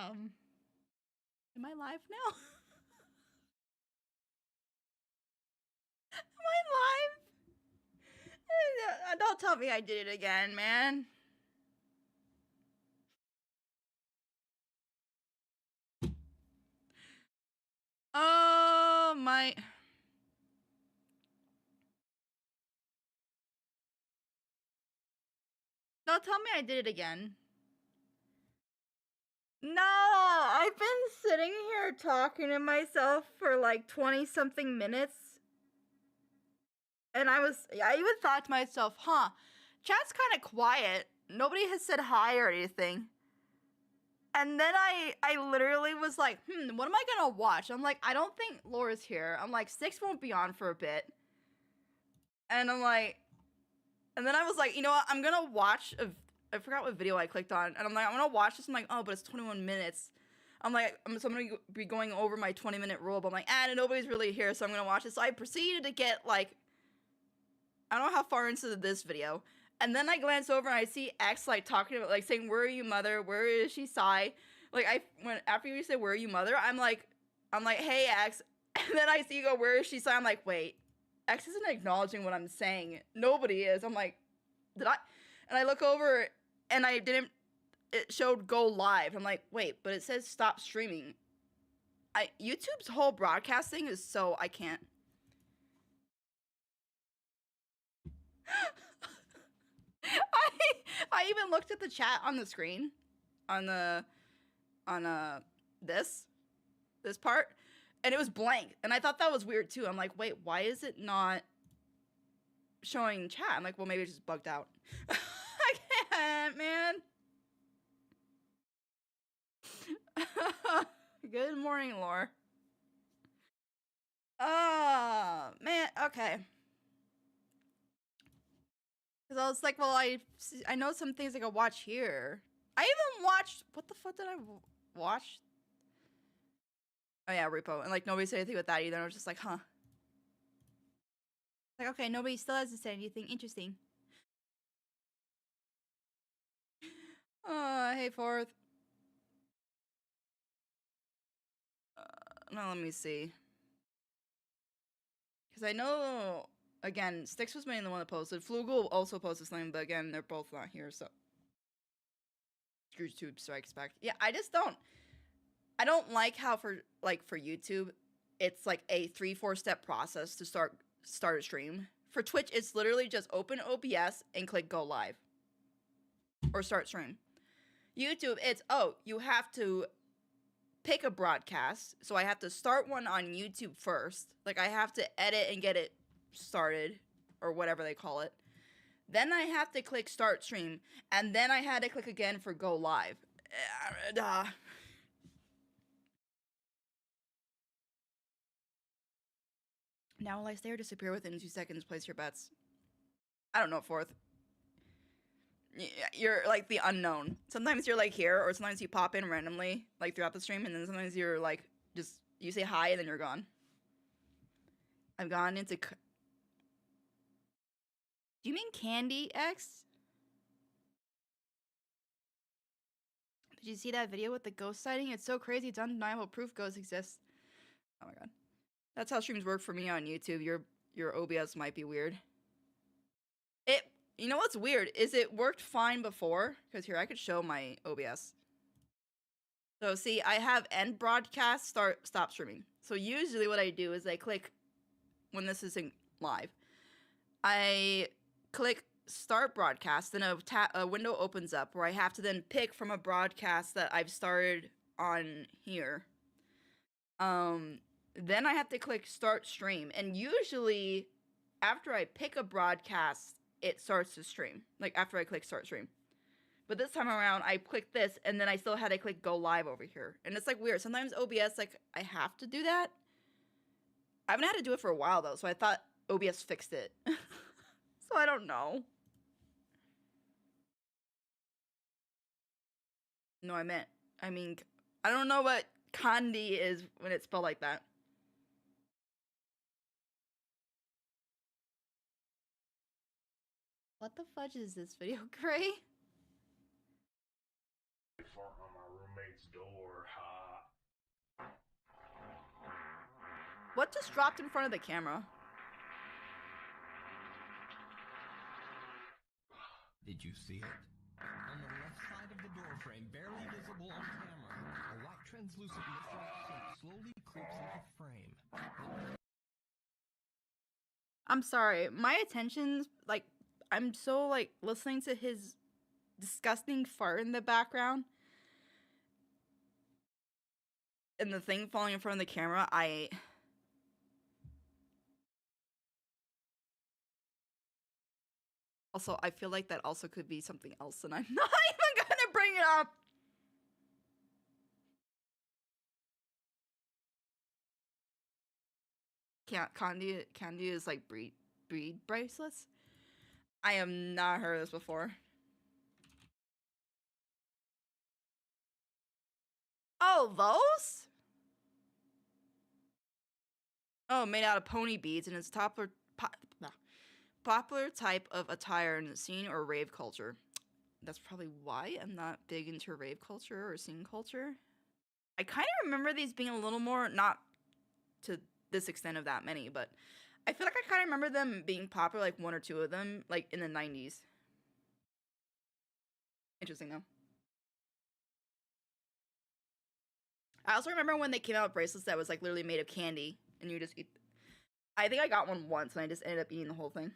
Am I live now? Am I live? Don't tell me I did it again, man. Oh my. Don't tell me I did it again. No, I've been sitting here talking to myself for like 20 something minutes. And I even thought to myself, chat's kind of quiet. Nobody has said hi or anything. And then I literally was like, what am I gonna watch? I'm like, I don't think Laura's here. I'm like, Six won't be on for a bit. And I'm like, and then I was like, you know what? I'm gonna watch I forgot what video I clicked on. And I'm like, I'm gonna watch this. I'm like, oh, but it's 21 minutes. I'm like, so I'm gonna be going over my 20-minute rule. But I'm like, nobody's really here, so I'm gonna watch it. So I proceeded to get like, I don't know how far into this video. And then I glance over and I see X like talking about like saying, "Where are you, mother? Where is she, Sai?" Like after you say, "Where are you, mother?" I'm like, "Hey, X." And then I see you go, "Where is she, Sai?" I'm like, "Wait, X isn't acknowledging what I'm saying. Nobody is." I'm like, "Did I?" And I look over and I didn't. It showed go live. I'm like, "Wait, but it says stop streaming." YouTube's whole broadcasting is so I can't. I even looked at the chat on the screen, on this part, and it was blank, and I thought that was weird too. I'm like, wait, why is it not showing chat? I'm like, well, maybe it's just bugged out. I can't, man. Good morning, Lore. Oh man, okay. Because I was like, well, I know some things I could watch here. I even watched, what the fuck did I watch? Oh yeah, Repo. And like nobody said anything about that either. I was just like, huh. Like, okay, nobody still hasn't said anything interesting. Hey, Fourth. No, let me see. Because I know, again, Styx was mainly the one that posted. Flugel also posted something, but again, they're both not here, so. YouTube Strikes Back. Yeah, I don't like how for YouTube, it's like a 3-4 step process to start a stream. For Twitch, it's literally just open OBS and click go live. Or start stream. YouTube, it's, you have to pick a broadcast. So I have to start one on YouTube first. Like I have to edit and get it started or whatever they call it. Then I have to click start stream. And then I had to click again for go live. Now will I stay or disappear within 2 seconds? Place your bets. I don't know, Fourth. You're like the unknown. Sometimes you're like here, or sometimes you pop in randomly, like throughout the stream, and then sometimes you're like just you say hi and then you're gone. I've gone into. Do you mean Candy X? Did you see that video with the ghost sighting? It's so crazy. It's undeniable proof ghosts exist. Oh my god, that's how streams work for me on YouTube. Your OBS might be weird. You know what's weird is it worked fine before, because here I could show my OBS. So see, I have end broadcast, stop streaming. So usually what I do is I click, when this isn't live, I click start broadcast, then a window opens up where I have to then pick from a broadcast that I've started on here. Then I have to click start stream, and usually after I pick a broadcast, it starts to stream, like after I click start stream. But this time around, I clicked this, and then I still had to click go live over here. And it's like weird. Sometimes OBS, like, I have to do that. I haven't had to do it for a while, though, so I thought OBS fixed it. So I don't know. No, I mean, I don't know what Kandi is when it's spelled like that. What the fudge is this video, Gray? On my roommate's door, ha. What just dropped in front of the camera? Did you see it? On the left side of the door frame, barely visible on camera, a white translucent mystery shape slowly creeps into frame. I'm sorry. My attention's like I'm so like listening to his disgusting fart in the background and the thing falling in front of the camera. Also, I feel like that also could be something else, and I'm not even gonna bring it up. Candy is like breed bracelets. I have not heard of this before. Oh, those? Oh, made out of pony beads, and it's popular type of attire in scene or rave culture. That's probably why I'm not big into rave culture or scene culture. I kind of remember these being a little more, not to this extent of that many, but I feel like I kind of remember them being popular, like one or two of them, like in the 90s. Interesting though. I also remember when they came out with bracelets that was like literally made of candy, and you just eat. I think I got one once, and I just ended up eating the whole thing.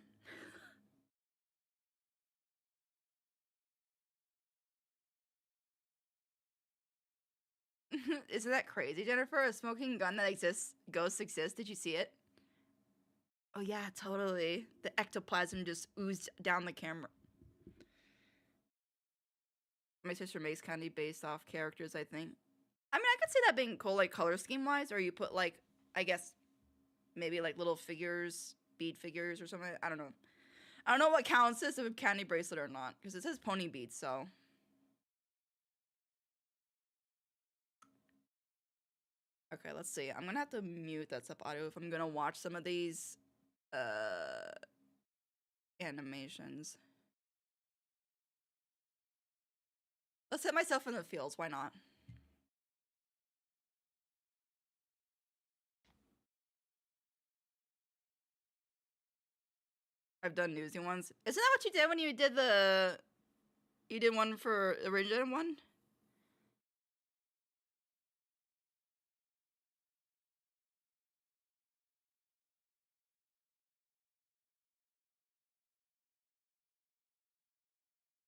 Isn't that crazy, Jennifer? A smoking gun that exists, ghosts exist. Did you see it? Oh yeah, totally. The ectoplasm just oozed down the camera. My sister makes candy based off characters, I think. I mean, I could see that being cool, like color scheme wise, or you put like, I guess, maybe like little figures, bead figures or something. I don't know. I don't know what counts as a candy bracelet or not, because it says pony beads, so. Okay, let's see. I'm gonna have to mute that sub audio if I'm gonna watch some of these animations. Let's set myself in the fields, why not? I've done newsy ones. Isn't that what you did when you did the... You did one for the original one?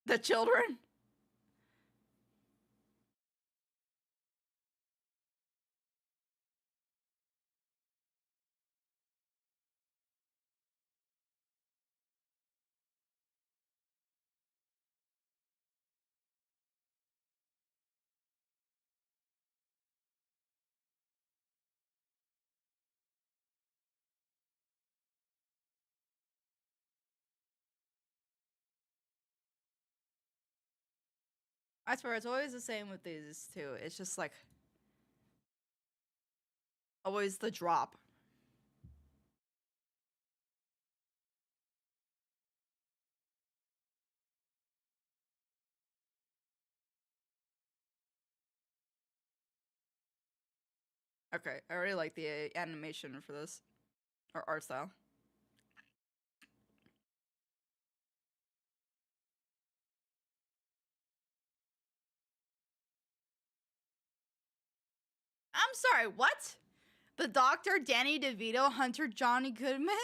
The children? I swear, it's always the same with these two. It's just like... Always the drop. Okay, I already like the animation for this. Or art style. I'm sorry, what? The Doctor, Danny DeVito, Hunter, Johnny Goodman?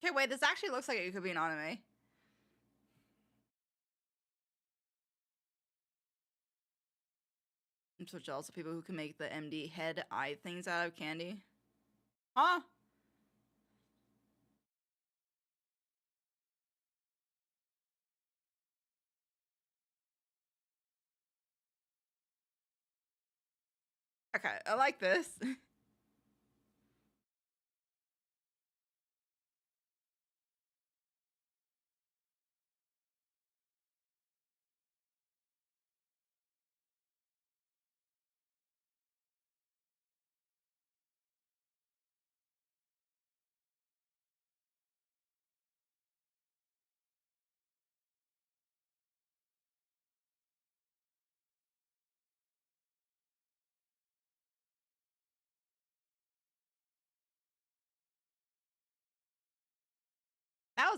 Okay, wait, this actually looks like it could be an anime. I'm so jealous of people who can make the MD head eye things out of candy. Huh? Okay, I like this.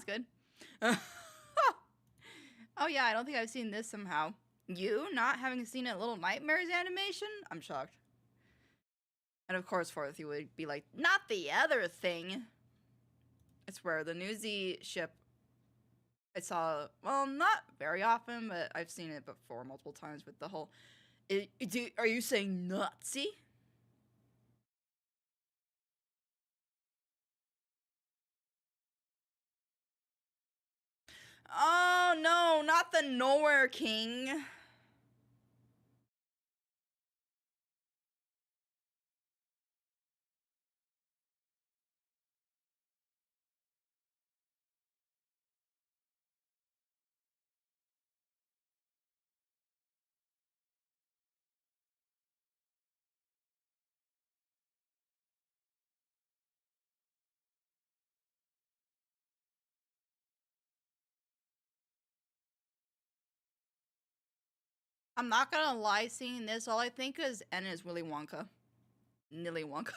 sounds good. Oh yeah, I don't think I've seen this somehow. You not having seen a Little Nightmares animation? I'm shocked. And of course, fourth, you would be like, not the other thing. It's where the Newsy ship, I saw, well, not very often, but I've seen it before multiple times with the whole, are you saying Nazi? Oh no, not the Nowhere King. I'm not gonna lie, seeing this, all I think is N is Willy Wonka. Nilly Wonka.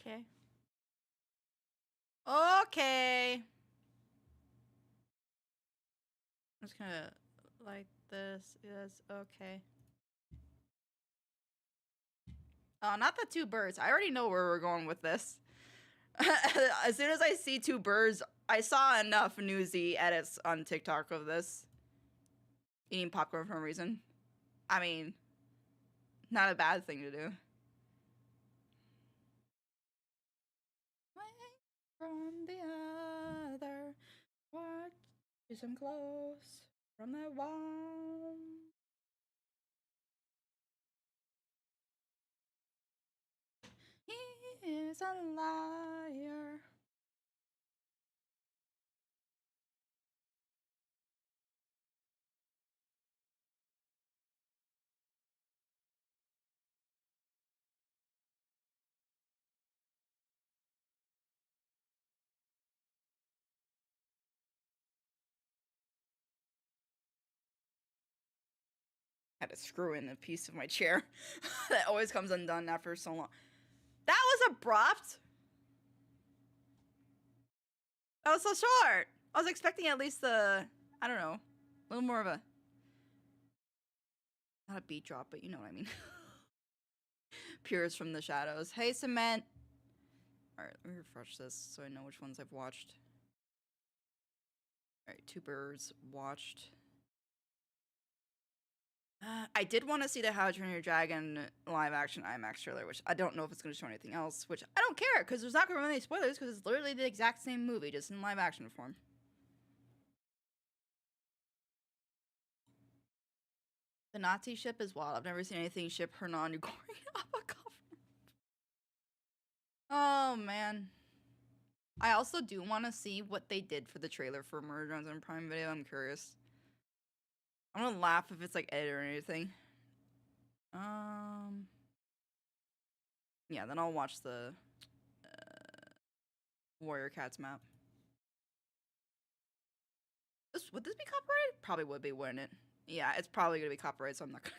Okay. Okay. I'm just gonna like this. Yes, okay. Oh, not the two birds. I already know where we're going with this. As soon as I see two birds, I saw enough Newsy edits on TikTok of this. Eating popcorn for a reason. I mean, not a bad thing to do. From the other, watch him close from the wall. He is a liar. I had to screw in a piece of my chair that always comes undone after so long. That was abrupt. That was so short. I was expecting at least I don't know, a little more of a, not a beat drop, but you know what I mean. Peers from the shadows. Hey, Cement. Alright, let me refresh this so I know which ones I've watched. Alright, Two Birds watched. I did want to see the How to Train Your Dragon live action IMAX trailer, which I don't know if it's going to show anything else, which I don't care, because there's not going to be any spoilers, because it's literally the exact same movie, just in live action form. The Nazi ship is wild. I've never seen anything ship Hernan Ugori up a cover. Oh, man. I also do want to see what they did for the trailer for Murder Drones on Prime Video. I'm curious. I'm gonna laugh if it's like edited or anything. Yeah, then I'll watch the Warrior Cats map. Would this be copyrighted? Probably would be, wouldn't it? Yeah, it's probably gonna be copyrighted, so I'm not gonna.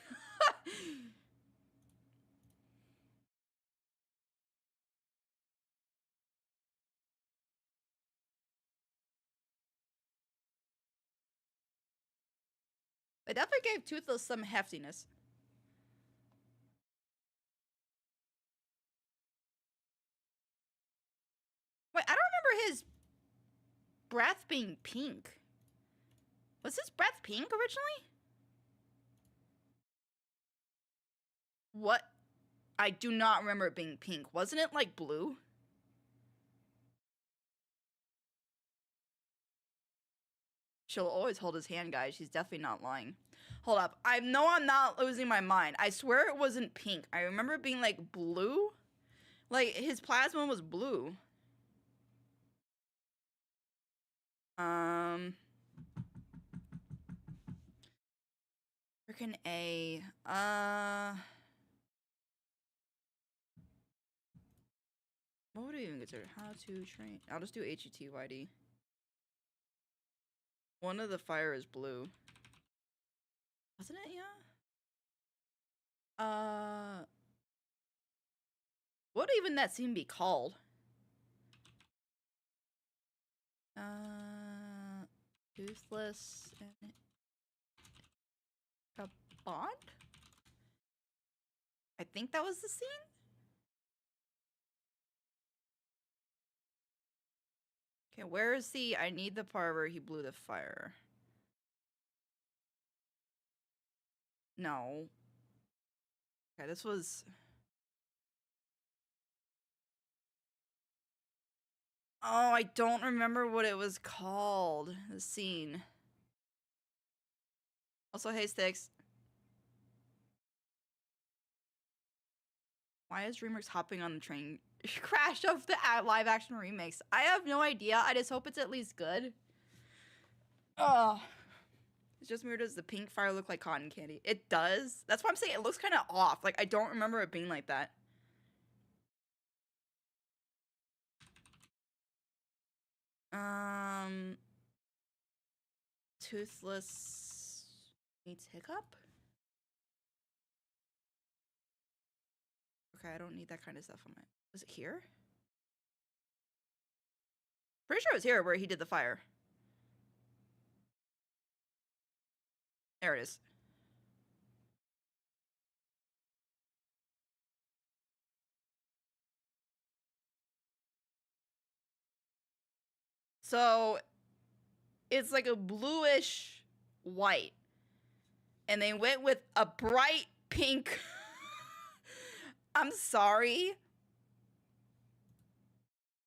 They definitely gave Toothless some heftiness. Wait, I don't remember his breath being pink. Was his breath pink originally? What? I do not remember it being pink. Wasn't it like blue? She'll always hold his hand, guys. She's definitely not lying. Hold up. I know I'm not losing my mind. I swear it wasn't pink. I remember it being like blue. Like his plasma was blue. fucking A. What would I even consider? How to train? I'll just do HETYD. One of the fire is blue. Wasn't it? Yeah. What would even that scene be called? Toothless and a bond? I think that was the scene? Okay, where is the... I need the part where he blew the fire. No. Okay, this was... Oh, I don't remember what it was called. The scene. Also, hey, Sticks. Why is DreamWorks hopping on the train crash of the live action remakes? I have no idea. I just hope it's at least good. Oh. It's just weird. Does the pink fire look like cotton candy? It does. That's why I'm saying it looks kind of off. Like, I don't remember it being like that. Toothless meets Hiccup? Okay, I don't need that kind of stuff on my... Was it here? Pretty sure it was here where he did the fire. There it is. So, it's like a bluish white. And they went with a bright pink. I'm sorry.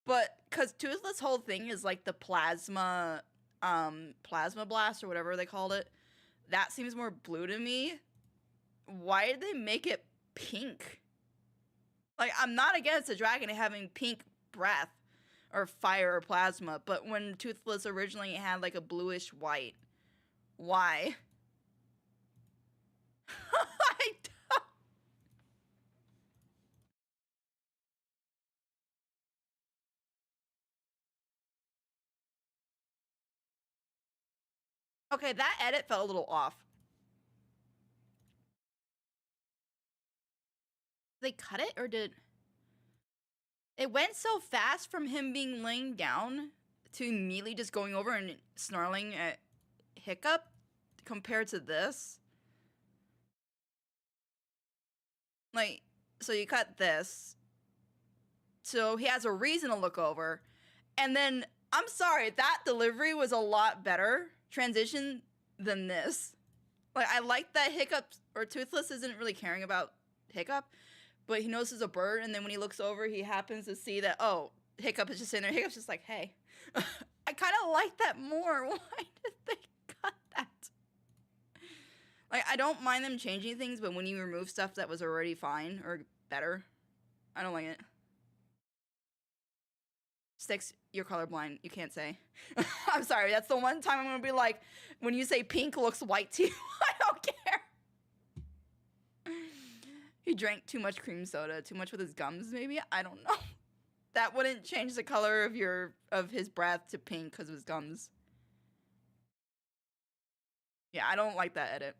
But, because Toothless' whole thing is like the plasma blast or whatever they called it. That seems more blue to me. Why did they make it pink? Like, I'm not against a dragon having pink breath or fire or plasma, but when Toothless originally had like a bluish white, why? I don't... Okay, that edit felt a little off. Did they cut it or did... It went so fast from him being laying down to immediately just going over and snarling at Hiccup compared to this. Like, so you cut this. So he has a reason to look over. And then, I'm sorry, that delivery was a lot better transition than this. Like, I like that Hiccup, or Toothless isn't really caring about Hiccup. But he notices a bird, and then when he looks over, he happens to see that, oh, Hiccup is just sitting there. Hiccup's just like, hey. I kind of like that more. Why did they cut that? Like, I don't mind them changing things, but when you remove stuff that was already fine or better, I don't like it. Sticks, you're colorblind. You can't say. I'm sorry. That's the one time I'm going to be like, when you say pink looks white to you, I don't care. He drank too much cream soda, too much with his gums, maybe? I don't know. That wouldn't change the color of his breath to pink because of his gums. Yeah, I don't like that edit.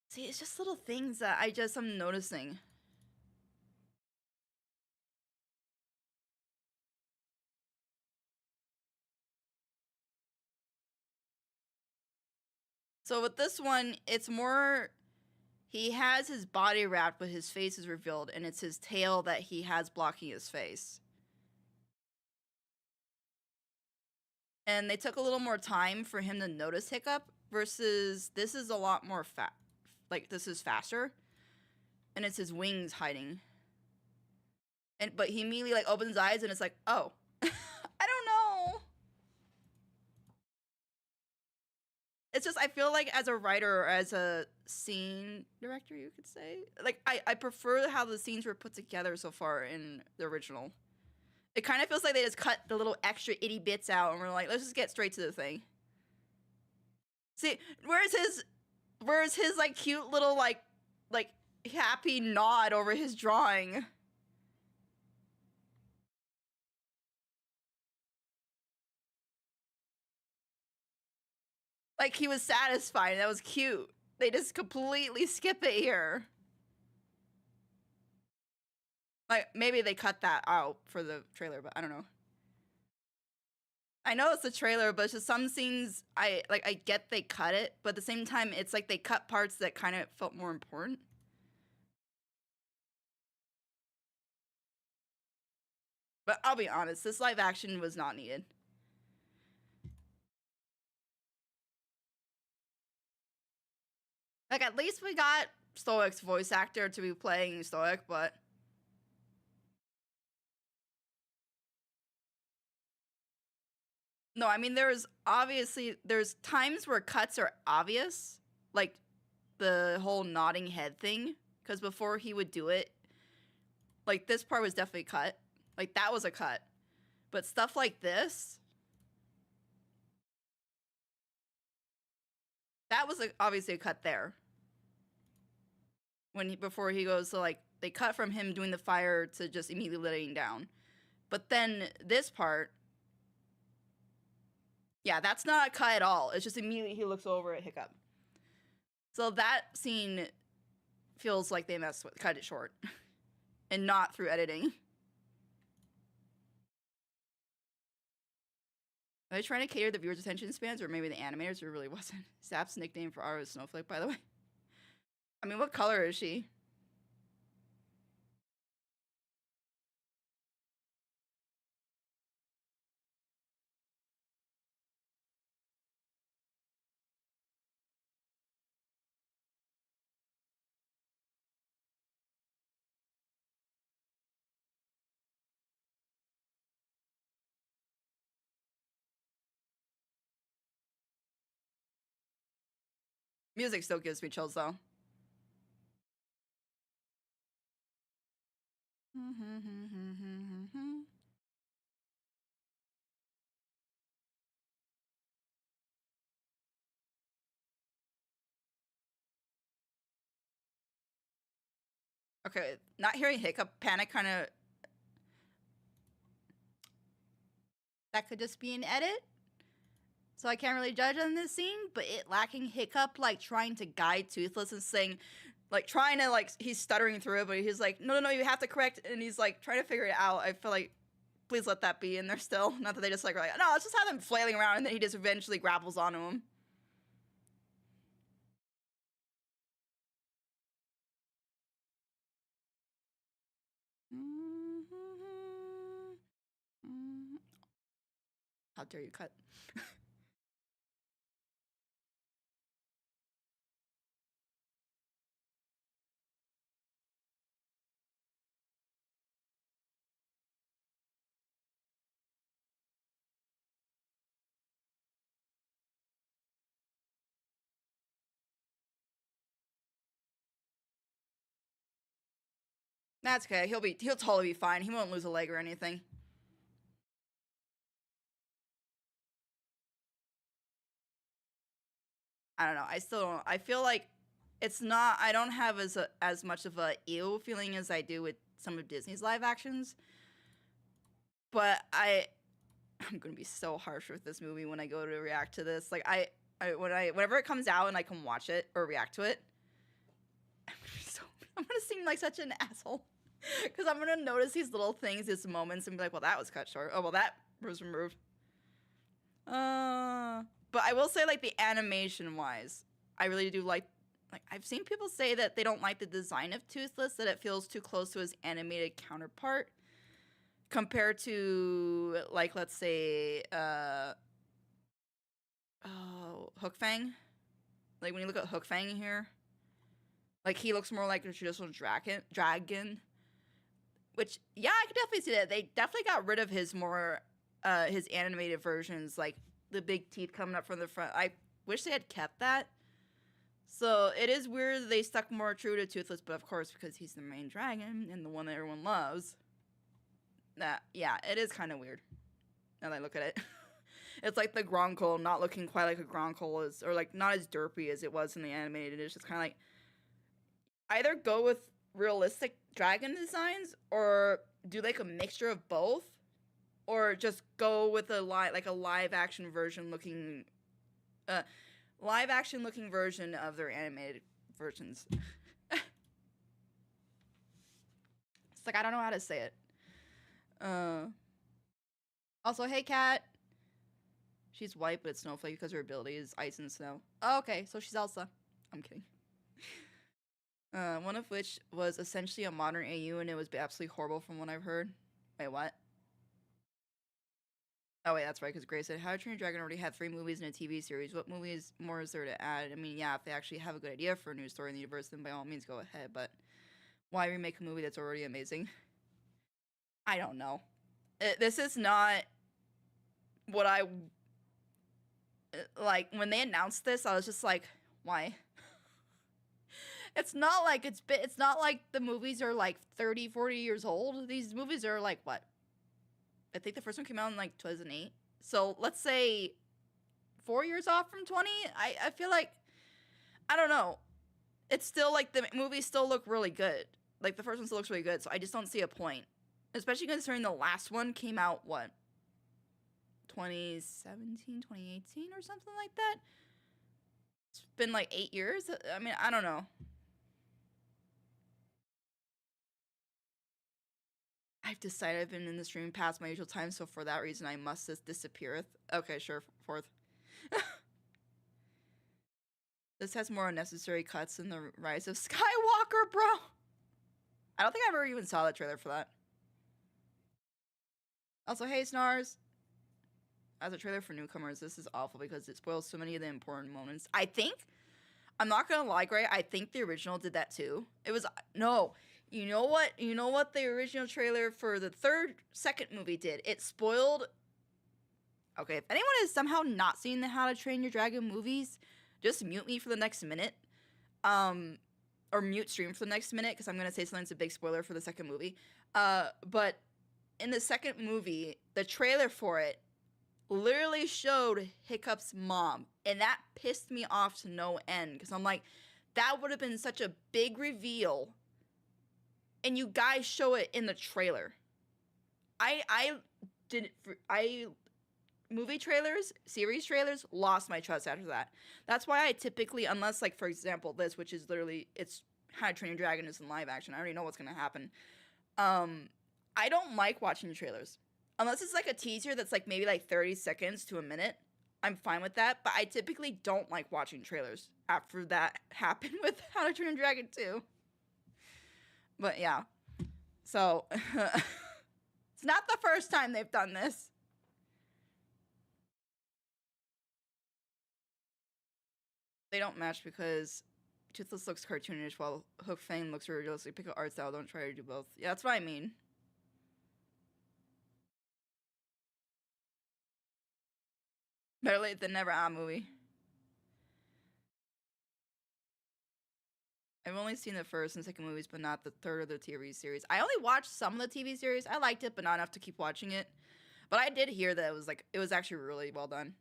See, it's just little things that I'm noticing. So with this one, it's more, he has his body wrapped, but his face is revealed, and it's his tail that he has blocking his face. And they took a little more time for him to notice Hiccup, versus this is a lot more like, this is faster. And it's his wings hiding. But he immediately, like, opens his eyes, and it's like, oh. I don't know. It's just, I feel like as a writer or as a scene director, you could say, like, I prefer how the scenes were put together so far in the original. It kind of feels like they just cut the little extra itty bits out and we're like, let's just get straight to the thing. See, where's his like cute little like happy nod over his drawing? Like he was satisfied. That was cute. They just completely skip it here. Like maybe they cut that out for the trailer, but I don't know. I know it's a trailer, but it's just some scenes I get they cut it, but at the same time it's like they cut parts that kind of felt more important. But I'll be honest, this live action was not needed. Like at least we got Stoic's voice actor to be playing Stoic, but no, I mean there's times where cuts are obvious, like the whole nodding head thing, because before he would do it, like this part was definitely cut. Like that was a cut. But stuff like this, that was obviously a cut there. Before he goes to like, they cut from him doing the fire to just immediately laying down. But then this part, yeah, that's not a cut at all. It's just immediately he looks over at Hiccup. So that scene feels like they cut it short. And not through editing. Are they trying to cater the viewers' attention spans, or maybe the animators, or really wasn't? Sap's nickname for Aru is Snowflake, by the way. I mean, what color is she? Music still gives me chills, though. Okay, not hearing Hiccup panic kind of... That could just be an edit. So I can't really judge on this scene, but it lacking Hiccup, like, trying to guide Toothless and saying, like, trying to, like, he's stuttering through it, but he's like, no, you have to correct, and he's, like, trying to figure it out. I feel like, please let that be in there still. Not that they just, like, are like, no, let's just have them flailing around, and then he just eventually grapples onto him. How dare you cut? That's okay. He'll totally be fine. He won't lose a leg or anything. I don't know. I still don't. I feel like it's not. I don't have as much of a ew feeling as I do with some of Disney's live actions. But I'm gonna be so harsh with this movie when I go to react to this. Like whenever it comes out and I can watch it or react to it, I'm gonna seem like such an asshole because I'm gonna notice these little things, these moments, and be like, well, that was cut short. Oh, well, that was removed. But I will say, like, the animation wise, I really do like I've seen people say that they don't like the design of Toothless, that it feels too close to his animated counterpart compared to, like, let's say Hook Fang. Like when you look at Hook Fang here, like he looks more like a traditional dragon. Which, yeah, I could definitely see that. They definitely got rid of his more his animated versions, like the big teeth coming up from the front. I wish they had kept that. So it is weird they stuck more true to Toothless, but of course, because he's the main dragon and the one that everyone loves, That, yeah, it is kind of weird. Now that I look at it. It's like the Gronkel not looking quite like a Gronkel is, or like not as derpy as it was in the animated. It's just kind of like either go with realistic dragon designs or do like a mixture of both, or just go with a live action version looking, live action looking version of their animated versions. It's like I don't know how to say it. Also, hey cat. She's white, but it's Snowflake because her ability is ice and snow. Oh, okay, so she's Elsa. I'm kidding. One of which was essentially a modern AU, and it was absolutely horrible from what I've heard. Wait, what? Oh, wait, that's right, because Grace said, How to Train Your Dragon already had 3 movies and a TV series. What movies more is there to add? I mean, yeah, if they actually have a good idea for a new story in the universe, then by all means go ahead, but why remake a movie that's already amazing? I don't know. This is not what I... Like, when they announced this, I was just like, why? It's not like it's not like the movies are like 30, 40 years old. These movies are like, what? I think the first one came out in like 2008. So let's say 4 years off from 20. I feel like, I don't know. It's still like the movies still look really good. Like the first one still looks really good. So I just don't see a point. Especially considering the last one came out, what? 2017, 2018 or something like that. It's been like 8 years. I mean, I don't know. I've decided I've been in the stream past my usual time, so for that reason I must just disappear. Okay, sure, 4th. This has more unnecessary cuts than the Rise of Skywalker, bro. I don't think I ever even saw the trailer for that. Also, hey, Snars. As a trailer for newcomers, this is awful because it spoils so many of the important moments. I think, I'm not gonna lie, Gray, I think the original did that too. It was, no, you know what the original trailer for the second movie did? It spoiled, okay, if anyone has somehow not seen the How to Train Your Dragon movies, just mute me for the next minute, or mute stream for the next minute, because I'm gonna say something that's a big spoiler for the second movie. But in the second movie, the trailer for it literally showed Hiccup's mom, and that pissed me off to no end, because I'm like, that would have been such a big reveal, and you guys show it in the trailer. Movie trailers, series trailers, lost my trust after that. That's why I typically, unless like, for example, this, which is literally, it's How to Train Your Dragon is in live action, I already know what's gonna happen. I don't like watching trailers. Unless it's like a teaser that's like maybe like 30 seconds to a minute, I'm fine with that. But I typically don't like watching trailers after that happened with How to Train Your Dragon 2. But yeah. So, it's not the first time they've done this. They don't match because Toothless looks cartoonish while Hook Fang looks realistic. Pick an art style, don't try to do both. Yeah, that's what I mean. Better late than never, movie. I've only seen the first and second movies, but not the third of the TV series. I only watched some of the TV series. I liked it, but not enough to keep watching it. But I did hear that it was actually really well done.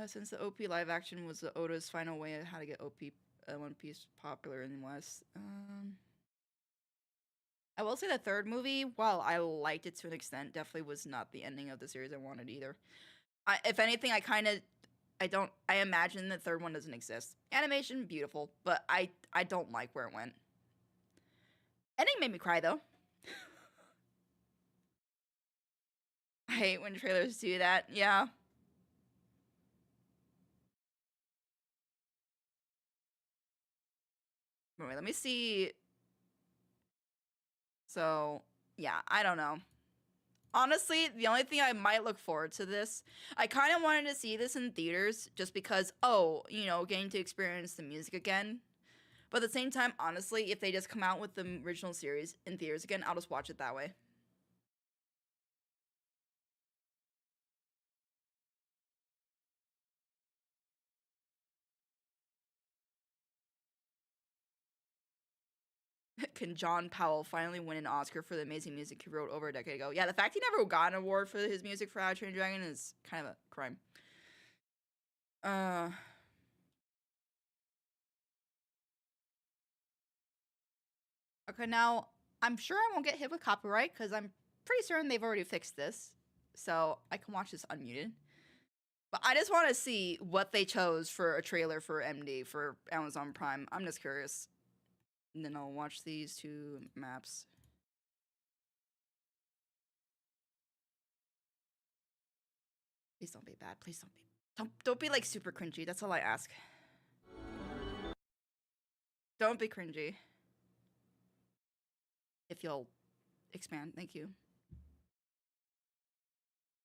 Since the OP live action was the Oda's final way of how to get OP One Piece popular in the West. I will say the third movie, while I liked it to an extent, definitely was not the ending of the series I wanted either. If anything, I imagine the third one doesn't exist. Animation, beautiful, but I don't like where it went. Ending made me cry, though. I hate when trailers do that, yeah. Wait, let me see. So, yeah, I don't know. Honestly, the only thing I might look forward to this, I kind of wanted to see this in theaters just because, getting to experience the music again. But at the same time, honestly, if they just come out with the original series in theaters again, I'll just watch it that way. can John Powell finally win an Oscar for the amazing music he wrote over a decade ago? Yeah, the fact he never got an award for his music for How to Train Your Dragon is kind of a crime. Okay, now, I'm sure I won't get hit with copyright, because I'm pretty certain they've already fixed this. So, I can watch this unmuted. But I just want to see what they chose for a trailer for MD for Amazon Prime. I'm just curious. And then I'll watch these two maps. Please don't be bad. Please don't be. Don't be like super cringy. That's all I ask. Don't be cringy. If you'll expand, thank you.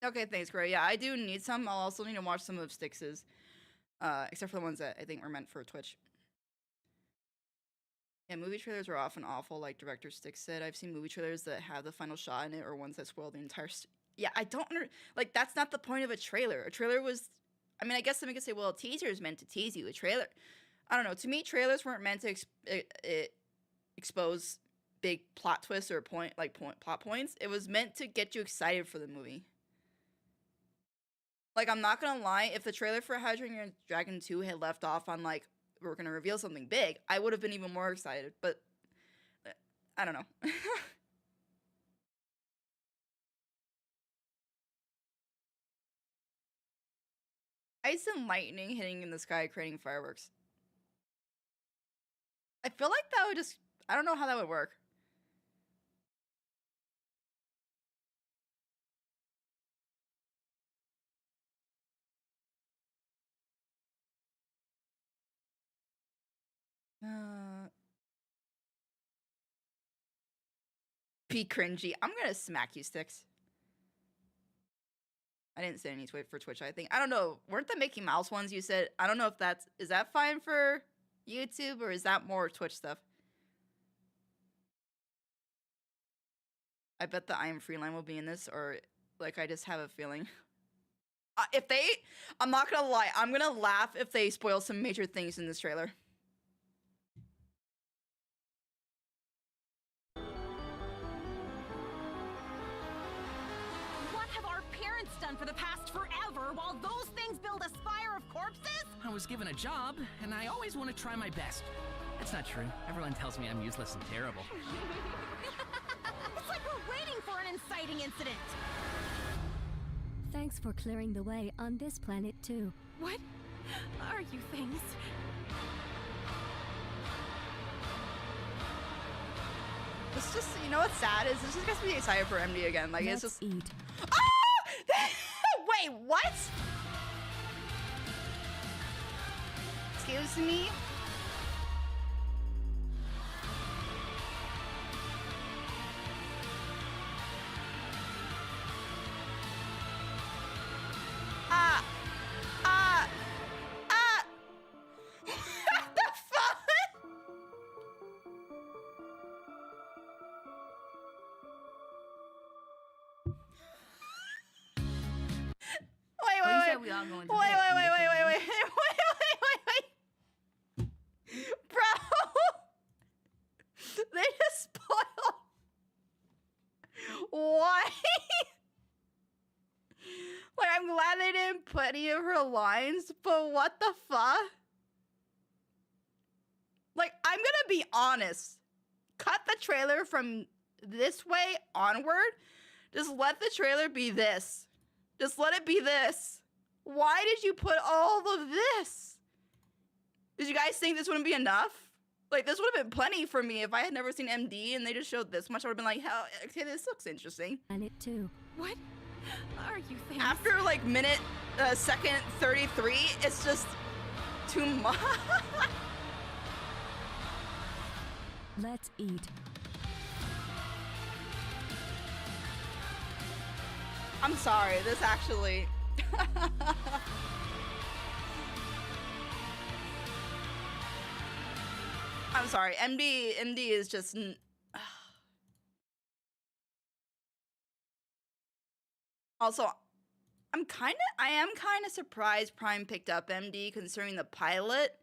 Okay, thanks, Gray. Yeah, I do need some. I'll also need to watch some of Styx's. Except for the ones that I think were meant for Twitch. Yeah, movie trailers are often awful, like director Styx said. I've seen movie trailers that have the final shot in it, or ones that spoil the entire. Yeah, I don't like. That's not the point of a trailer. A trailer was, I mean, I guess somebody could say, well, a teaser is meant to tease you. A trailer, I don't know. To me, trailers weren't meant to expose big plot twists or plot points. It was meant to get you excited for the movie. Like, I'm not gonna lie, if the trailer for How to Train Your Dragon 2 had left off on, like, we're gonna reveal something big, I would have been even more excited, but I don't know. Ice and lightning hitting in the sky, creating fireworks. I feel like that would just, I don't know how that would work. Be cringy. I'm gonna smack you, Styx. I didn't say any tweet for Twitch, I think. I don't know. Weren't the Mickey Mouse ones you said? I don't know if that's, is that fine for YouTube, or is that more Twitch stuff? I bet the I Am Free line will be in this, or, like, I just have a feeling. If they, I'm not gonna lie, I'm gonna laugh if they spoil some major things in this trailer. What have our parents done for the past forever while those things build a spire of corpses? I was given a job, and I always want to try my best. That's not true. Everyone tells me I'm useless and terrible. It's like we're waiting for an inciting incident. Thanks for clearing the way on this planet, too. What are you things? This just, you know what's sad is this just gets me excited for MD again. Like, Let's it's just. eat. Ah! Wait, what? Excuse me? What the fuck? Wait, Well, you wait, said wait. we all going to Wait, bed. wait, wait, wait, wait, wait, wait, wait. Bro! They just spoiled. Why? Like, I'm glad they didn't put any of her lines, but what the fuck? Like, I'm gonna be honest. Cut the trailer from this way onward. Just let the trailer be this. Just let it be this. Why did you put all of this? Did you guys think this wouldn't be enough? Like, this would have been plenty for me if I had never seen MD and they just showed this much. I would have been like, hell, okay, this looks interesting. Planet, too. What are you things? After, like, second 33, it's just too much. Let's eat. I'm sorry, this actually... I'm sorry, MD is just... Also, I am kind of surprised Prime picked up MD considering the pilot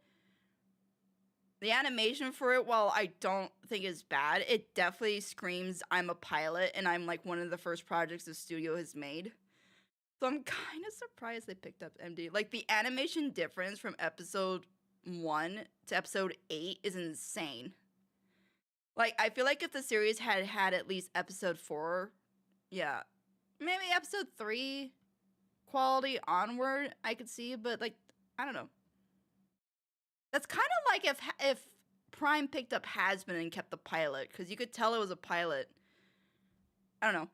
The animation for it, while I don't think is bad, it definitely screams I'm a pilot and I'm like one of the first projects the studio has made. So I'm kind of surprised they picked up MD. Like the animation difference from episode 1 to episode 8 is insane. Like I feel like if the series had had at least episode 4, yeah, maybe episode 3 quality onward, I could see, but like I don't know. That's kind of like if Prime picked up Hasbin and kept the pilot, because you could tell it was a pilot. I don't know.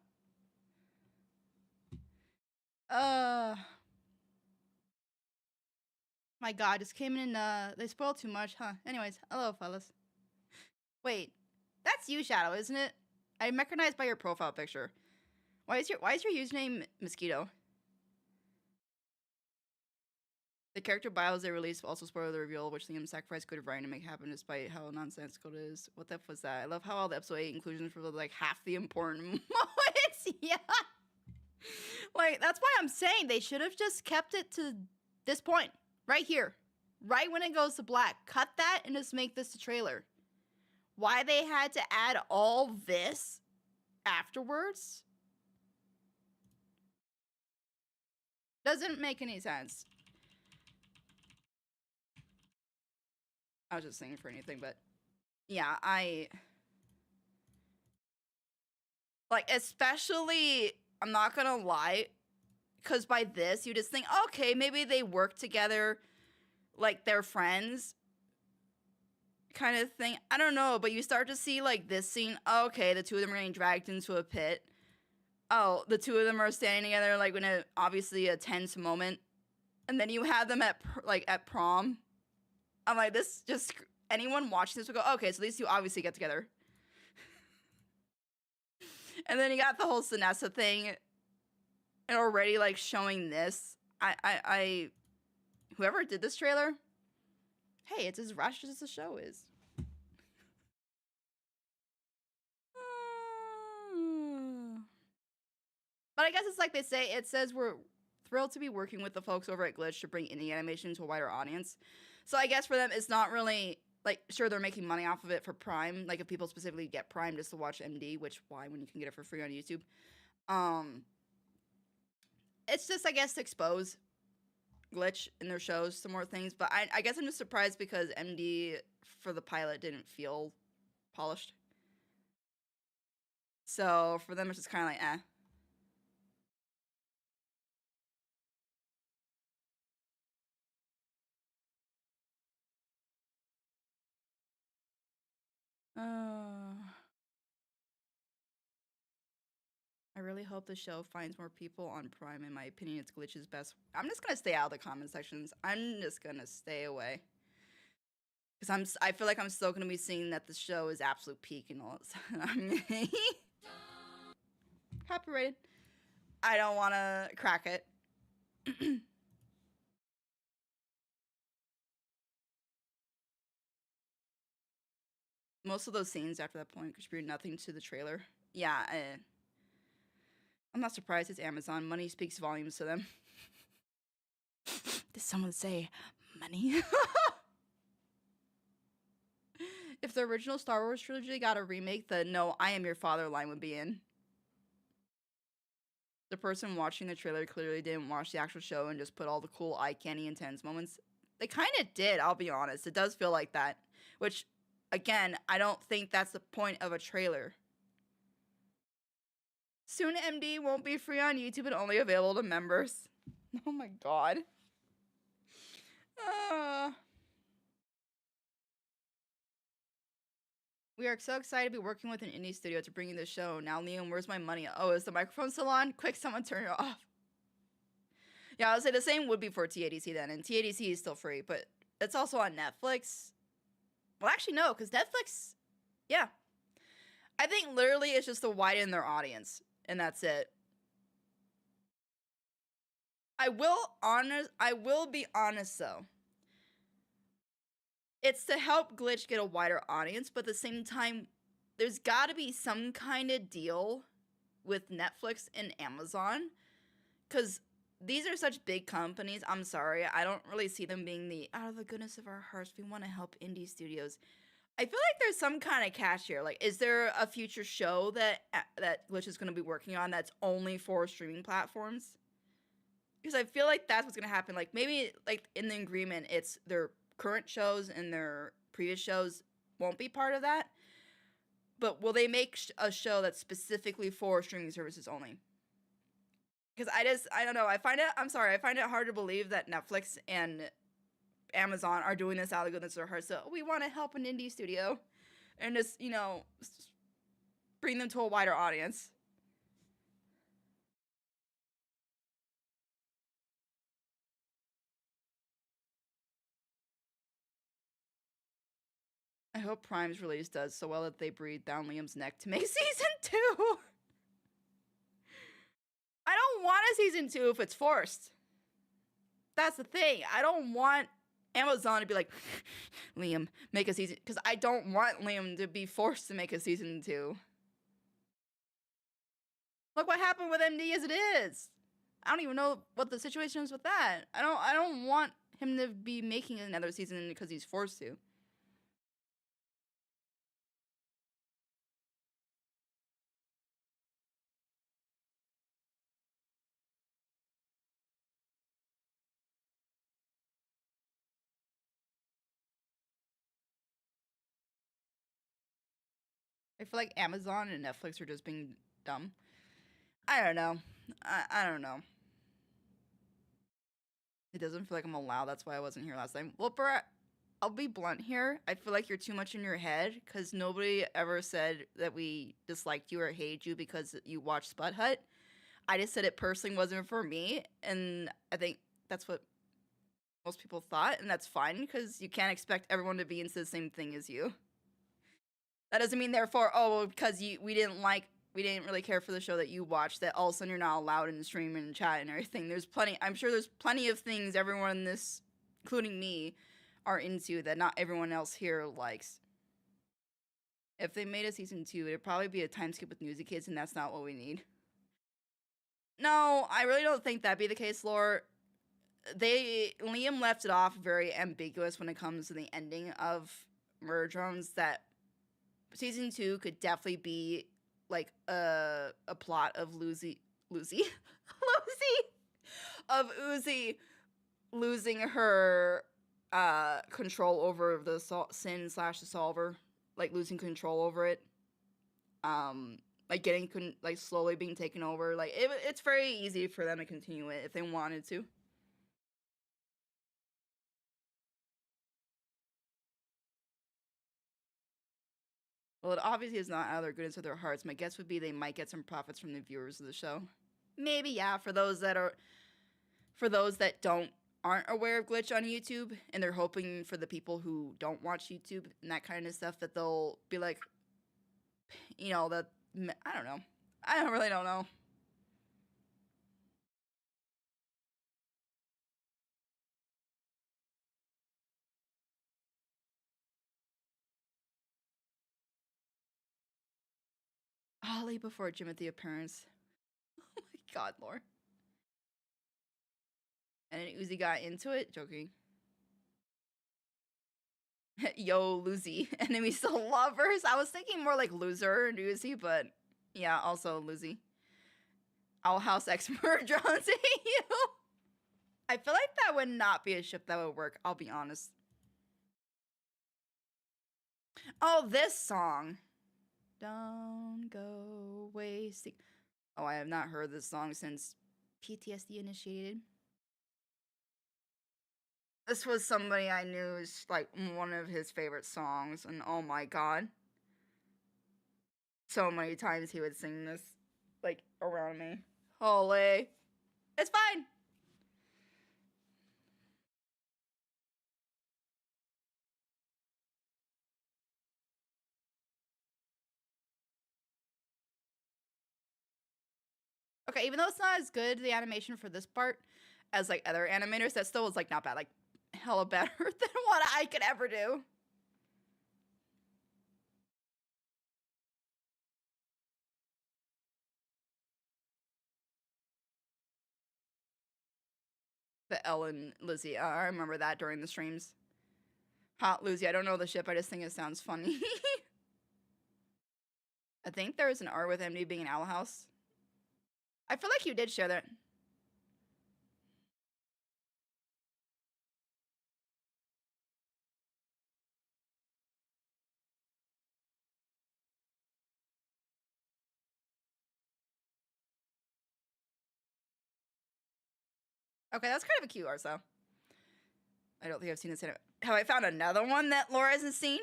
My God, just came in. They spoiled too much, huh? Anyways, hello, fellas. Wait, that's you, Shadow, isn't it? I'm recognized by your profile picture. Why is your username Mosquito? The character bios they released also spoil the reveal, which Liam sacrificed Code of Ryan to make happen despite how nonsensical it is. What the f was that? I love how all the episode 8 inclusions were like half the important moments. Yeah. Like, that's why I'm saying they should have just kept it to this point. Right here. Right when it goes to black. Cut that and just make this a trailer. Why they had to add all this afterwards doesn't make any sense. I was just thinking for anything, but yeah, like, especially, I'm not gonna lie, because by this, you just think, okay, maybe they work together, like, they're friends, kind of thing. I don't know, but you start to see, like, this scene, okay, the two of them are getting dragged into a pit. Oh, the two of them are standing together, like, in a, obviously, a tense moment. And then you have them at prom. I'm like, this just, anyone watching this would go, okay, so these two obviously get together. And then you got the whole Sinessa thing, and already, like, showing this. Whoever did this trailer, hey, it's as rushed as the show is. But I guess it's like they say, it says we're thrilled to be working with the folks over at Glitch to bring indie animation to a wider audience. So I guess for them, it's not really, like, sure, they're making money off of it for Prime. Like, if people specifically get Prime just to watch MD, which, why, when you can get it for free on YouTube? It's just, I guess, to expose Glitch in their shows to more things. But I guess I'm just surprised because MD for the pilot didn't feel polished. So for them, it's just kind of like, eh. I really hope the show finds more people on Prime. In my opinion, it's Glitch's best. I'm just gonna stay out of the comment sections. I'm just gonna stay away. Because I feel like I'm still gonna be seeing that the show is absolute peak and all that. Copyrighted. I don't wanna crack it. Most of those scenes after that point contribute nothing to the trailer. Yeah, I'm not surprised it's Amazon. Money speaks volumes to them. Did someone say money? If the original Star Wars trilogy got a remake, the "No, I am your father" line would be in. The person watching the trailer clearly didn't watch the actual show and just put all the cool eye candy and tense moments. They kind of did, I'll be honest. It does feel like that. Which, again, I don't think that's the point of a trailer. Soon MD won't be free on YouTube and only available to members. Oh my god. We are so excited to be working with an indie studio to bring you the show. Now, Liam, where's my money? Oh, is the microphone still on? Quick, someone turn it off. Yeah, I would say the same would be for TADC then, and TADC is still free, but it's also on Netflix. Well, actually, no, because Netflix, yeah. I think literally it's just to widen their audience, and that's it. I will be honest, though. It's to help Glitch get a wider audience, but at the same time, there's got to be some kind of deal with Netflix and Amazon, because these are such big companies. I'm sorry. I don't really see them being the out of the goodness of our hearts, we want to help indie studios. I feel like there's some kind of catch here. Like, is there a future show that Glitch is going to be working on that's only for streaming platforms? Because I feel like that's what's going to happen. Like, maybe like in the agreement, it's their current shows and their previous shows won't be part of that. But will they make a show that's specifically for streaming services only? Because I don't know. I'm sorry. I find it hard to believe that Netflix and Amazon are doing this out of the goodness of their hearts. So we want to help an indie studio and just, bring them to a wider audience. I hope Prime's release does so well that they breathe down Liam's neck to make season 2. I don't want a season 2 if it's forced. That's the thing. I don't want Amazon to be like, Liam, make a season, because I don't want Liam to be forced to make a season 2. Look what happened with MD as it is. I don't even know what the situation is with that. I don't want him to be making another season because he's forced to. I feel like Amazon and Netflix are just being dumb. I don't know. I don't know. It doesn't feel like I'm allowed. That's why I wasn't here last time. Well, Brett, I'll be blunt here. I feel like you're too much in your head because nobody ever said that we disliked you or hated you because you watched Spud Hut. I just said it personally wasn't for me, and I think that's what most people thought, and that's fine because you can't expect everyone to be into the same thing as you. That doesn't mean, therefore, because we didn't really care for the show that you watched, that all of a sudden you're not allowed in the stream and chat and everything. I'm sure there's plenty of things everyone in this, including me, are into that not everyone else here likes. If they made a season 2, it'd probably be a time skip with Newsy Kids, and that's not what we need. No, I really don't think that'd be the case, Lore. Liam left it off very ambiguous when it comes to the ending of Murder Drones, that season 2 could definitely be like a plot of Uzi losing her control over the sin/the solver, like losing control over it, like getting like slowly being taken over. Like it's very easy for them to continue it if they wanted to. Well, it obviously is not out of their goodness of their hearts. My guess would be they might get some profits from the viewers of the show. Maybe, yeah, for those that aren't aware of Glitch on YouTube, and they're hoping for the people who don't watch YouTube and that kind of stuff that they'll be like, I don't know. I really don't know. Ollie before Jimothy appearance. Oh my god, Lord. And then Uzi got into it? Joking. Yo, Lucy. Enemies to lovers. I was thinking more like loser and Uzi, but yeah, also Lucy. Owl House X Murder Jones. You. I feel like that would not be a ship that would work, I'll be honest. Oh, this song. Don't go wasting. Oh, I have not heard this song since PTSD initiated. This was somebody I knew is like one of his favorite songs, and oh my god. So many times he would sing this, like, around me. Holy. It's fine. Okay, even though it's not as good, the animation for this part, as, like, other animators, that still was, like, not bad. Like, hella better than what I could ever do. The Ellen Lizzie. I remember that during the streams. Hot Lucy. I don't know the ship. I just think it sounds funny. I think there was an R with MD being an Owl House. I feel like you did share that. Okay, that's kind of a cute art, so. I don't think I've seen this in it. Have I found another one that Laura hasn't seen?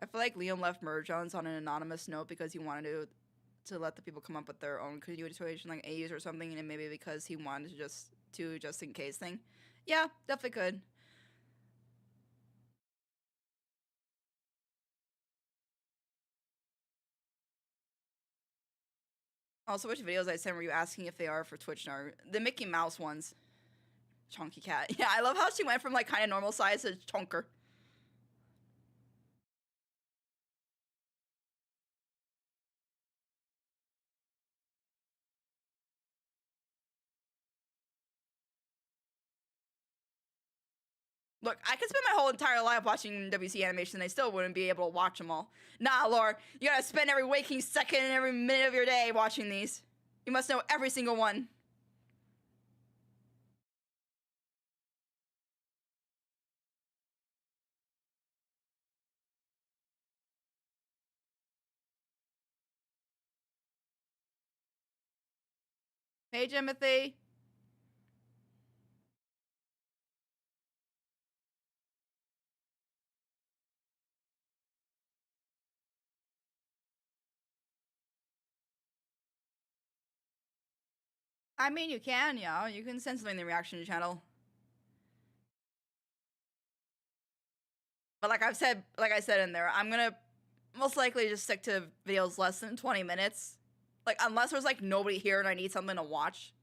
I feel like Liam left Merjones on an anonymous note because he wanted to let the people come up with their own continuation, like AUs or something, and maybe because he wanted to just in case thing. Yeah, definitely could. Also, which videos I sent were you asking if they are for Twitch now? The Mickey Mouse ones. Chunky Cat. Yeah, I love how she went from like kind of normal size to chunker. Look, I could spend my whole entire life watching WC animation and I still wouldn't be able to watch them all. Nah, Laura, you gotta spend every waking second and every minute of your day watching these. You must know every single one. Hey, Timothy. I mean, you can, yeah. You can send something in the reaction channel. But like I said in there, I'm gonna most likely just stick to videos less than 20 minutes. Like, unless there's like nobody here and I need something to watch.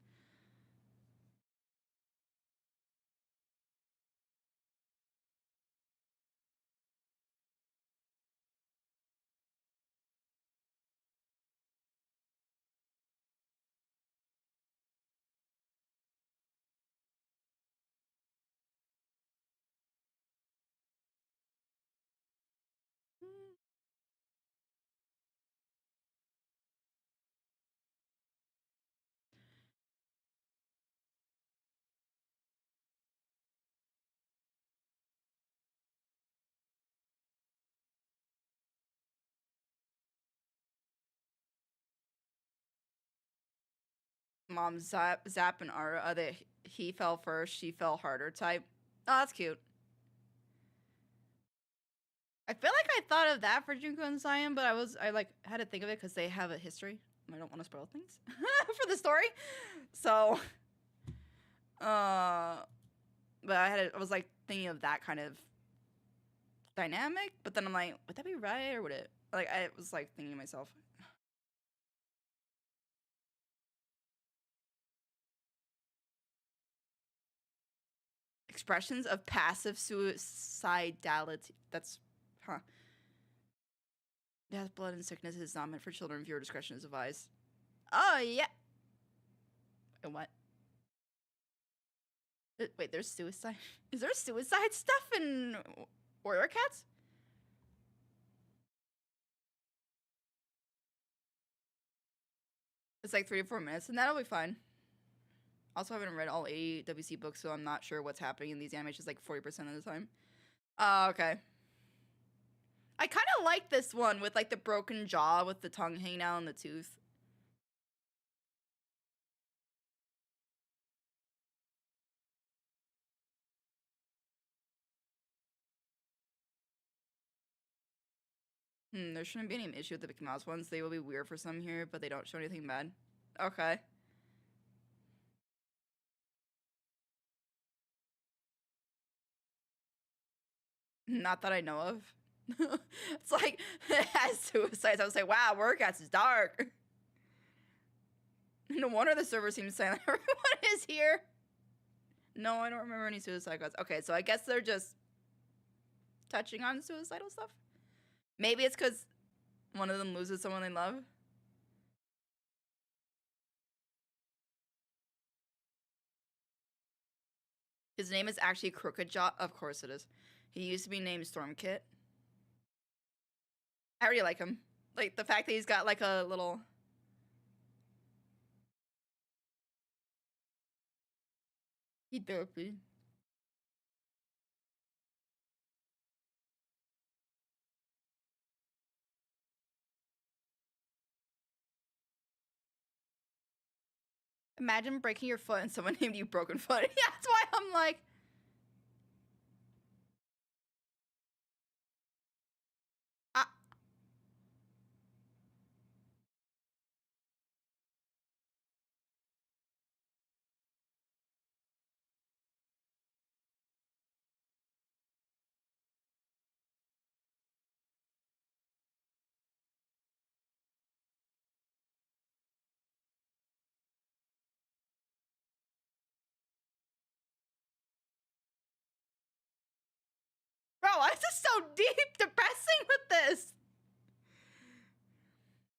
Mom, Zap, and Ara, he fell first, she fell harder type. Oh, that's cute. I feel like I thought of that for Junko and Cyan, but I like had to think of it because they have a history. I don't want to spoil things for the story. So, but I was like thinking of that kind of dynamic, but then I'm like, would that be right or would it? Like, I was like thinking to myself. Expressions of passive suicidality. That's, huh. Death, blood, and sickness is not meant for children. Viewer discretion is advised. Oh, yeah. And what? Wait, there's suicide? Is there suicide stuff in Warrior Cats? It's like 3 to 4 minutes, and that'll be fine. Also, I haven't read all 80 WC books, so I'm not sure what's happening in these animations like 40% of the time. Okay. I kind of like this one with like the broken jaw with the tongue hanging out and the tooth. There shouldn't be any issue with the Mickey Mouse ones. They will be weird for some here, but they don't show anything bad. Okay. Not that I know of. It's like, it has suicides. I was like, wow, WordCats is dark. No wonder the server seems silent. Everyone is here. No, I don't remember any suicide quotes. Okay, so I guess they're just touching on suicidal stuff. Maybe it's because one of them loses someone they love. His name is actually Crooked Jaw. Of course it is. He used to be named Stormkit. I already like him. Like the fact that he's got like a little... He dopey. Imagine breaking your foot and someone named you Broken Foot. Yeah, that's why I'm like... Bro, why is this so deep, depressing with this?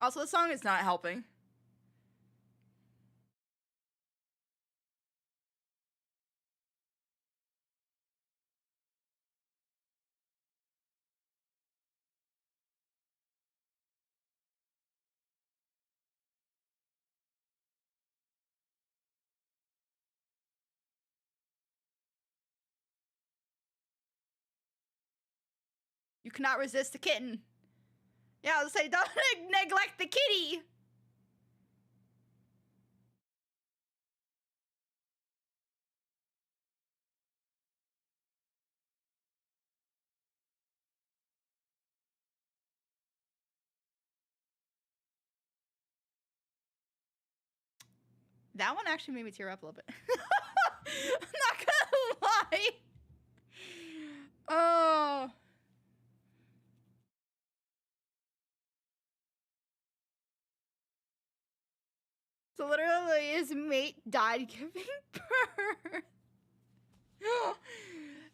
Also, the song is not helping. You cannot resist the kitten. Yeah, I was gonna say, don't neglect the kitty. That one actually made me tear up a little bit. I'm not gonna lie. Oh. So literally his mate died giving birth.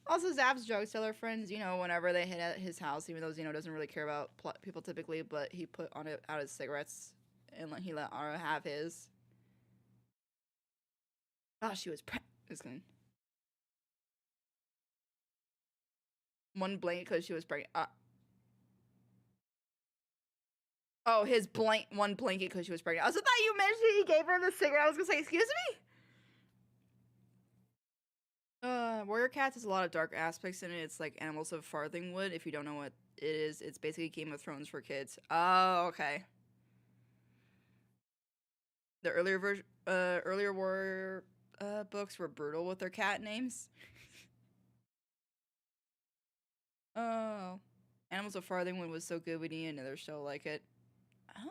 Also, Zap's drug seller friends, you know, whenever they hit at his house, even though Zeno doesn't really care about people typically, but he put on it out his cigarettes and he let Ara have his. Oh, she was pregnant. One blanket because she was pregnant. Oh, his one blanket because she was pregnant. I also thought you mentioned he gave her the cigarette. I was gonna say, excuse me? Warrior Cats has a lot of dark aspects in it. It's like Animals of Farthingwood. If you don't know what it is, it's basically Game of Thrones for kids. Oh, okay. The earlier Warrior books were brutal with their cat names. Oh, Animals of Farthingwood was so good. We need another show like it. I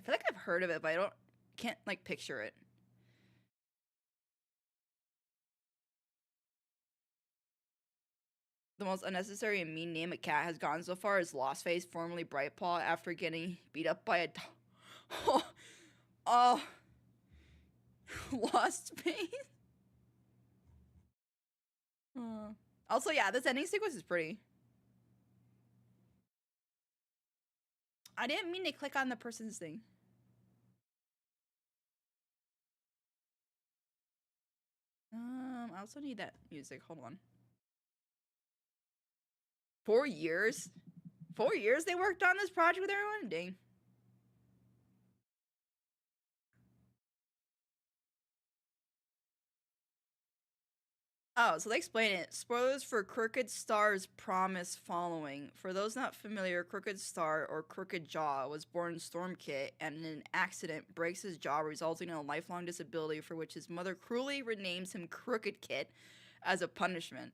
feel like I've heard of it, but can't like picture it. The most unnecessary and mean name a cat has gone so far as Lost Face, formerly Brightpaw, after getting beat up by a dog. Oh. Lost Face? Also, yeah, this ending sequence is pretty. I didn't mean to click on the person's thing. I also need that music. Hold on. 4 years? 4 years they worked on this project with everyone? Dang. Oh, so they explain it. Spoilers for Crooked Star's Promise following. For those not familiar, Crooked Star, or Crooked Jaw, was born Stormkit and in an accident breaks his jaw, resulting in a lifelong disability for which his mother cruelly renames him Crooked Kit as a punishment.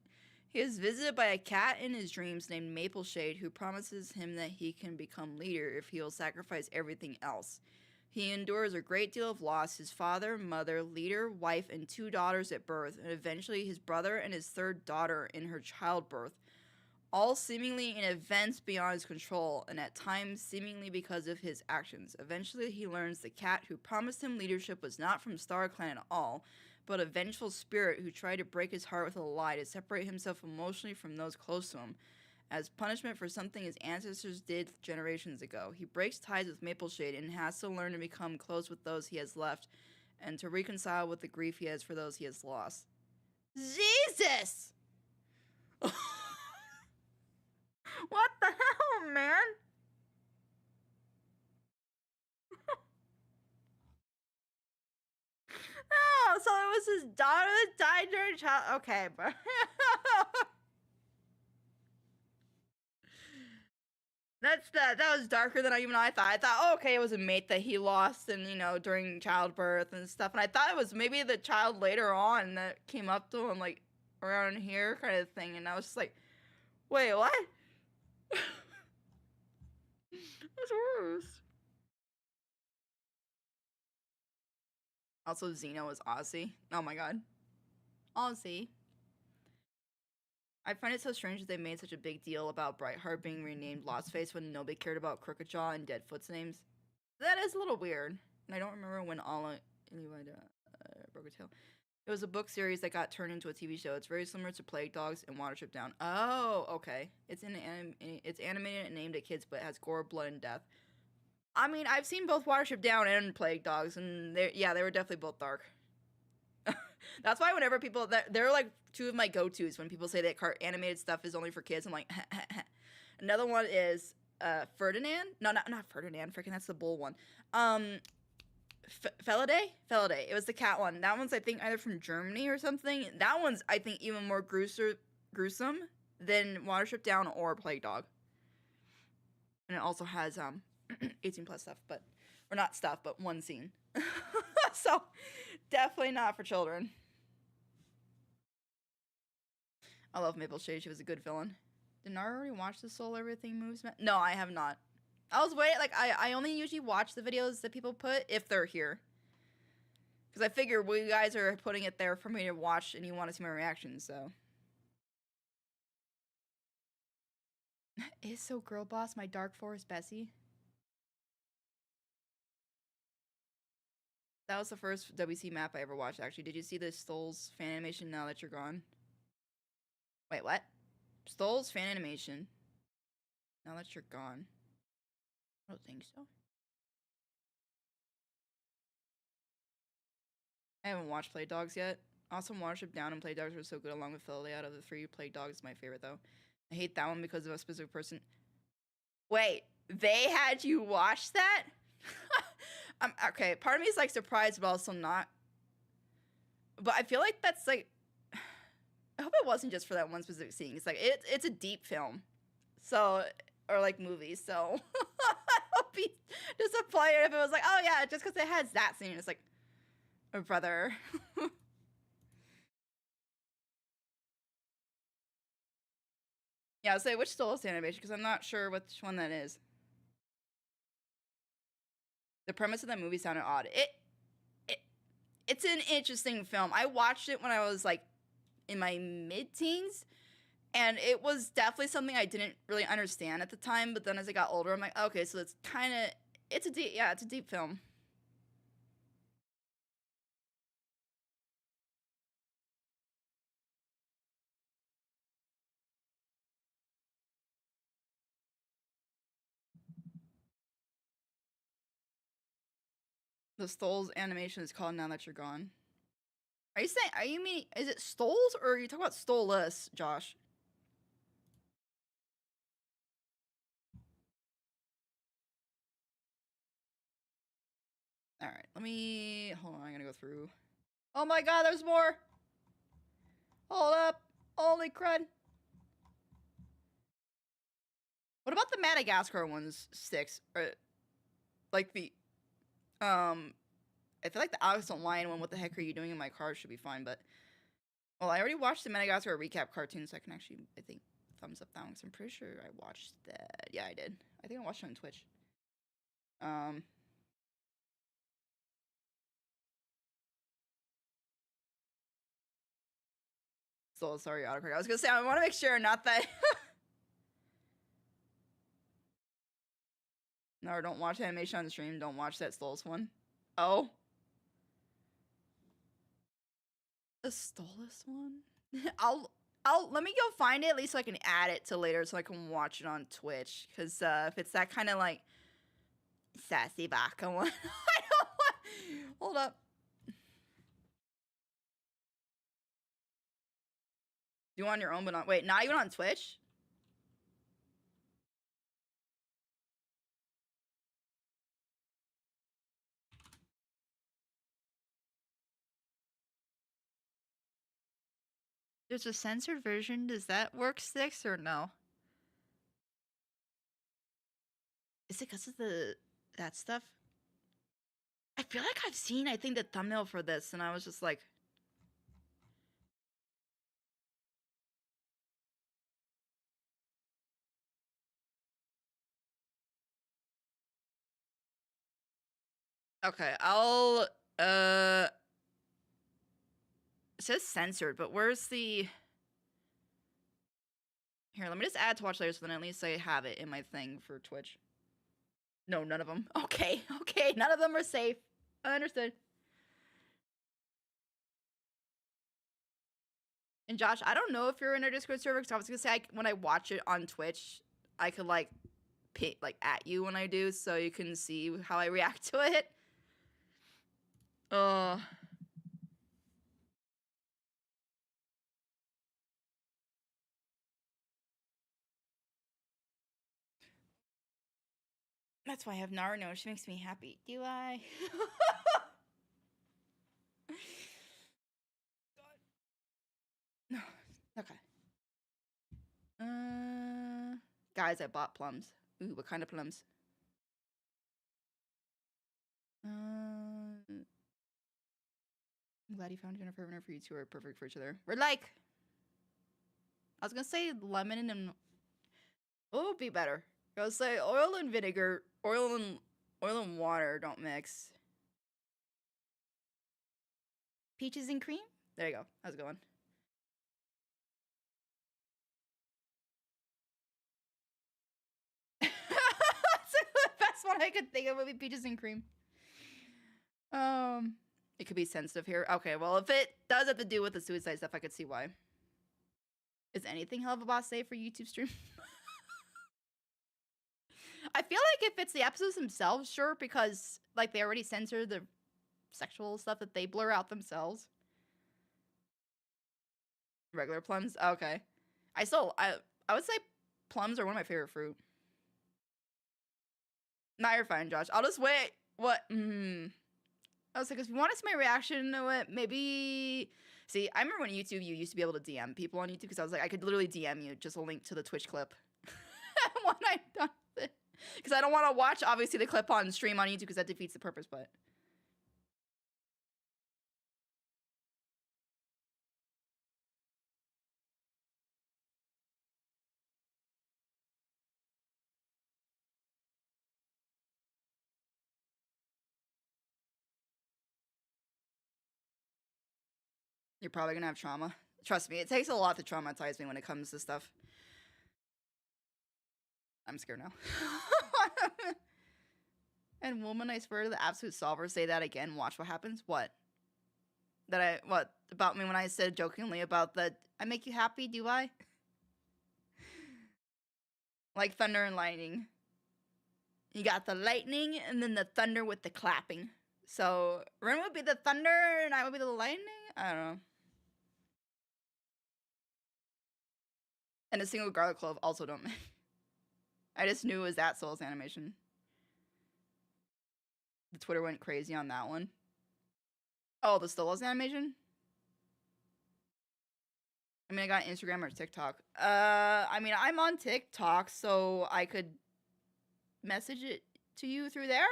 He is visited by a cat in his dreams named Mapleshade, who promises him that he can become leader if he will sacrifice everything else. He endures a great deal of loss, his father, mother, leader, wife, and 2 daughters at birth, and eventually his brother and his 3rd daughter in her childbirth. all seemingly in events beyond his control, and at times seemingly because of his actions. Eventually, he learns the cat who promised him leadership was not from StarClan at all, but a vengeful spirit who tried to break his heart with a lie to separate himself emotionally from those close to him, as punishment for something his ancestors did generations ago. He breaks ties with Mapleshade and has to learn to become close with those he has left, and to reconcile with the grief he has for those he has lost. Jesus! What the hell, man? Oh, so it was his daughter that died during child. Okay, but that was darker than I thought. I thought, oh, okay, it was a mate that he lost, and during childbirth and stuff. And I thought it was maybe the child later on that came up to him, like around here, kind of thing. And I was just like, wait, what? That's worse. Also, Xeno is Aussie. Oh my god. Aussie. I find it so strange that they made such a big deal about Brightheart being renamed Lost Face when nobody cared about Crooked-Jaw and Deadfoot's names. That is a little weird. And I don't remember when Alla broke a tail. It was a book series that got turned into a TV show. It's very similar to Plague Dogs and Watership Down. Oh, okay. It's animated and aimed at kids, but it has gore, blood, and death. I mean, I've seen both Watership Down and Plague Dogs, and they were definitely both dark. That's why whenever people, they're like two of my go-tos when people say that animated stuff is only for kids. I'm like, Another one is Ferdinand. No, not Ferdinand. Freaking, that's the bull one. Felidae? Felidae. It was the cat one. That one's, I think, either from Germany or something. That one's, I think, even more gruesome than Watership Down or Plague Dog. And it also has 18 plus stuff, but or not stuff, but one scene. So definitely not for children. I love Mapleshade. She was a good villain. Did Nara already watch the Soul Everything Moves? No, I have not. I was waiting. Like I only usually watch the videos that people put if they're here, because I figure well, you guys are putting it there for me to watch, and you want to see my reaction. So. Is so girl boss my Dark Forest Bessie? That was the first WC map I ever watched, actually. Did you see the Stoles fan animation Now That You're Gone? Wait, what? Stoles fan animation Now That You're Gone. I don't think so. I haven't watched Plague Dogs yet. Awesome Watership Down and Plague Dogs were so good along with Philly. Out of the three, Plague Dogs is my favorite, though. I hate that one because of a specific person. Wait, they had you watch that? Okay, part of me is like surprised, but also not. But I feel like that's like, I hope it wasn't just for that one specific scene. It's like it's a deep film, so or like movie. So I'll be disappointed if it was like, oh yeah, just because it has that scene. It's like, oh brother. Yeah, I'll say which Stolas animation because I'm not sure which one that is. The premise of that movie sounded odd. It's an interesting film. I watched it when I was like in my mid-teens, and it was definitely something I didn't really understand at the time. But then as I got older, I'm like, okay, so it's kind of it's a deep film. The Stoles animation is called Now That You're Gone. Are you mean, is it Stoles or are you talking about Stoleless, Josh? Alright, hold on, I'm gonna go through. Oh my god, there's more! Hold up! Holy crud! What about the Madagascar ones, Sticks? Or, like the, I feel like the Alex Lion one, What the Heck Are You Doing in My Car, should be fine, but... Well, I already watched the Madagascar recap cartoon, so I can actually, I think, thumbs up that one, because I'm pretty sure I watched that. Yeah, I did. I think I watched it on Twitch. So sorry, autocorrect. I was gonna say, I want to make sure, not that... No, don't watch animation on the stream. Don't watch that Stolas one. Oh. The Stolas one? I'll let me go find it at least so I can add it to later so I can watch it on Twitch. Cause if it's that kind of like sassy baka one, I don't want. Hold up. You on your own, but not wait, not even on Twitch? There's a censored version. Does that work, Sticks, or no? Is it because of that stuff? I feel like I've seen, I think, the thumbnail for this, and I was just like... Okay, I'll, it says censored, but where's the... Here, let me just add to watch later so then at least I have it in my thing for Twitch. No, none of them. Okay, okay, none of them are safe. I understood. And Josh, I don't know if you're in our Discord server, because I was gonna say when I watch it on Twitch, I could like at you when I do, so you can see how I react to it. That's why I have Naruto. She makes me happy. Do I? No. Okay. Guys, I bought plums. Ooh, what kind of plums? I'm glad you found Jennifer whenever you two are perfect for each other. We're like... I was gonna say lemon and... What would be better? I was gonna say oil and vinegar. Oil and water don't mix. Peaches and cream? There you go. How's it going? That's the best one I could think of would be peaches and cream. It could be sensitive here. Okay, well, if it does have to do with the suicide stuff, I could see why. Is anything Helluva Boss safe for YouTube stream? I feel like if it's the episodes themselves, sure, because like they already censor the sexual stuff that they blur out themselves. Regular plums? Okay. I would say plums are one of my favorite fruit. Nah, you're fine, Josh. I'll just wait. What? I was like, if you want to see my reaction to it, maybe... See, I remember when YouTube, you used to be able to DM people on YouTube, because I was like, I could literally DM you just a link to the Twitch clip. When I'm done with it. Because I don't want to watch, obviously, the clip on stream on YouTube, because that defeats the purpose, but... You're probably gonna have trauma. Trust me, it takes a lot to traumatize me when it comes to stuff. I'm scared now. And woman, I swear to the absolute solver, say that again. Watch what happens. What? What? About me when I said jokingly about the, I make you happy, do I? Like thunder and lightning. You got the lightning and then the thunder with the clapping. So, Ren would be the thunder and I would be the lightning? I don't know. And a single garlic clove also don't make. I just knew it was that Souls animation. The Twitter went crazy on that one. Oh, the Stolas animation? I mean, I got Instagram or TikTok. I mean, I'm on TikTok, so I could message it to you through there.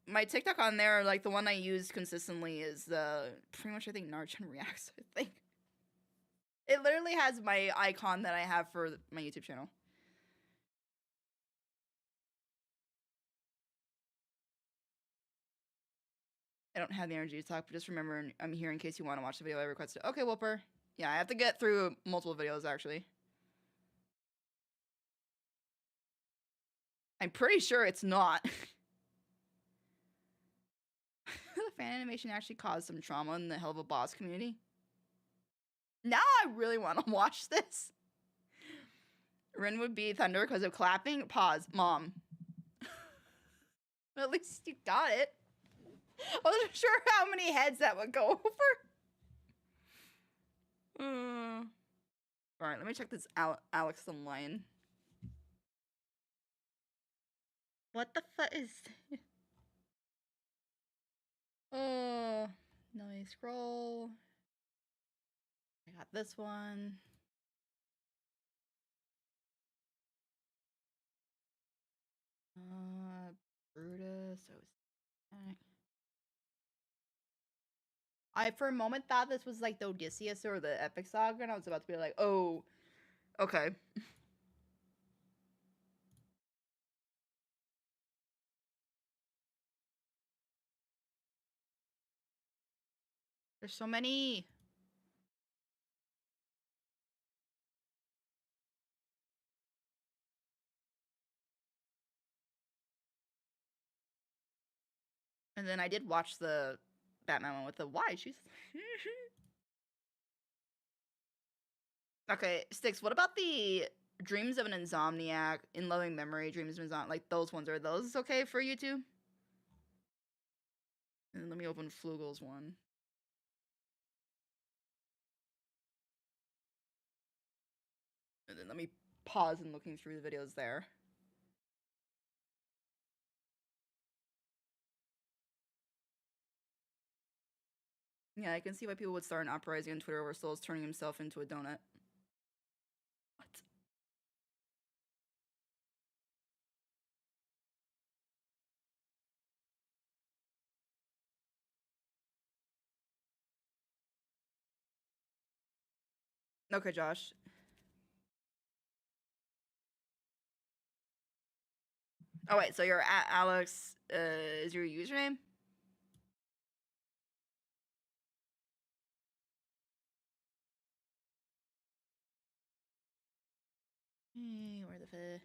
My TikTok on there, like the one I use consistently, is pretty much I think Narchan Reacts. I think it literally has my icon that I have for my YouTube channel. I don't have the energy to talk, but just remember I'm here in case you want to watch the video I requested. Okay, Whooper. Yeah, I have to get through multiple videos, actually. I'm pretty sure it's not. The fan animation actually caused some trauma in the Hell of a Boss community. Now I really want to watch this. Rin would be Thunder because of clapping. Pause. Mom. At least you got it. I wasn't sure how many heads that would go over. Alright, let me check this Alex the Lion. What the fuck is this? Oh, no, I scroll. I got this one. Brutus. I for a moment thought this was like the Odysseus or the Epic Saga, and I was about to be like, oh, okay. There's so many. And then I did watch the Batman one with the why she's. Okay, Styx, what about the Dreams of an Insomniac, In Loving Memory, Dreams of Insomniac, like those ones? Are those okay for you too? And then let me open Flugel's one. And then let me pause and looking through the videos there. Yeah, I can see why people would start an uprising on Twitter over Souls turning himself into a donut. What? Okay, Josh. Oh, wait, so you're at Alex, is your username? Where the fuck?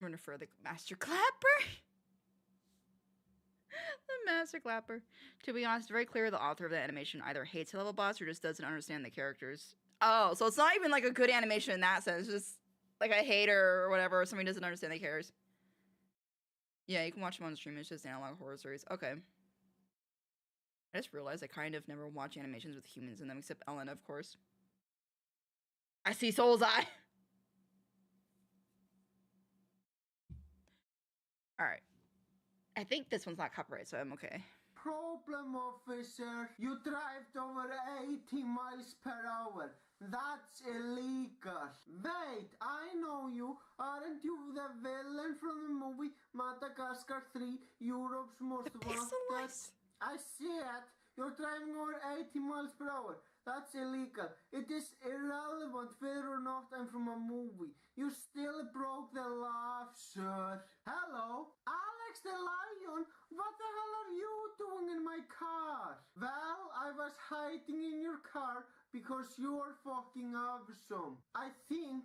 I'm gonna refer the Master Clapper. The Master Clapper. To be honest, very clear the author of the animation either hates Level Boss or just doesn't understand the characters. Oh, so it's not even like a good animation in that sense. It's just like a hater or whatever, or somebody doesn't understand the characters. Yeah, you can watch them on stream. It's just analog horror stories. Okay. I just realized I kind of never watch animations with humans in them, except Ellen, of course. I see Soul's Eye. Alright. I think this one's not copyright, so I'm okay. Problem, officer. You drive over 80 miles per hour. That's illegal. Wait, I know you. Aren't you the villain from the movie Madagascar 3, Europe's Most Wanted? I see it. You're driving over 80 miles per hour. That's illegal. It is irrelevant whether or not I'm from a movie. You still broke the law, sir. Hello? Alex the Lion? What the hell are you doing in my car? Well, I was hiding in your car because you're fucking awesome. I think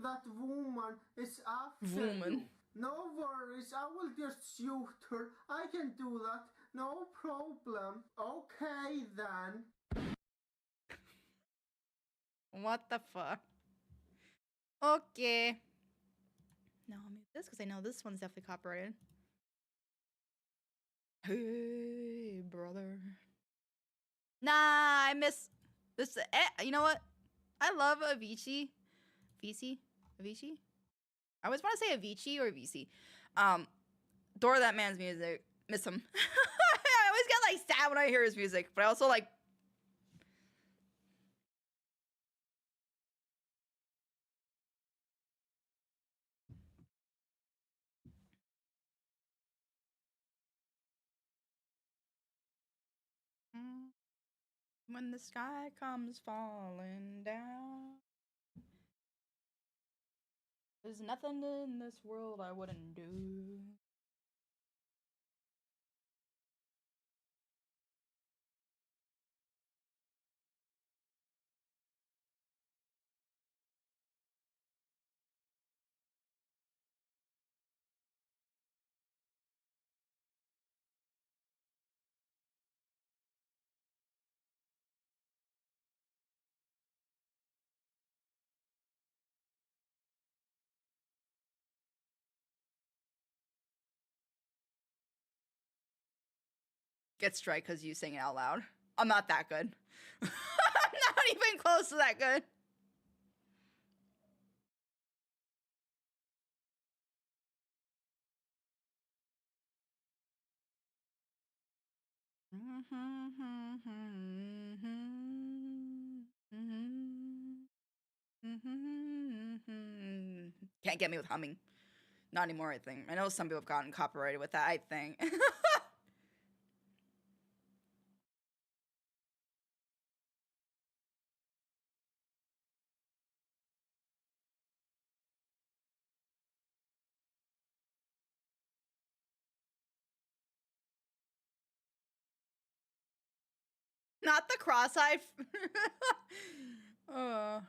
that woman is after you. No worries, I will just shoot her. I can do that. No problem. Okay, then. What the fuck? Okay. No, I'll mute this because I know this one's definitely copyrighted. Hey, brother. Nah, I miss this. You know what? I love Avicii. Avicii? I always want to say Avicii or Avicii. Adore that man's music. Miss him. I always get like sad when I hear his music, but I also like. When the sky comes falling down, there's nothing in this world I wouldn't do. Get strike because you sing it out loud. I'm not that good. I'm not even close to that good. Can't get me with humming. Not anymore, I think. I know some people have gotten copyrighted with that, I think. Not the cross-eyed. uh.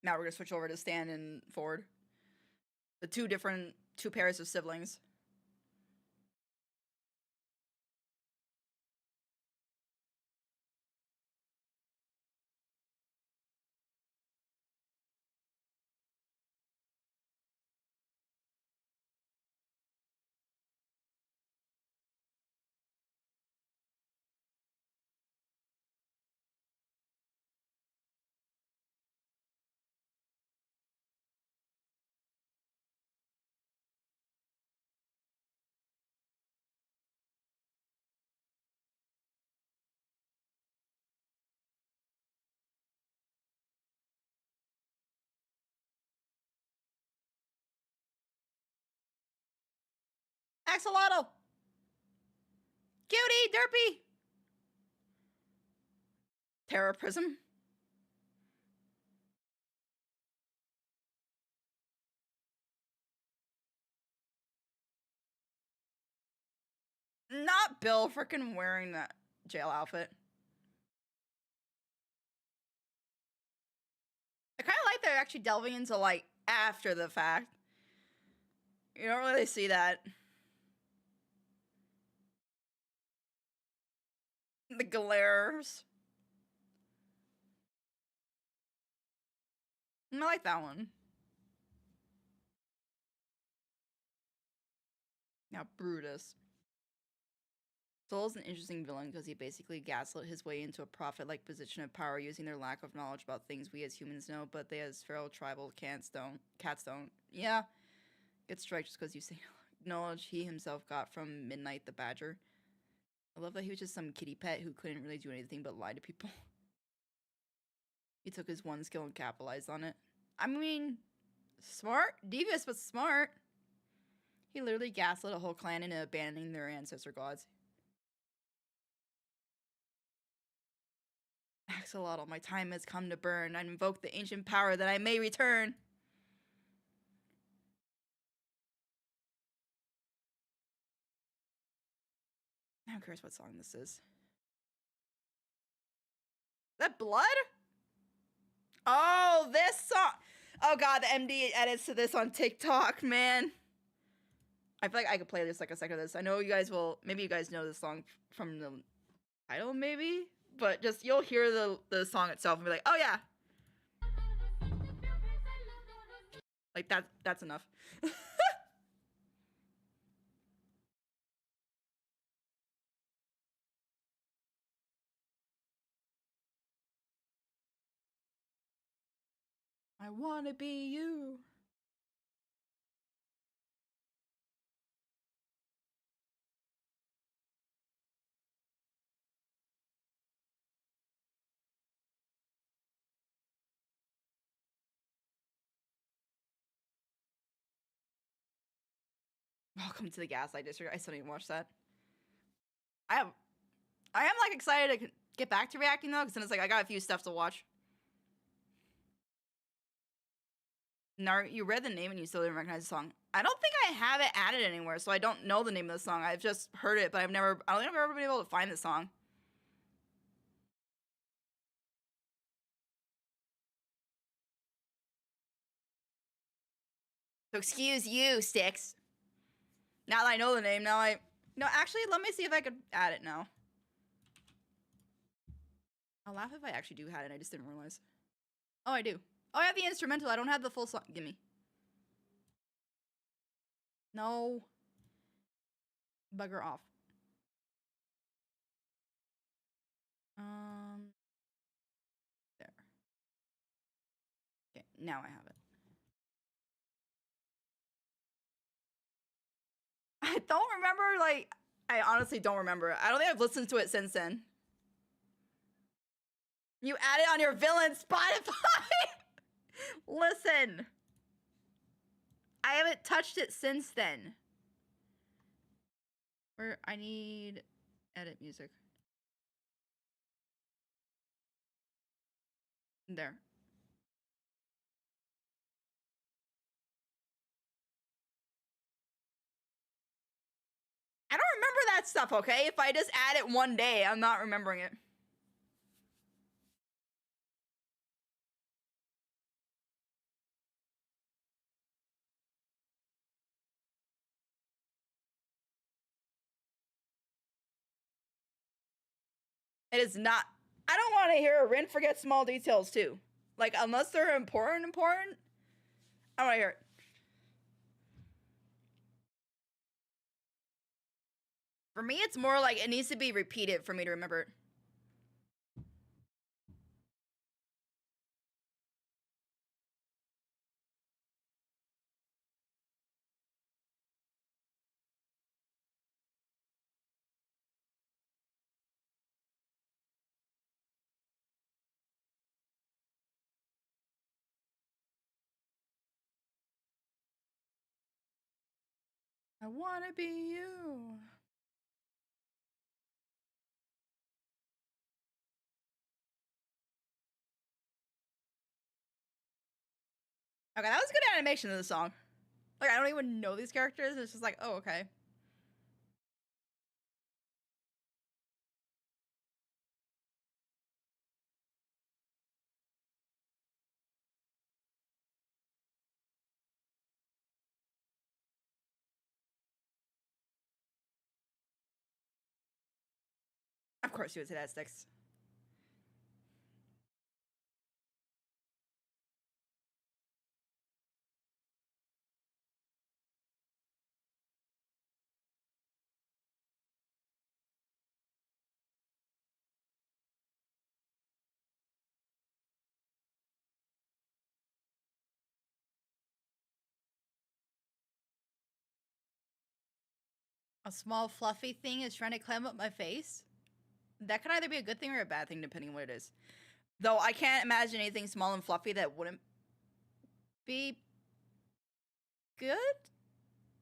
Now we're gonna switch over to Stan and Ford. The two pairs of siblings. Axolotl! Cutie! Derpy! Terror Prism. Not Bill freaking wearing that jail outfit. I kind of like they're actually delving into, like, after the fact. You don't really see that. The glares. I like that one. Now, Brutus. Soul's an interesting villain because he basically gaslit his way into a prophet-like position of power using their lack of knowledge about things we as humans know, but they as feral tribal cats don't. Yeah. Get strike just because you say knowledge he himself got from Midnight the Badger. I love that he was just some kitty pet who couldn't really do anything but lie to people. He took his one skill and capitalized on it. I mean, smart? Devious, but smart. He literally gaslit a whole clan into abandoning their ancestor gods. Axolotl, my time has come to burn. I invoke the ancient power that I may return. I'm curious what song this is. Is that Blood? Oh, this song. Oh god, the MD edits to this on TikTok, man. I feel like I could play this like a second of this. I know you guys will, maybe you guys know this song from the title, maybe? But just, you'll hear the song itself and be like, oh yeah. Like, that's enough. I wanna be you. Welcome to the Gaslight District. I still didn't watch that. I am like excited to get back to reacting though, because then it's like I got a few stuff to watch. Nar, you read the name and you still didn't recognize the song. I don't think I have it added anywhere, so I don't know the name of the song. I've just heard it, but I don't think I've ever been able to find the song. So excuse you, Sticks. Now that I know the name, now I... No, actually, let me see if I could add it now. I'll laugh if I actually do have it. I just didn't realize. Oh, I do. Oh, I have the instrumental. I don't have the full song. Gimme. No. Bugger off. There. Okay, now I have it. I don't remember, like, I honestly don't remember. I don't think I've listened to it since then. You add it on your villain Spotify? Listen. I haven't touched it since then. Where I need edit music. There. I don't remember that stuff, okay? If I just add it one day, I'm not remembering it. It is not. I don't want to hear Rin forget small details too. Like, unless they're important. I don't want to hear it. For me, it's more like it needs to be repeated for me to remember it. I want to be you. Okay, that was good animation of the song. Like, I don't even know these characters. It's just like, oh, okay. Of course you would say that, Sticks. A small fluffy thing is trying to climb up my face? That could either be a good thing or a bad thing, depending on what it is. Though I can't imagine anything small and fluffy that wouldn't be good.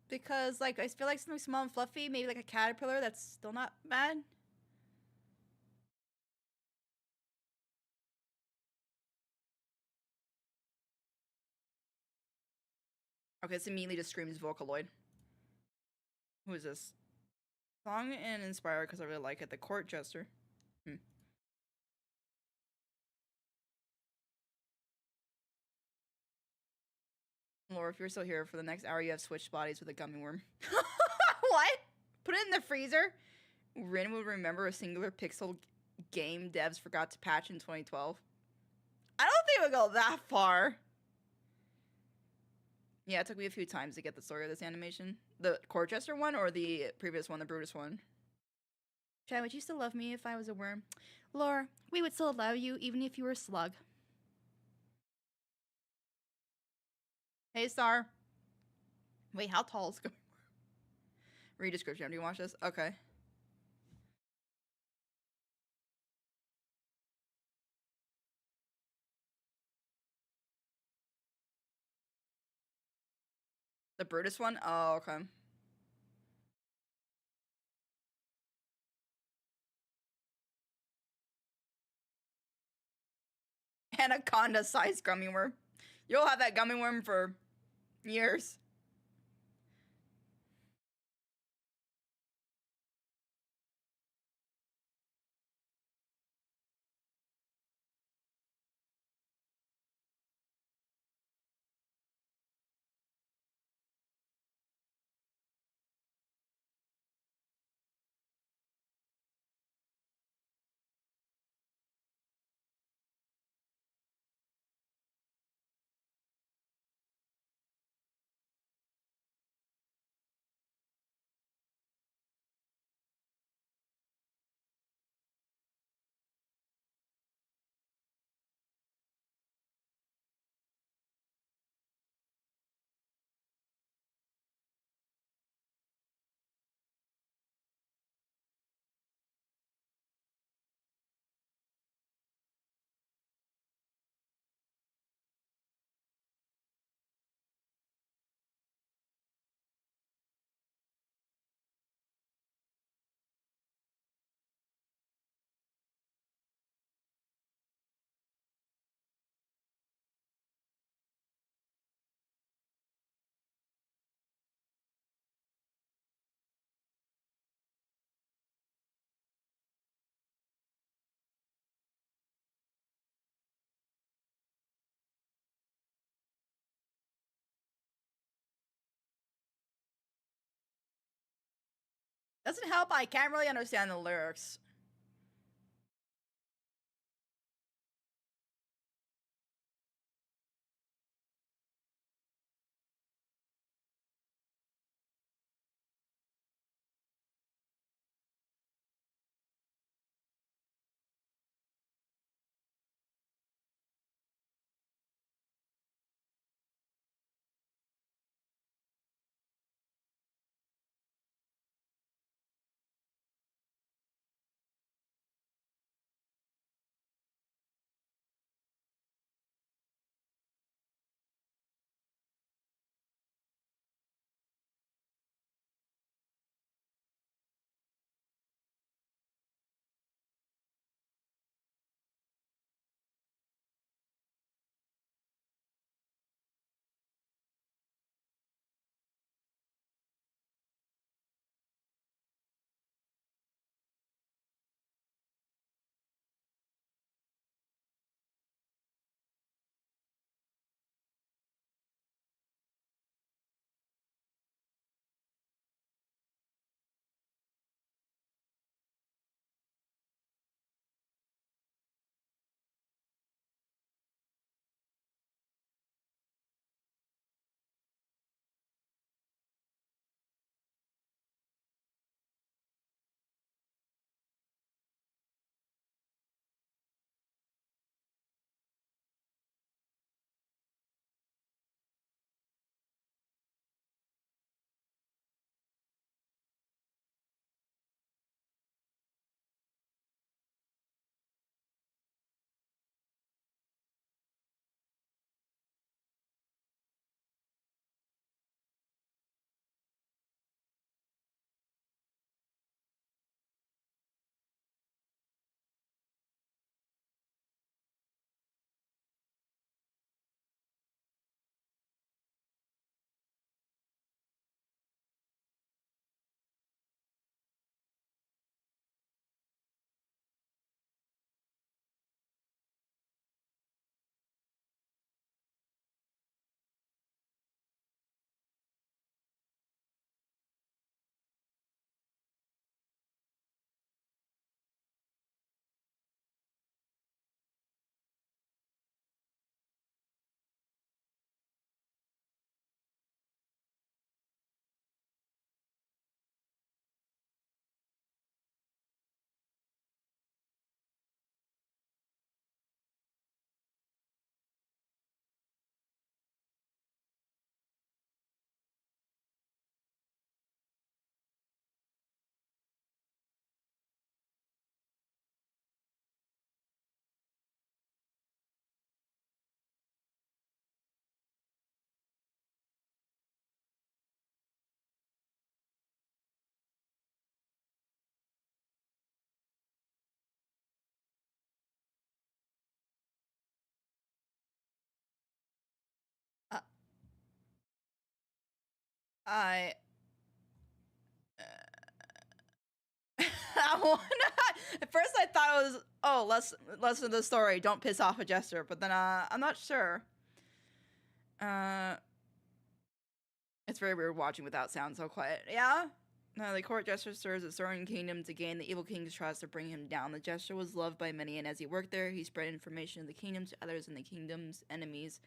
Because, like, I feel like something small and fluffy, maybe like a caterpillar, that's still not bad. Okay, this immediately just screams Vocaloid. Who is this? Song and inspired because I really like it. The Court Jester. Laura, if you're still here for the next hour, you have switched bodies with a gummy worm. What? Put it in the freezer? Rin would remember a singular pixel game devs forgot to patch in 2012. I don't think it would go that far. Yeah, it took me a few times to get the story of this animation. The Court Jester one or the previous one, the Brutus one? Chad, would you still love me if I was a worm? Laura, we would still love you even if you were a slug. Hey, Star. Wait, how tall is Gummy Worm? Read description. Do you watch this? Okay. The Brutus one? Oh, okay. Anaconda-sized gummy worm. You'll have that gummy worm for years. Doesn't help, I can't really understand the lyrics. Uh, I I wanna, at first I thought it was, oh, less of the story, don't piss off a jester, but then I'm not sure. Uh it's very weird watching without sound so quiet. Yeah? The court jester serves the Soaring Kingdom to gain the evil king's trust to bring him down. The jester was loved by many, and as he worked there, he spread information of the kingdom to others and the kingdom's enemies.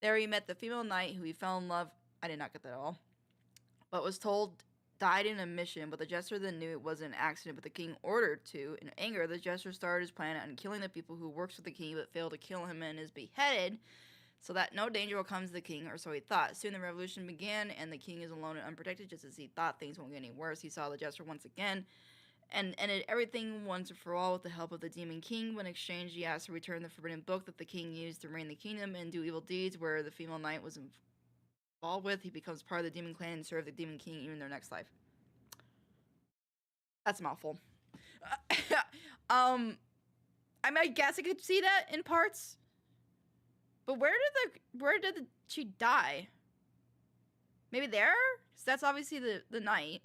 There he met the female knight who he fell in love. I did not get that at all. But was told died in a mission, but the jester then knew it wasn't an accident, but the king ordered to. In anger, the jester started his plan on killing the people who works with the king, but failed to kill him and is beheaded, so that no danger will come to the king, or so he thought. Soon the revolution began, and the king is alone and unprotected. Just as he thought things won't get any worse, he saw the jester once again, and ended everything once and for all with the help of the demon king. When in exchange, he asked to return the forbidden book that the king used to reign the kingdom and do evil deeds, where the female knight was involved with. He becomes part of the demon clan and serve the demon king even in their next life. That's a mouthful. I mean, I guess I could see that in parts. But where did she die? Maybe there? Because that's obviously the knight.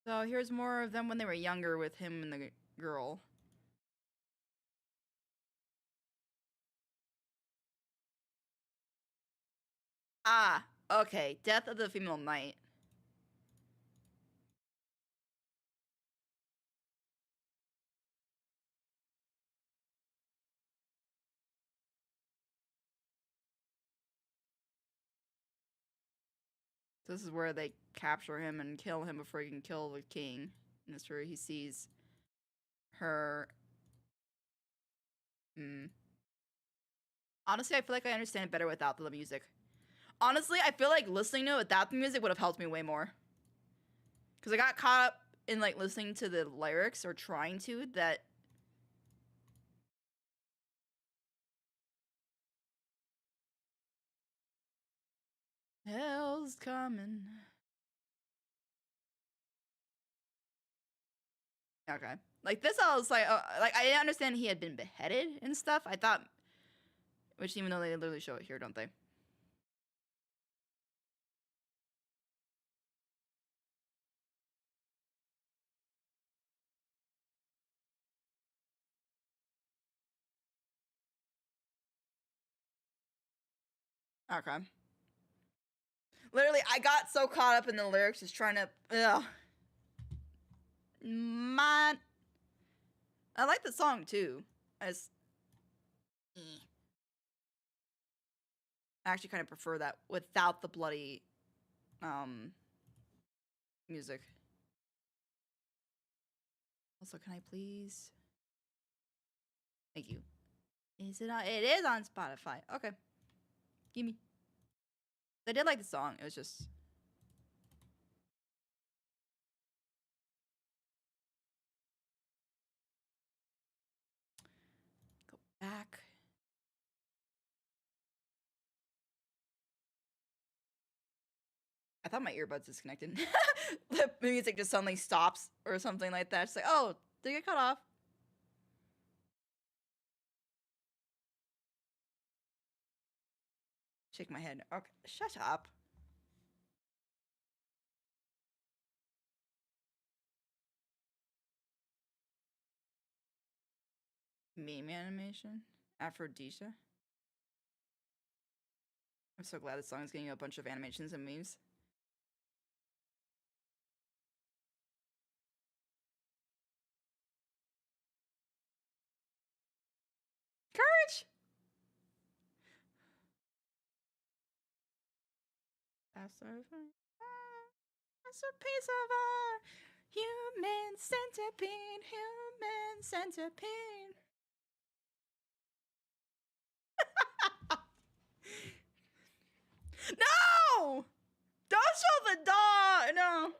So here's more of them when they were younger with him and the girl. Ah, okay. Death of the Female Knight. This is where they capture him and kill him before he can kill the king. And that's where he sees her. Honestly, I feel like I understand it better without the music. Honestly, I feel like listening to it without the music would have helped me way more. Because I got caught up in like listening to the lyrics or trying to that. Hell's coming. Okay. Like this, I was like I didn't understand he had been beheaded and stuff. I thought, which even though they literally show it here, don't they? Okay. Literally, I got so caught up in the lyrics just trying to. Ugh. Man. I like the song too. I actually kind of prefer that without the bloody music. Also, can I please? Thank you. Is it on? It is on Spotify. Okay. Gimme. I did like the song. It was just. Go back. I thought my earbuds disconnected. The music just suddenly stops or something like that. It's like, oh, did it get cut off? Shake my head. Okay, shut up. Meme animation? Aphrodisia? I'm so glad this song is getting a bunch of animations and memes. Courage! That's a piece of our human centipede, human centipede. No! Don't show the dog! No.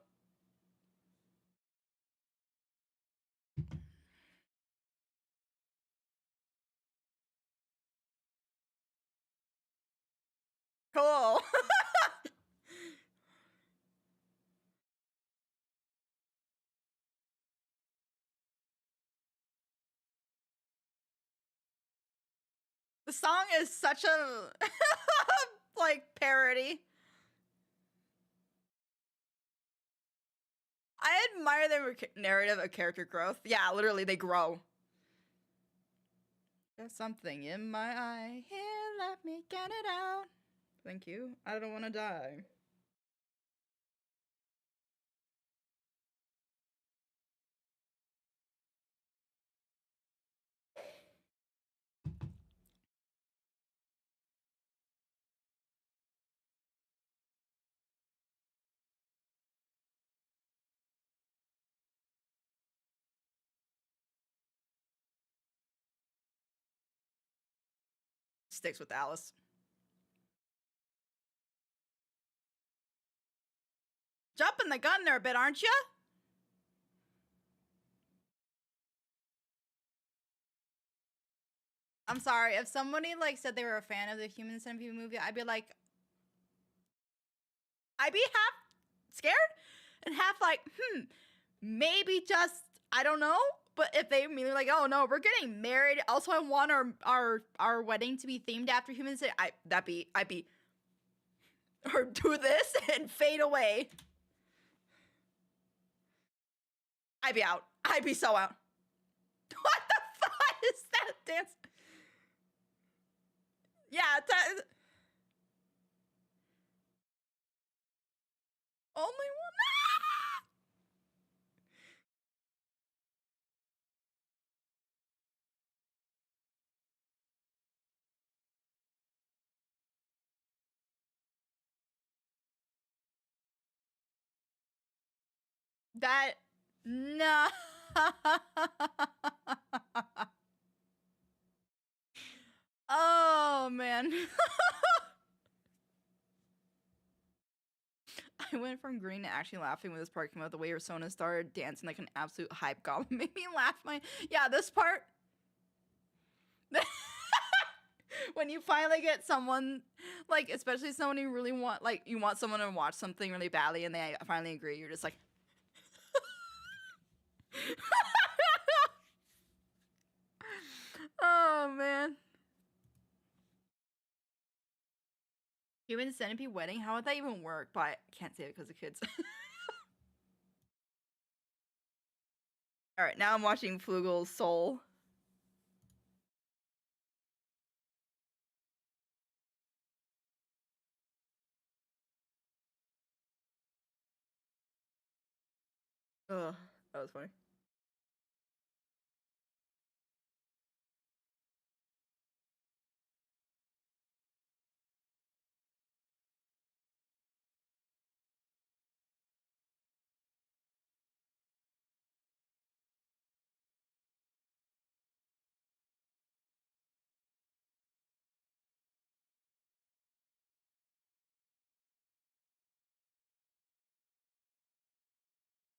Cool. The song is such a like parody. I admire the narrative of character growth. Yeah, literally, they grow. There's something in my eye. Here, let me get it out. Thank you. I don't want to die. Sticks with Alice. Jumping the gun there a bit, aren't you? I'm sorry. If somebody like said they were a fan of the Human Centipede movie, I'd be like, I'd be half scared and half like, maybe just I don't know. But if they immediately like, oh no, we're getting married. Also, I want our wedding to be themed after humans. I'd be or do this and fade away. I'd be out. I'd be so out. What the fuck is that dance? Yeah, That no. Oh man. I went from green to actually laughing when this part came out. The way Ursona started dancing like an absolute hype goblin made me laugh. Yeah, this part. When you finally get someone, like, especially someone you really want, like, you want someone to watch something really badly and they finally agree, you're just like. Oh, man. Human Centipede Wedding? How would that even work? But I can't say it because of kids. Alright, now I'm watching Flugel's Soul. Ugh, that was funny.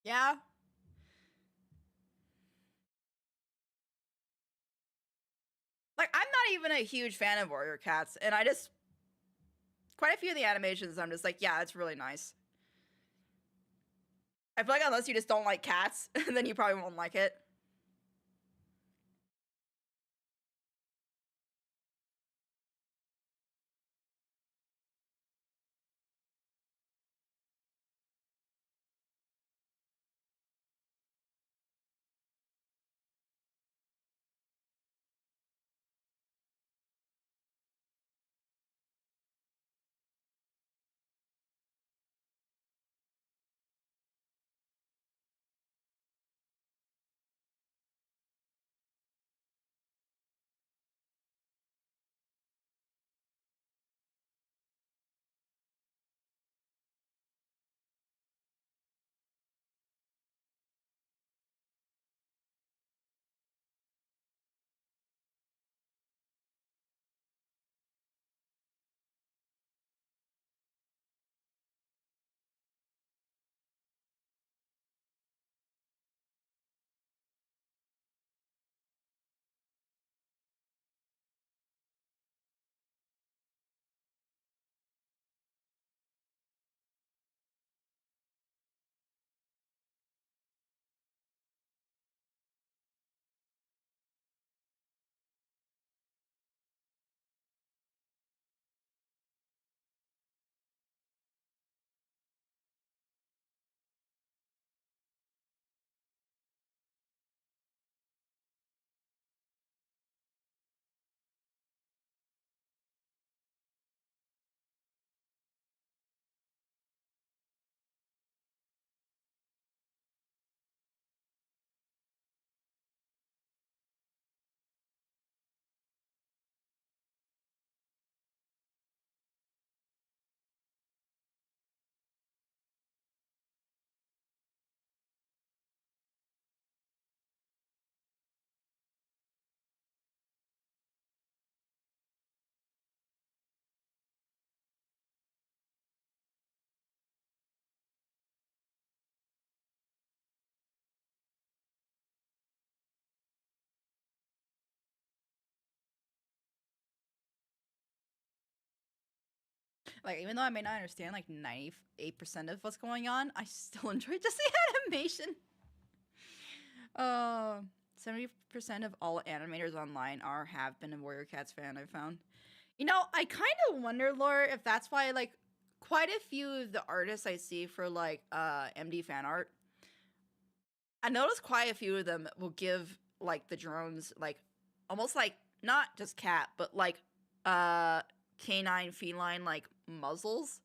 Yeah. Like, I'm not even a huge fan of Warrior Cats, and I just... Quite a few of the animations, I'm just like, yeah, it's really nice. I feel like unless you just don't like cats, then you probably won't like it. Like, even though I may not understand, like, 98% of what's going on, I still enjoy just the animation. 70% of all animators online have been a Warrior Cats fan, I've found. You know, I kind of wonder, Laura, if that's why, like, quite a few of the artists I see for, like, MD fan art, I noticed quite a few of them will give, like, the drones, like, almost like, not just cat, but, like, canine, feline, like, muzzles.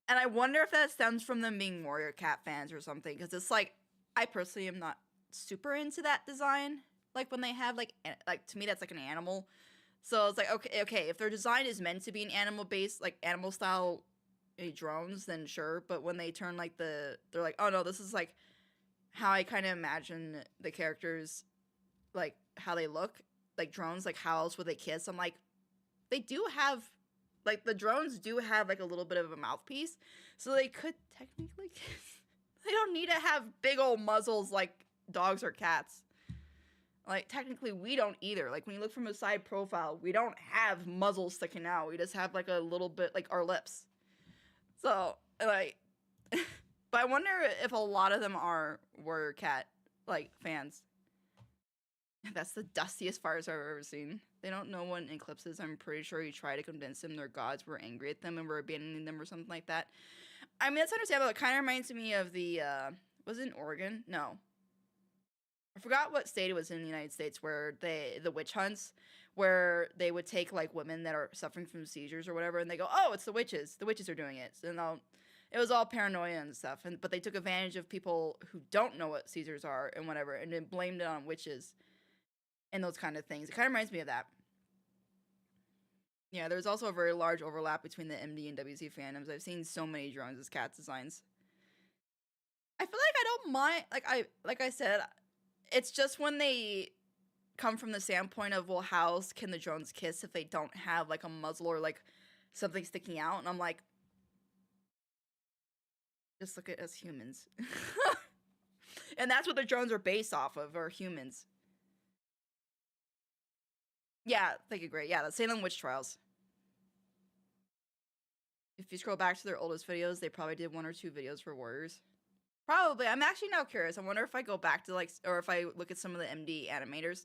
And I wonder if that stems from them being Warrior Cat fans or something, because it's like, I personally am not super into that design. Like, when they have, like, to me, that's like an animal. So it's like, okay, if their design is meant to be an animal-based, like, animal-style drones, then sure. But when they turn, like, they're like, oh no, this is, like, how I kind of imagine the characters, like how they look, like drones, like how else would they kiss? I'm like, they do have, like the drones do have like a little bit of a mouthpiece, so they could technically kiss. They don't need to have big old muzzles like dogs or cats. Like technically we don't either. Like when you look from a side profile, we don't have muzzles sticking out. We just have like a little bit like our lips. So like, but I wonder if a lot of them are warrior cat like fans. That's the dustiest fires I've ever seen. They don't know what Eclipse is. I'm pretty sure he tried to convince them their gods were angry at them and were abandoning them or something like that. I mean, that's understandable. It kind of reminds me of the, was it in Oregon? No. I forgot what state it was in the United States where the witch hunts, where they would take like women that are suffering from seizures or whatever, and they go, oh, it's the witches. The witches are doing it. And it was all paranoia and stuff. But they took advantage of people who don't know what seizures are and whatever, and then blamed it on witches and those kind of things. It kind of reminds me of that. Yeah, there's also a very large overlap between the MD and WC fandoms. I've seen so many drones as cat designs. I feel like I don't mind, like I said, it's just when they come from the standpoint of, well, how else can the drones kiss if they don't have like a muzzle or like something sticking out? And I'm like, just look at us humans. And that's what the drones are based off of, are humans. Yeah, thank you, great. Yeah, the Salem Witch Trials. If you scroll back to their oldest videos, they probably did 1 or 2 videos for Warriors. Probably. I'm actually now curious. I wonder if I go back to like, or if I look at some of the MD animators,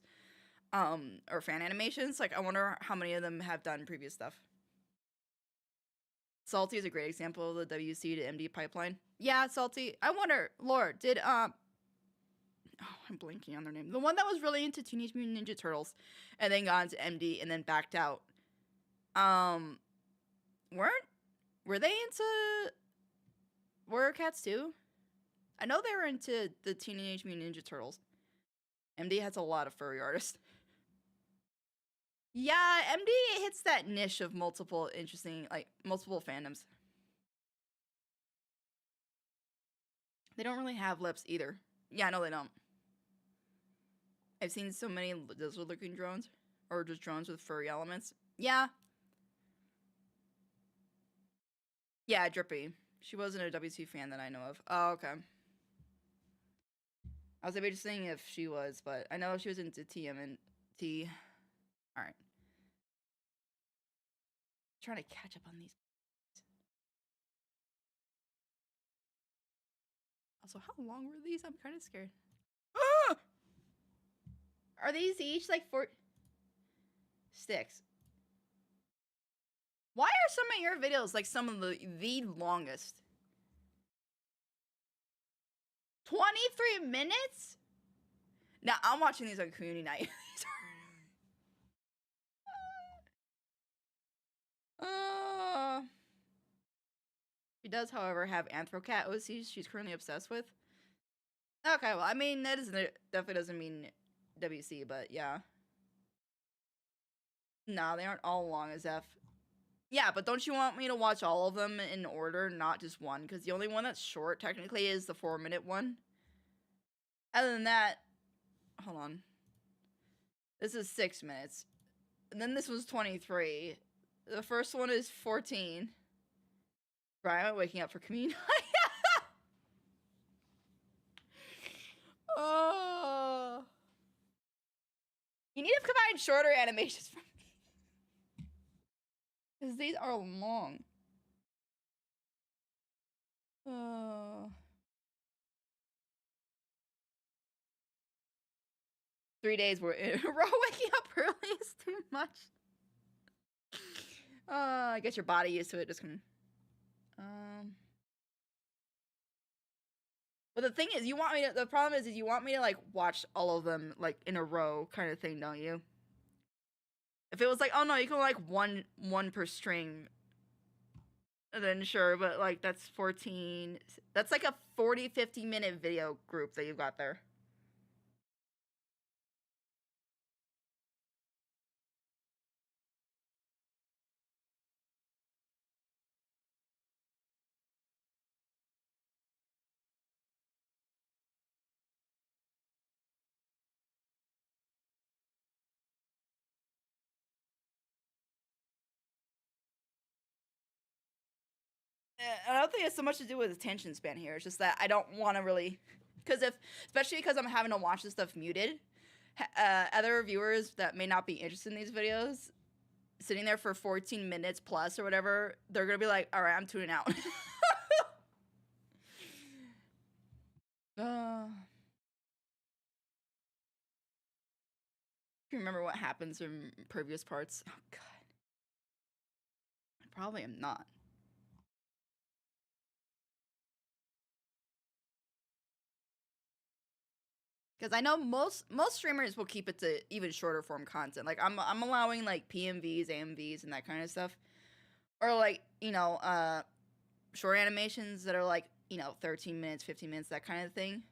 or fan animations, like I wonder how many of them have done previous stuff. Salty is a great example of the WC to MD pipeline. Yeah, Salty. I wonder, Lord, did, oh, I'm blanking on their name. The one that was really into Teenage Mutant Ninja Turtles and then got into MD and then backed out. Were they into Warrior Cats too? I know they were into the Teenage Mutant Ninja Turtles. MD has a lot of furry artists. Yeah, MD hits that niche of multiple interesting, like, multiple fandoms. They don't really have lips either. Yeah, no, they don't. I've seen so many lizard-looking drones. Or just drones with furry elements. Yeah. Yeah, Drippy. She wasn't a WC fan that I know of. Oh, okay. I was just saying if she was, but I know she was into TMNT. Alright. Trying to catch up on these. Also, how long were these? I'm kind of scared. Ah! Are these each like 4 sticks? Why are some of your videos like some of the longest? 23 minutes? Now, I'm watching these on community night. She does, however, have Anthrocat OCs she's currently obsessed with. Okay, well, I mean, that definitely doesn't mean WC, but yeah. No, they aren't all long as F. Yeah, but don't you want me to watch all of them in order, not just one? Because the only one that's short, technically, is the 4-minute one. Other than that, hold on. This is 6 minutes. And then this was 23. The first one is 14. Brian waking up for communion. Oh. You need to combine shorter animations from me. Because these are long. 3 days were in a row. Waking up early is too much. I guess your body used to it. Just but the thing is, you want me to. The problem is you want me to like watch all of them like in a row, kind of thing, don't you? If it was like, oh no, you can like one per stream, then sure. But like that's 14. That's like a 40-50 minute video group that you've got there. I don't think it's so much to do with attention span here. It's just that I don't want to really, especially because I'm having to watch this stuff muted. Other viewers that may not be interested in these videos, sitting there for 14 minutes plus or whatever, they're gonna be like, "All right, I'm tuning out." Do you remember what happens in previous parts? Oh god, I probably am not. Because I know most streamers will keep it to even shorter form content. Like I'm allowing like PMVs, AMVs, and that kind of stuff, or like short animations that are like 13 minutes, 15 minutes, that kind of thing.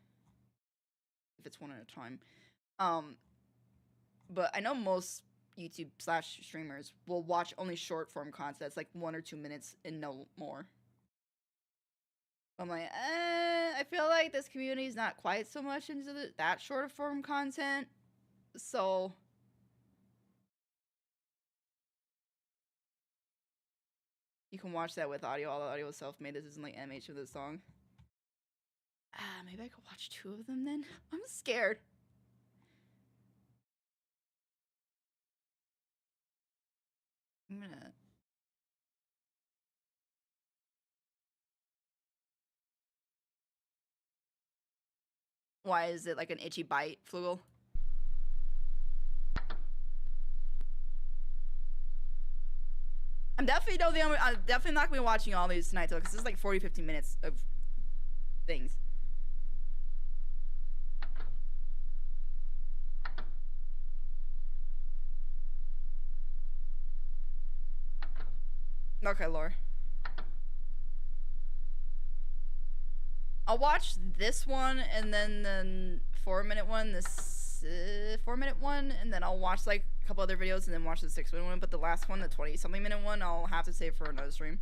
If it's one at a time. But I know most YouTube / streamers will watch only short form content. It's like 1 or 2 minutes and no more. I'm like, I feel like this community is not quite so much into that shorter form content. So you can watch that with audio. All the audio is self-made. This isn't like MH of the song. Maybe I could watch 2 of them then. I'm scared. I'm gonna... Why is it like an itchy bite, Flugel? I'm definitely not gonna be watching all these tonight though, because this is like 40-50 minutes of things. Okay, Lore. I'll watch this one and then the 4-minute one, this 4-minute one, and then I'll watch like a couple other videos and then watch the 6-minute one. But the last one, the 20-something minute one, I'll have to save for another stream.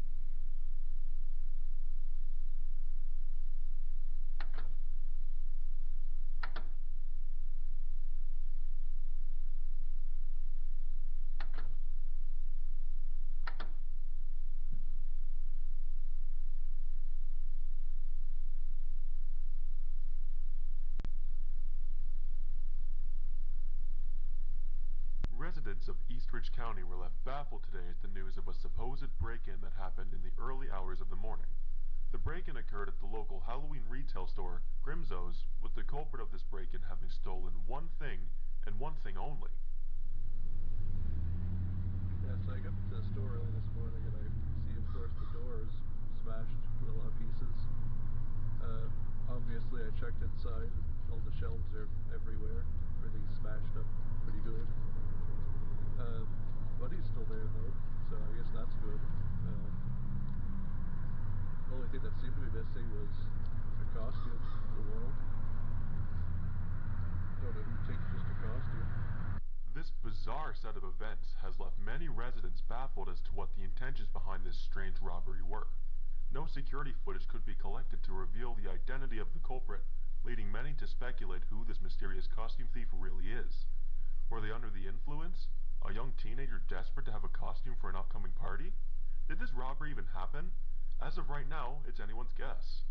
Residents of Eastridge County were left baffled today at the news of a supposed break-in that happened in the early hours of the morning. The break-in occurred at the local Halloween retail store, Grimzo's, with the culprit of this break-in having stolen one thing, and one thing only. Yeah, so I got to the store early this morning and I see, of course, the door is smashed to a lot of pieces. Obviously I checked inside and all the shelves are everywhere. Everything's smashed up pretty good. Buddy's still there though, so I guess that's good. The only thing that seemed to be missing was a costume for World. Don't know who takes just a costume. This bizarre set of events has left many residents baffled as to what the intentions behind this strange robbery were. No security footage could be collected to reveal the identity of the culprit, leading many to speculate who this mysterious costume thief really is. Were they under the influence? A young teenager desperate to have a costume for an upcoming party? Did this robbery even happen? As of right now, it's anyone's guess.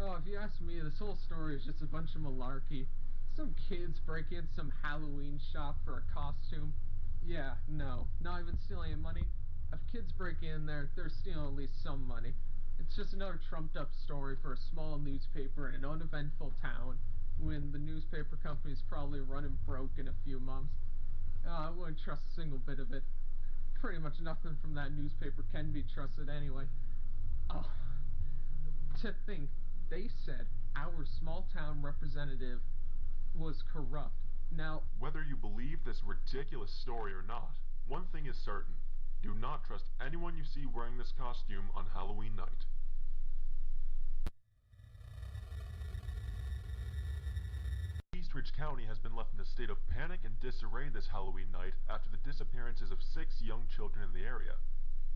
Oh, if you ask me, this whole story is just a bunch of malarkey. Some kids break in some Halloween shop for a costume. Yeah, no, not even stealing any money. If kids break in there, they're stealing at least some money. It's just another trumped up story for a small newspaper in an uneventful town, when the newspaper company's probably running broke in a few months. I wouldn't trust a single bit of it. Pretty much nothing from that newspaper can be trusted anyway. Oh, to think, they said our small town representative was corrupt. Now, whether you believe this ridiculous story or not, one thing is certain. Do not trust anyone you see wearing this costume on Halloween night. Eastridge County has been left in a state of panic and disarray this Halloween night after the disappearances of 6 young children in the area.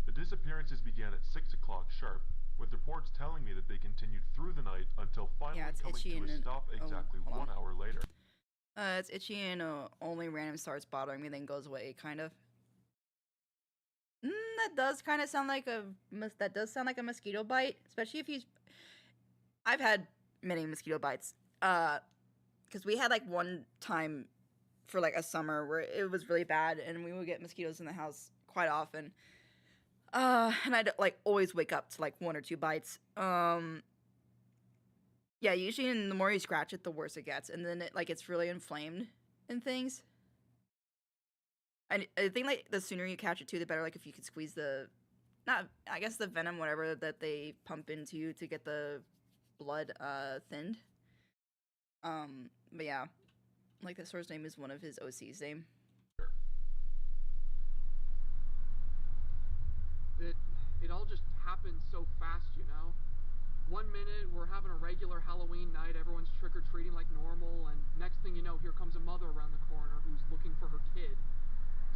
The disappearances began at 6 o'clock sharp, with reports telling me that they continued through the night until finally coming to a stop exactly 1 hour later. It's itchy and only random starts bothering me, then goes away, kind of. That does kind of sound like a mosquito bite, especially if you. I've had many mosquito bites. Because we had like one time for like a summer where it was really bad, and we would get mosquitoes in the house quite often. And I'd like always wake up to like 1 or 2 bites. Yeah, usually the more you scratch it, the worse it gets, and then it like it's really inflamed and things. I think like the sooner you catch it too, the better. Like if you could squeeze the venom, whatever that they pump into you to get the blood thinned. But yeah, like the source name is one of his OC's name. It all just happened so fast, you know? One minute, we're having a regular Halloween night, everyone's trick-or-treating like normal, and next thing you know, here comes a mother around the corner who's looking for her kid.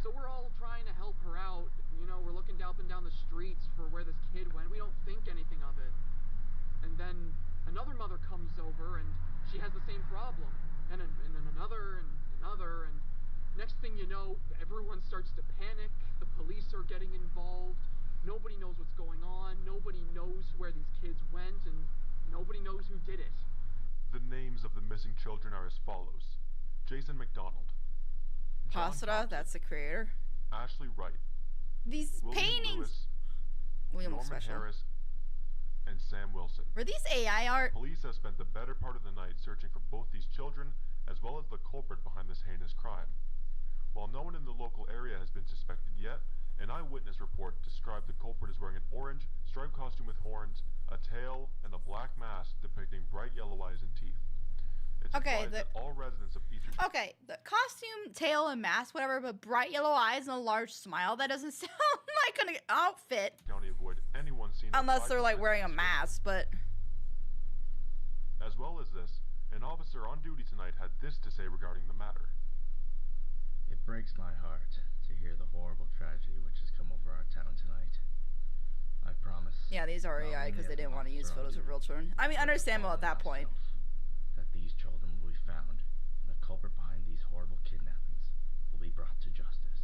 So we're all trying to help her out, you know, we're looking up and down the streets for where this kid went, we don't think anything of it. And then another mother comes over, and she has the same problem, and then another, and next thing you know, everyone starts to panic, the police are getting involved, nobody knows what's going on, nobody knows where these kids went, and nobody knows who did it. The names of the missing children are as follows: Jason McDonald, John Pastra, Thompson, that's the creator. Ashley Wright, These William paintings. Lewis, William Norman Special. Harris, and Sam Wilson. Were these AI art? Police have spent the better part of the night searching for both these children as well as the culprit behind this heinous crime. While no one in the local area has been suspected yet, an eyewitness report described the culprit as wearing an orange, striped costume with horns, a tail, and a black mask depicting bright yellow eyes and teeth. It's Okay, advised that all residents of each Okay, the costume, tail, and mask, whatever, but bright yellow eyes and a large smile, that doesn't sound like an outfit. county avoid anyone seen Unless outside they're like the wearing a business. mask, but. As well as this, an officer on duty tonight had this to say regarding the matter. It breaks my heart to hear the horrible tragedy which has come over our town tonight. I promise. Yeah, these are not AI because only they as an didn't want to use officer on photos of duty, real children. I mean, but as a understandable at father that point. myself, that these children will be found, and the culprit behind these horrible kidnappings will be brought to justice.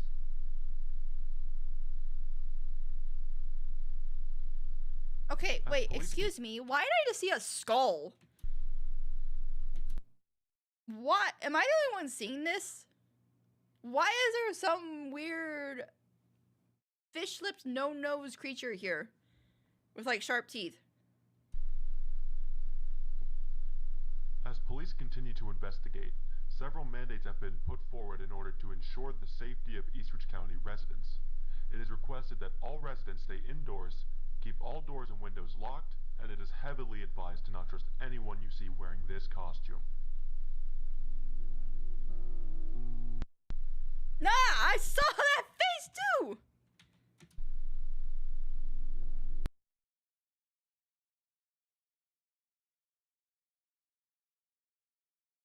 Okay, wait, excuse me. Why did I just see a skull? What? Am I the only one seeing this? Why is there some weird fish-lipped, no-nose creature here with like sharp teeth? As police continue to investigate, several mandates have been put forward in order to ensure the safety of Eastridge County residents. It is requested that all residents stay indoors, keep all doors and windows locked, and it is heavily advised to not trust anyone you see wearing this costume. Nah, I saw that face too!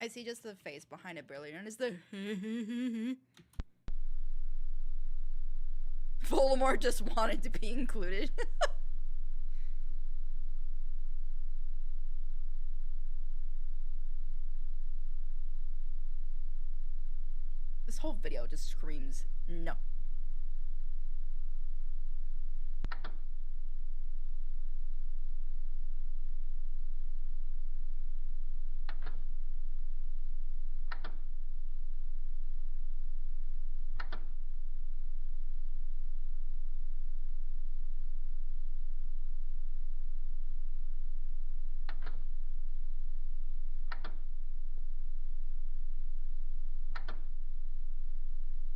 I see just the face behind it barely, and it's the Voldemort just wanted to be included. This whole video just screams no.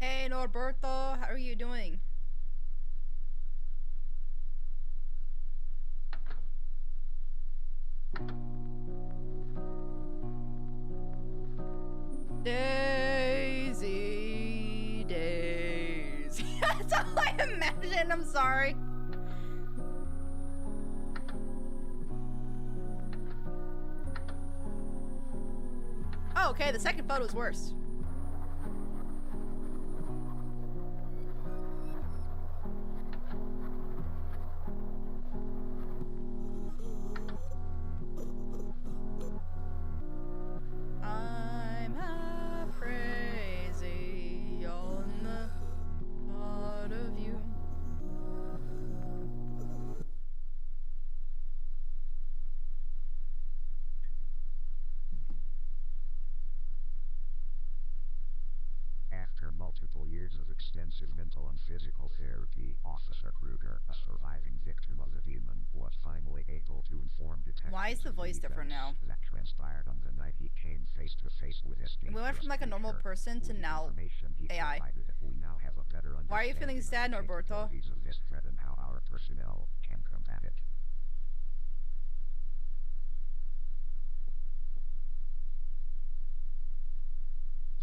Hey Norberto, how are you doing? Daisy, Daisy. That's all I imagined, I'm sorry. Oh, okay, the second photo is worse. I'm half crazy on the thought of you. multiple years of extensive mental and physical therapy, Officer Kruger, a surviving victim of the demon, was finally able to inform detectives. Why is the voice different now? That transpired on the night he came face to face with this We went from like a normal person to now AI. We now have a better Why are you feeling sad, Norberto? Of this threat and how our personnel can combat it.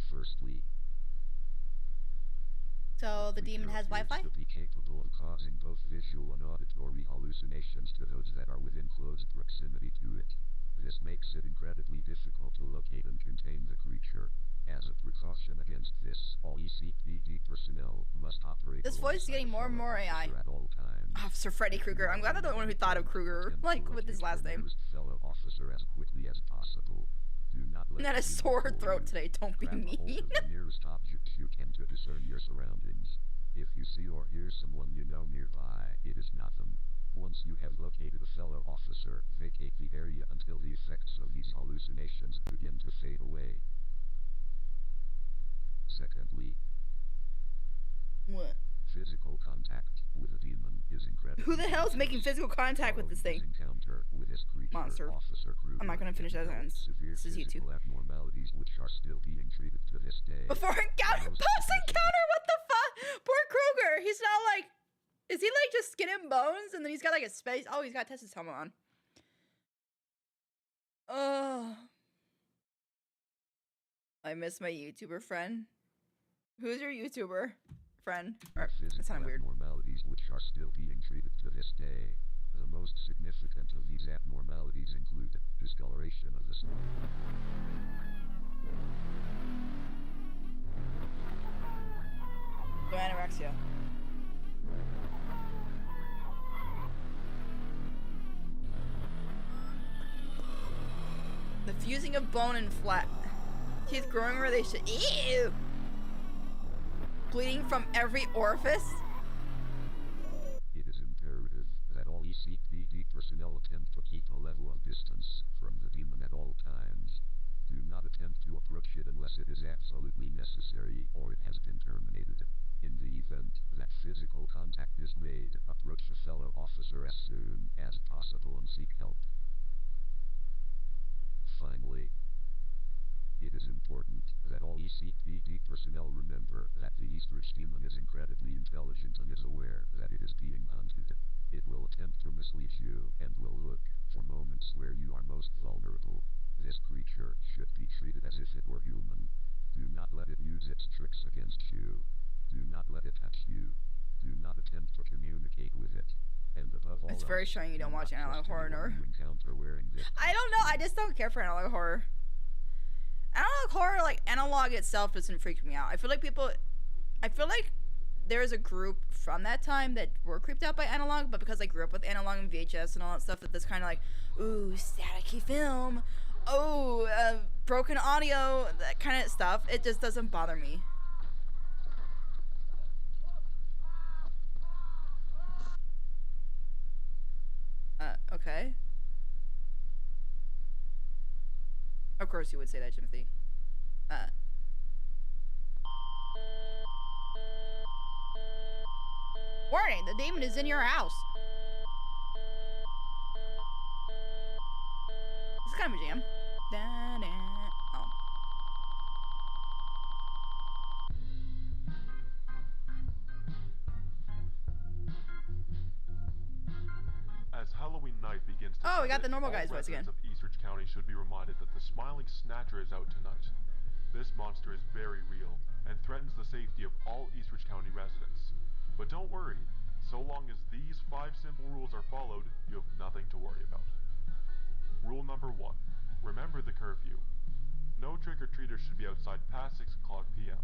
Firstly, so the demon has Wi-Fi? To be capable of causing both visual and auditory hallucinations to those that are within close proximity to it. This makes it incredibly difficult to locate and contain the creature. As a precaution against this, all ECPD personnel must operate. This voice is getting more and more AI. At all times. Officer Freddy Krueger. I'm glad I'm the one who thought of Krueger, like with his last name. Fellow officer as quickly as possible. Do not let Not a sore throat today. Don't be mean. The nearest object you can to discern your surroundings. If you see or hear someone you know nearby, it is not them. Once you have located a fellow officer, vacate the area until the effects of these hallucinations begin to fade away. Secondly, what? Physical contact with a demon is incredible. Who the hell's making physical contact with this thing? Encounter with this creature, Monster. Officer Kruger, I'm not gonna finish that sentence. This is YouTube. Abnormalities which are still being treated to this day. Before encounter, post encounter. What the fuck? Poor Kruger. He's not like. Is he like just skin and bones, and then he's got like a space? Oh, he's got Tessa's helmet on. Oh, I miss my YouTuber friend. Who's your YouTuber friend? Or, that sounded weird. Abnormalities which are still being treated to this day. The most significant of these abnormalities include discoloration of the skin. Anorexia. The fusing of bone and flat. Teeth growing where they should. Ew! Bleeding from every orifice? It is imperative that all ECPD personnel attempt to keep a level of distance from the demon at all times. Do not attempt to approach it unless it is absolutely necessary or it has been terminated. In the event that physical contact is made, approach a fellow officer as soon as possible and seek help. Finally, it is important that all ECPD personnel remember that the Eastridge demon is incredibly intelligent and is aware that it is being hunted. It will attempt to mislead you and will look for moments where you are most vulnerable. This creature should be treated as if it were human. Do not let it use its tricks against you. Do not let it touch you. Do not attempt to communicate with it. And above all, it's very showing you don't watch analog horror. I don't know. I just don't care for analog horror. Analog horror, like analog itself, doesn't freak me out. I feel like there's a group from that time that were creeped out by analog, but because I grew up with analog and VHS and all that stuff, that this kind of like, ooh, staticky film, oh, broken audio, that kind of stuff, it just doesn't bother me. Okay. Of course you would say that, Timothy. Warning, the demon is in your house. This is kind of a jam. Oh. As Halloween night begins to we got the normal guy's voice again. Of Eastridge County should be reminded that the Smiling Snatcher is out tonight. This monster is very real and threatens the safety of all Eastridge County residents. But don't worry, so long as these 5 simple rules are followed, you have nothing to worry about. Rule number 1. Remember the curfew. No trick-or-treaters should be outside past 6 o'clock p.m.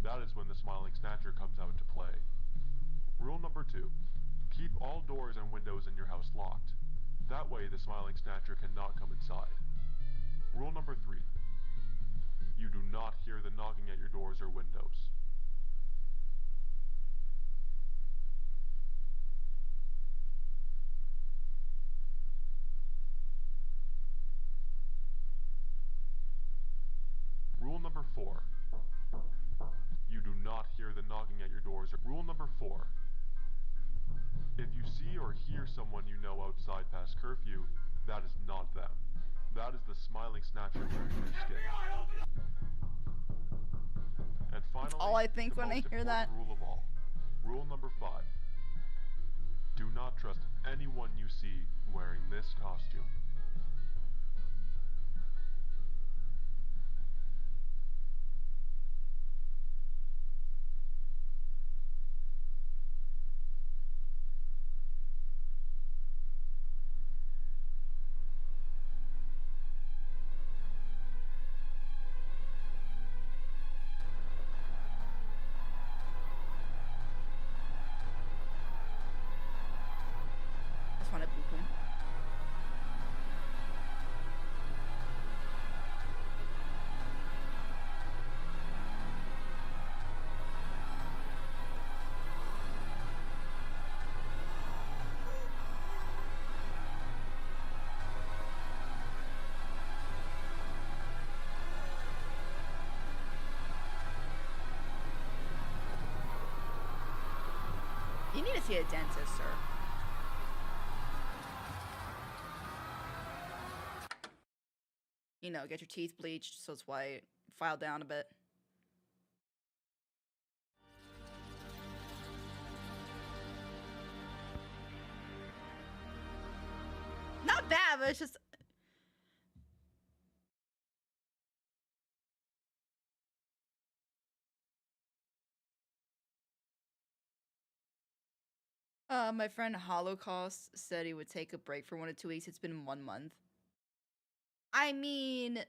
That is when the Smiling Snatcher comes out to play. Rule number 2. Keep all doors and windows in your house locked. That way the Smiling Snatcher cannot come inside. Rule number 3. You do not hear the knocking at your doors or windows. Rule number 4. You do not hear the knocking at your doors. Rule number 4. If you see or hear someone you know outside past curfew, that is not them. That is the smiling snatcher wearing your skin. And finally, all I think the when I most hear that. important rule of all. Rule number 5. Do not trust anyone you see wearing this costume. Just want to poop him. You need to see a dentist, sir. You know, get your teeth bleached so it's white. File down a bit. Not bad, but it's just... my friend Holocaust said he would take a break for 1 to 2 weeks. It's been 1 month. I mean...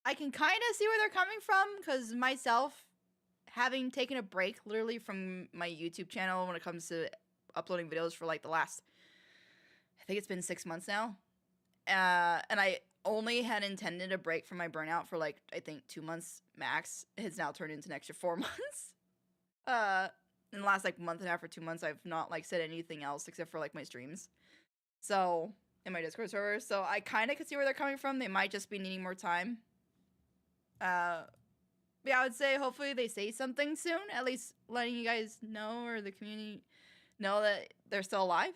I can kind of see where they're coming from, because myself, having taken a break literally from my YouTube channel when it comes to uploading videos for like the last... I think it's been 6 months now. And I only had intended a break from my burnout for like, I think 2 months max. It's now turned into an extra 4 months. In the last like month and a half or 2 months, I've not like said anything else except for like my streams. So, in my Discord server. So I kind of could see where they're coming from. They might just be needing more time. Yeah, I would say hopefully they say something soon. At least letting you guys know, or the community know, that they're still alive.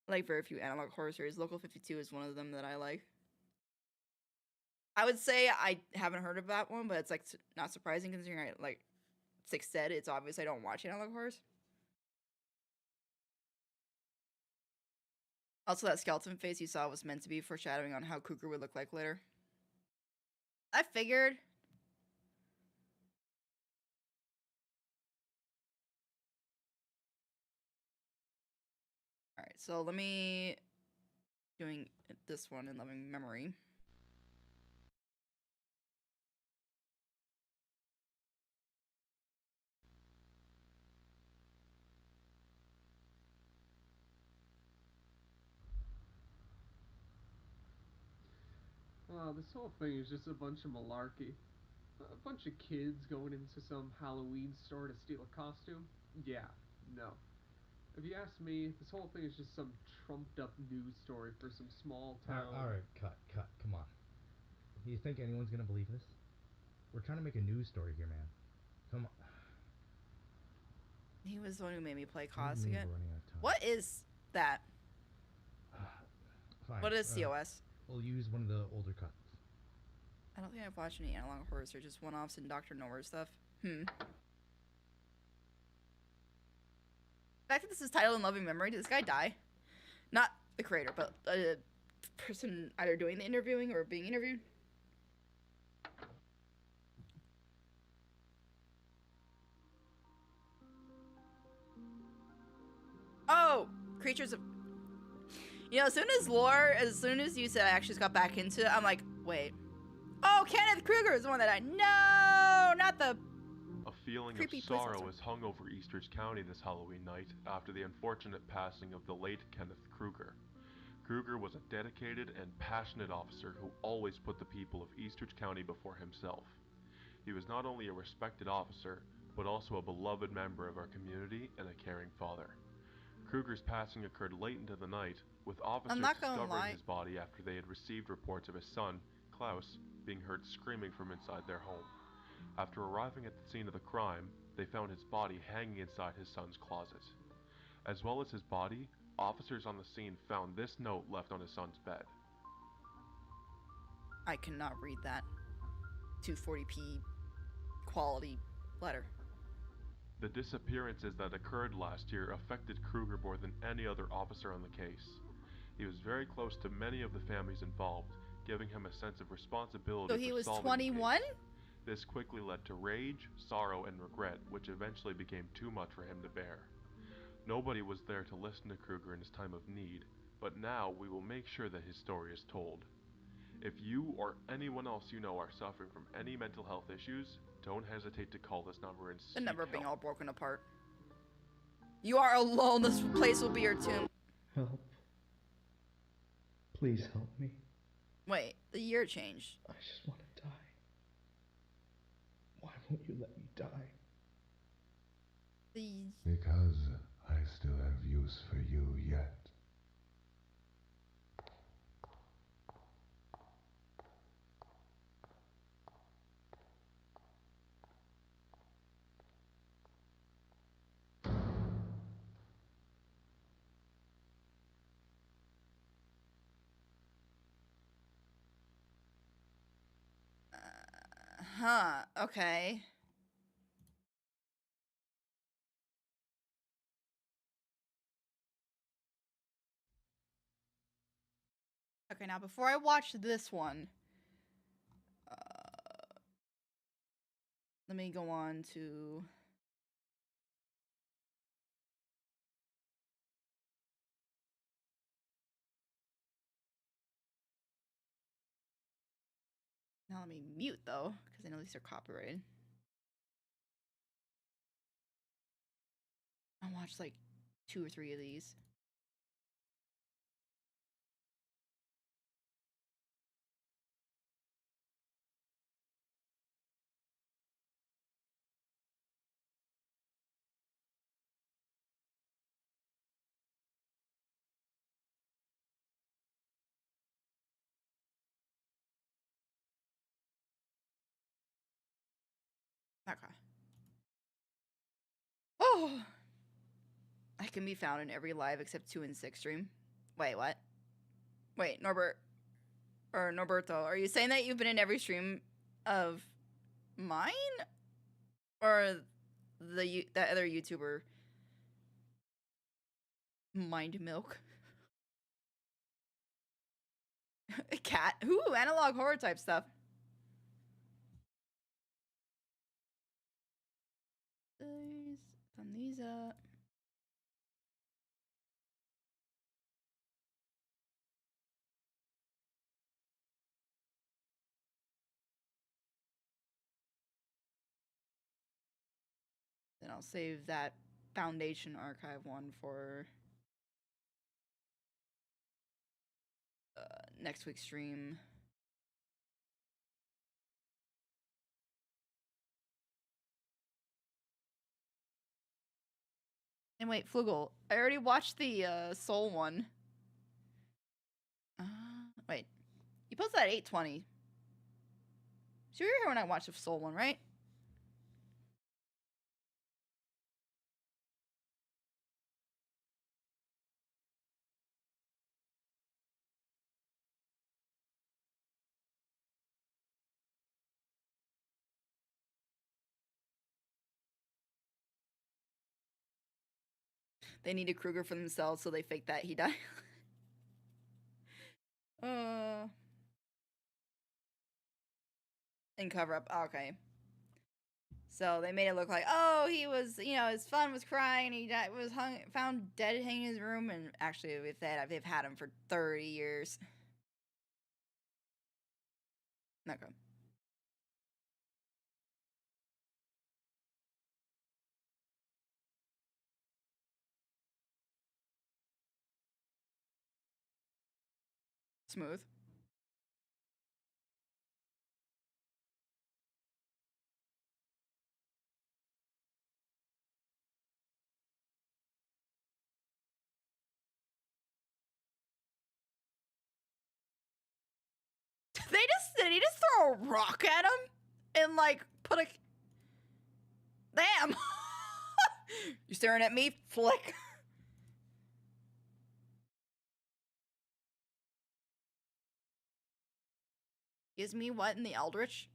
Like very few analog horror series. Local 52 is one of them that I like. I would say I haven't heard of that one, but it's like not surprising considering I like Six said it's obvious I don't watch analog horrors. Also, that skeleton face you saw was meant to be foreshadowing on how Cougar would look like later. I figured. Alright, so let me... doing this one in loving memory. This whole thing is just a bunch of malarkey. A bunch of kids going into some Halloween store to steal a costume? Yeah, no. If you ask me, this whole thing is just some trumped up news story for some small town... Alright, cut, come on. You think anyone's gonna believe this? We're trying to make a news story here, man. Come on. He was the one who made me play What do COS you mean again. we're running out of time? What is that? Fine. What is COS? We'll use one of the older cuts. I don't think I've watched any analog horrors or just one-offs and Dr. Nowhere stuff. I think this is titled In Loving Memory. Did this guy die? Not the creator, but a person either doing the interviewing or being interviewed. Oh! Creatures of... You know, as soon as you said I actually just got back into it, I'm like, wait. Oh, Kenneth Kruger is the one that I... No! Not the... A feeling of creepy police sorrow officer. has hung over Eastridge County this Halloween night after the unfortunate passing of the late Kenneth Kruger. Kruger was a dedicated and passionate officer who always put the people of Eastridge County before himself. He was not only a respected officer, but also a beloved member of our community and a caring father. Kruger's passing occurred late into the night, with officers not gonna discovering lie. his body after they had received reports of his son, Klaus, being heard screaming from inside their home. After arriving at the scene of the crime, they found his body hanging inside his son's closet. As well as his body, officers on the scene found this note left on his son's bed. I cannot read that. 240p quality letter. The disappearances that occurred last year affected Kruger more than any other officer on the case. He was very close to many of the families involved, giving him a sense of responsibility So he for was solving 21? the case. This quickly led to rage, sorrow, and regret, which eventually became too much for him to bear. Nobody was there to listen to Kruger in his time of need, but now we will make sure that his story is told. If you or anyone else you know are suffering from any mental health issues, don't hesitate to call this number and The seek number being help. all broken apart. You are alone. This place will be your tomb. Help. Please help me. Wait, the year changed. I just want to die. Why won't you let me die? Because I still have use for you yet. Huh, okay. Okay, now before I watch this one, let me go on to... Now let me mute though, because I know these are copyrighted. I'll watch like 2 or 3 of these. Okay. Oh! I can be found in every live except 2 and 6 stream. Wait, what? Wait, Norbert. Or Norberto, are you saying that you've been in every stream of mine? Or that other YouTuber? Mind Milk? Cat? Ooh, analog horror type stuff. Thumb these up. Then I'll save that Foundation Archive one for next week's stream. And wait, Flugel, I already watched the Soul one. Wait, you posted at 8:20. So you were here when I watched the Soul one, right? They needed Kruger for themselves, so they faked that he died. And cover up. Okay. So they made it look like, oh, he was, you know, his son was crying. He died, was found dead hanging in his room. And actually, with that, they've had him for 30 years. Okay. Smooth. did he just throw a rock at him? And, like, put a... Damn! You staring at me? Flick. Gives me what in the Eldritch?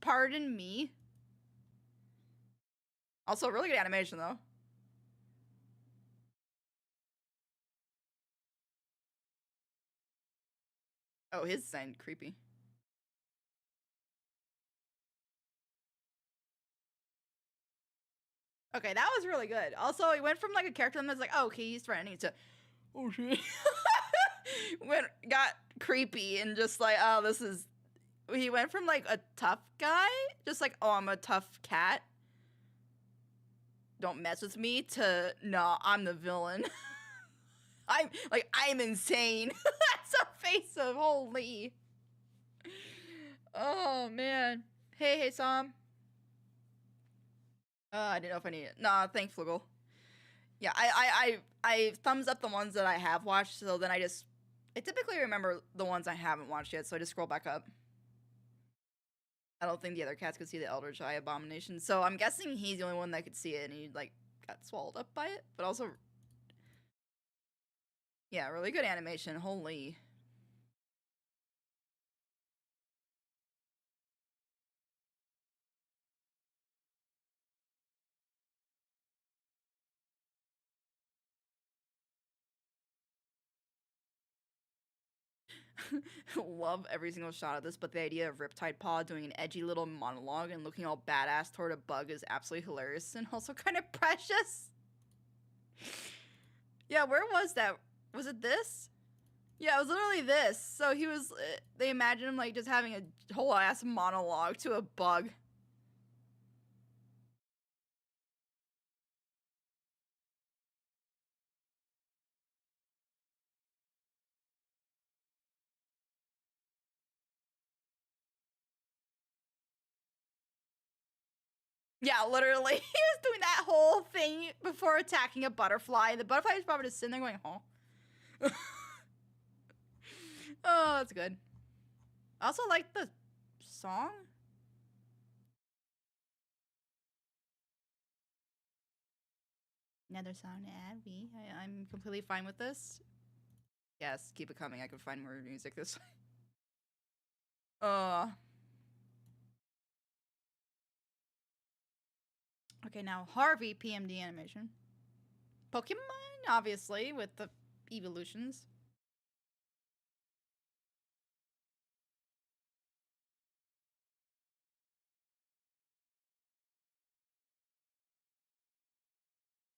Pardon me? Also, really good animation, though. Oh, his sound creepy. Okay, that was really good. Also, he went from like a character that's like, oh, okay, he's threatening to, oh shit. Got creepy and just like, oh, this is, he went from like a tough guy, just like, oh, I'm a tough cat, don't mess with me, to, no, I'm the villain. I'm insane. That's a face of holy. Oh man. Hey Sam. I didn't know if I need it. Nah, thanks, Flugel. Yeah, I thumbs up the ones that I have watched, so then I typically remember the ones I haven't watched yet, so I just scroll back up. I don't think the other cats could see the Eldritch Eye Abomination, so I'm guessing he's the only one that could see it, and he, like, got swallowed up by it, but also... Yeah, really good animation, holy... Love every single shot of this, but the idea of Riptide Paw doing an edgy little monologue and looking all badass toward a bug is absolutely hilarious and also kind of precious. Yeah, where was that? Was it this? Yeah, it was literally this. So he was, they imagine him like just having a whole ass monologue to a bug. Yeah, literally. He was doing that whole thing before attacking a butterfly. The butterfly was probably just sitting there going, huh? Oh, that's good. I also like the song. Another song to add. I'm completely fine with this. Yes, keep it coming. I can find more music this way. Okay, now Harvey PMD animation. Pokemon, obviously, with the evolutions.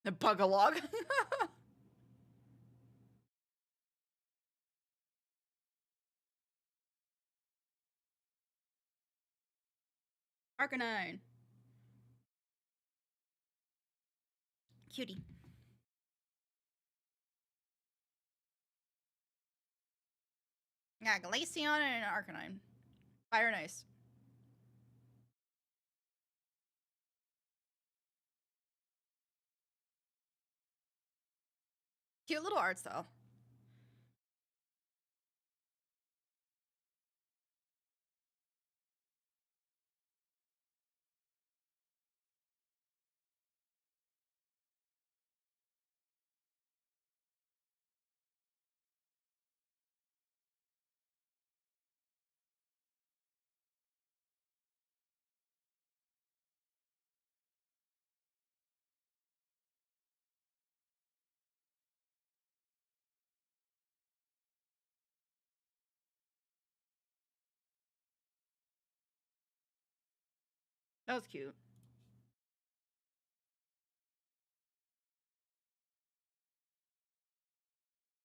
The Bugalog. Arcanine. Cutie. Yeah, Glaceon and an Arcanine. Fire nice. Cute little art style. That was cute.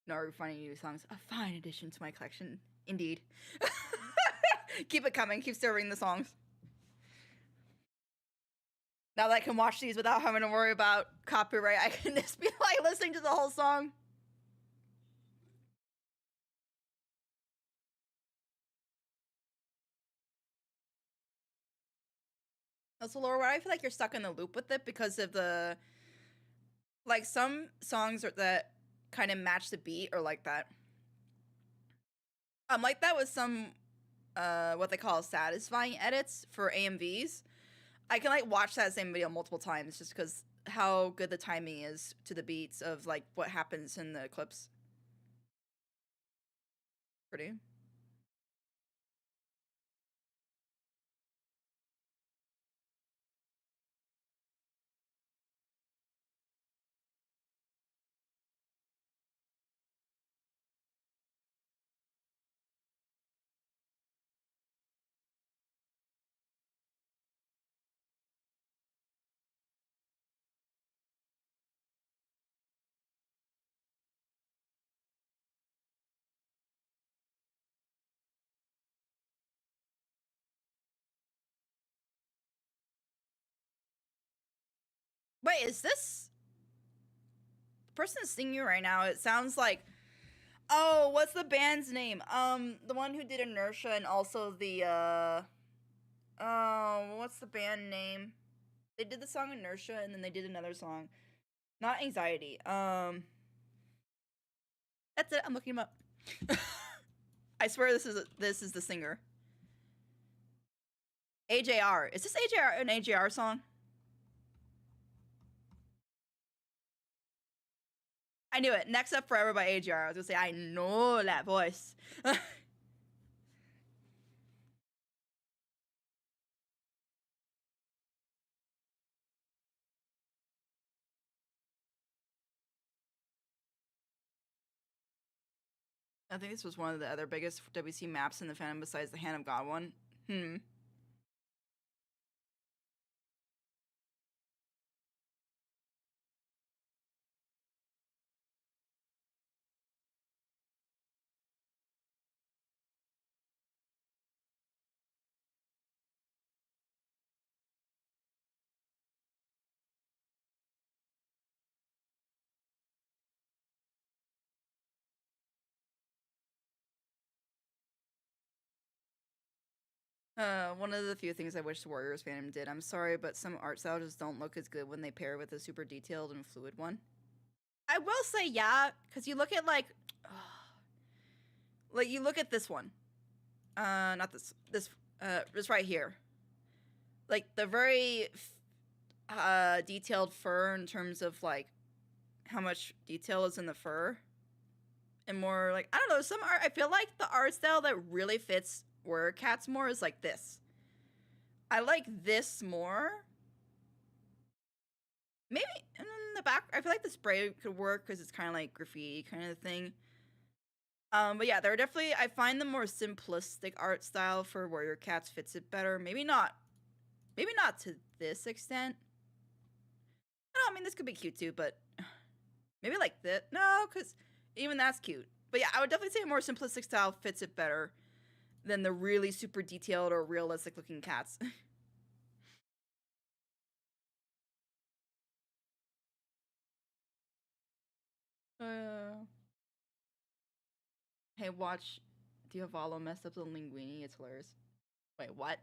Naru finding new songs. A fine addition to my collection. Indeed. Keep it coming. Keep serving the songs. Now that I can watch these without having to worry about copyright, I can just be like listening to the whole song. Also, Laura, why I feel like you're stuck in the loop with it because of the, like, some songs that kind of match the beat or like that. Like that was some what they call satisfying edits for AMVs. I can like watch that same video multiple times just because how good the timing is to the beats of like what happens in the clips. Pretty. Wait, is this the person singing right now? It sounds like, oh, what's the band's name? The one who did Inertia and also the oh, what's the band name? They did the song Inertia and then they did another song, not Anxiety. That's it. I'm looking him up. I swear this is the singer. AJR. Is this AJR an AJR song? I knew it. Next Up Forever by AJR. I was gonna say I know that voice. I think this was one of the other biggest WC maps in the fandom besides the Hand of God one. One of the few things I wish the Warriors fandom did. I'm sorry, but some art styles just don't look as good when they pair with a super detailed and fluid one. I will say, yeah, because you look at like you look at this one. Not this right here. Like the very detailed fur in terms of like how much detail is in the fur. And more like, I don't know, some art, I feel like the art style that really fits Warrior Cats more is like this. I like this more. Maybe in the back, I feel like the spray could work because it's kind of like graffiti kind of thing. But yeah, they're definitely, I find the more simplistic art style for Warrior Cats fits it better. Maybe not to this extent. I don't know, I mean, this could be cute too, but maybe like this. No, because even that's cute. But yeah, I would definitely say a more simplistic style fits it better than the really super detailed or realistic looking cats. Hey, watch Diavolo messed up the linguini. It's hilarious. Wait, what?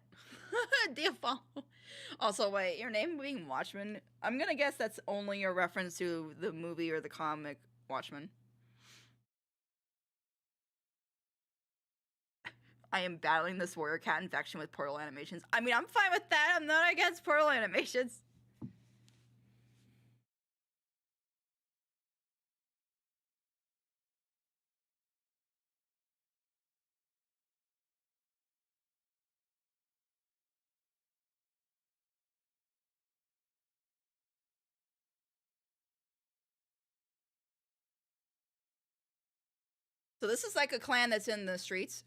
Diavolo. Also, wait, your name being Watchmen? I'm gonna guess that's only a reference to the movie or the comic Watchmen. I am battling this warrior cat infection with Portal animations. I mean, I'm fine with that. I'm not against Portal animations. So this is like a clan that's in the streets.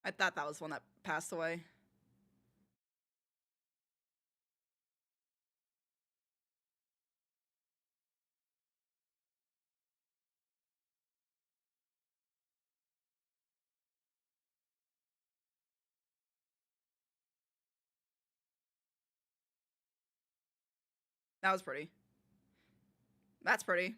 I thought that was one that passed away. That was pretty. That's pretty.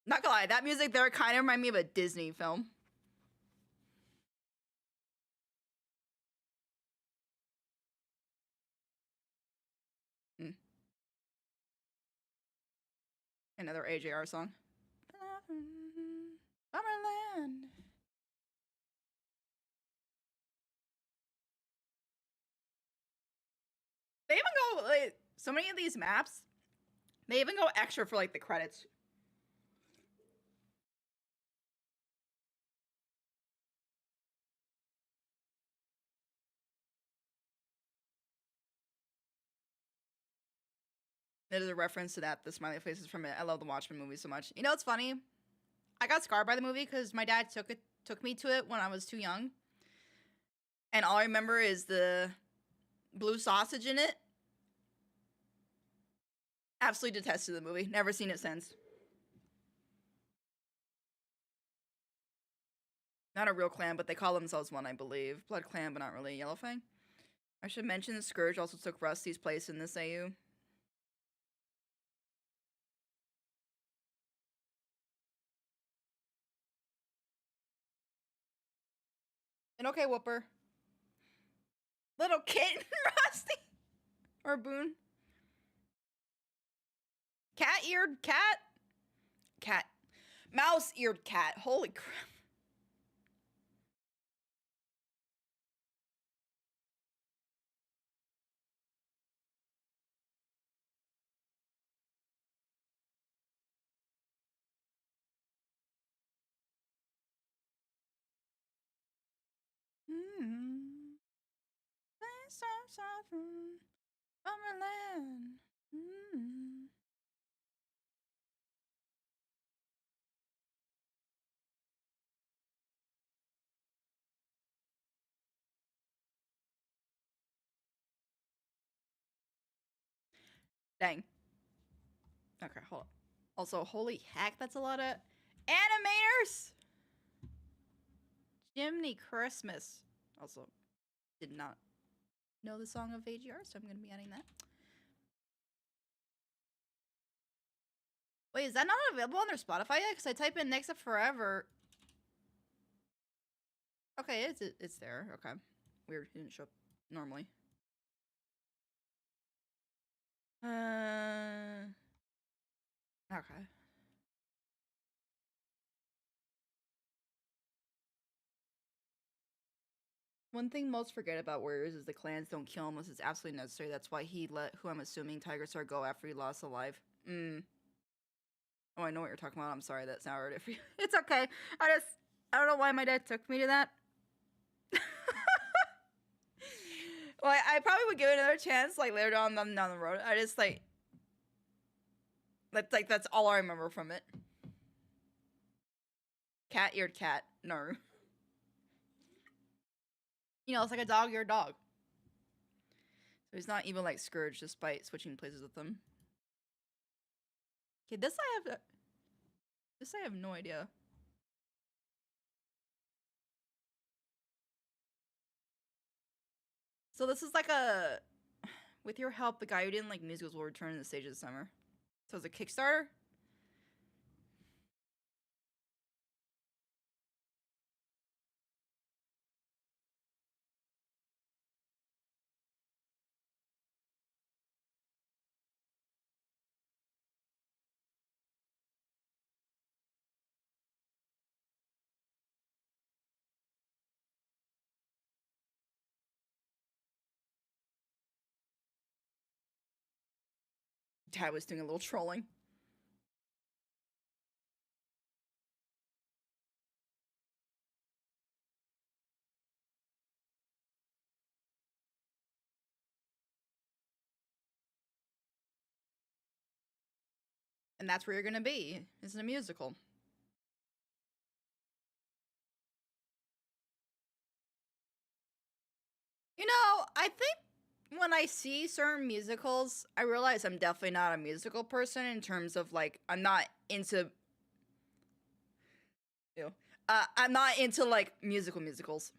Not gonna lie, that music there kind of reminded me of a Disney film. Another AJR song. Summerland. They even go like so many of these maps. They even go extra for like the credits. It is a reference to that. The smiley faces from it. I love the Watchmen movie so much. You know what's funny? I got scarred by the movie because my dad took me to it when I was too young, and all I remember is the blue sausage in it. Absolutely detested the movie. Never seen it since. Not a real clan, but they call themselves one, I believe. Blood Clan, but not really. Yellowfang. I should mention the Scourge also took Rusty's place in this AU. And okay, Whooper. Little kitten, Rusty. Or Boone. Cat-eared cat? Cat. Mouse-eared cat. Holy crap. Summerland. Dang. Okay, hold on. Also, holy heck, that's a lot of animators. Jiminy Christmas. Also, did not know the song of AGR, so I'm going to be adding that. Wait, is that not available on their Spotify yet? Because I type in Next Up Forever. Okay, it's there. Okay. Weird, it didn't show up normally. Okay. One thing most forget about Warriors is the clans don't kill unless it's absolutely necessary. That's why he let, who I'm assuming, Tiger Star go after he lost alive. Oh, I know what you're talking about. I'm sorry that soured it for you. It's okay. I don't know why my dad took me to that. Well, I probably would give it another chance, like, later down the road. I just, that's all I remember from it. Cat-eared cat. No. You know, it's like a dog-eared dog. So he's not even like Scourge despite switching places with them. Okay, this I have no idea. So this is like a, with your help, the guy who didn't like musicals will return to the stage this summer. So it's a Kickstarter? Dad was doing a little trolling. And that's where you're gonna be, is in a musical. You know, I think when I see certain musicals, I realize I'm definitely not a musical person in terms of like I'm not into I'm not into like musicals.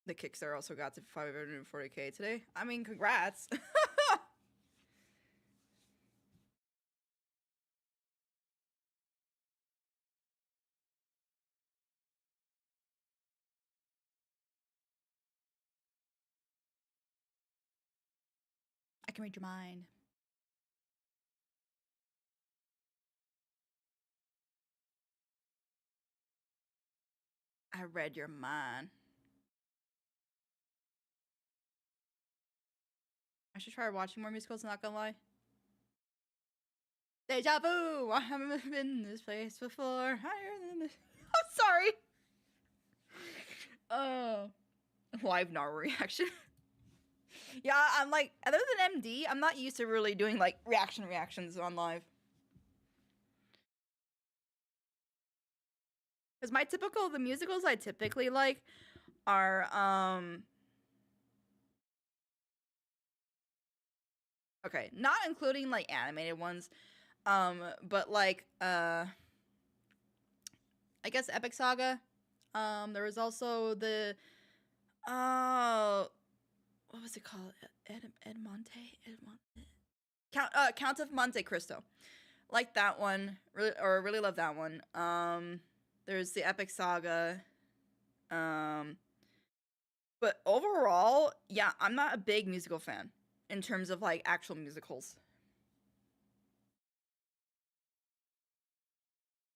The Kickstarter also got to 540k today. I mean, congrats. I can read your mind. I read your mind. I should try watching more musicals, not gonna lie. Deja vu! I haven't been in this place before. Higher than this. I'm sorry. Live Nar reaction. Yeah, I'm like, other than MD, I'm not used to really doing like reactions on live. Because the musicals I typically like are, okay, not including like animated ones, but like, I guess Epic Saga. There was also the, what was it called? Edmonte? Count of Monte Cristo. Like that one, really love that one. There's the Epic Saga. But overall, yeah, I'm not a big musical fan in terms of like actual musicals.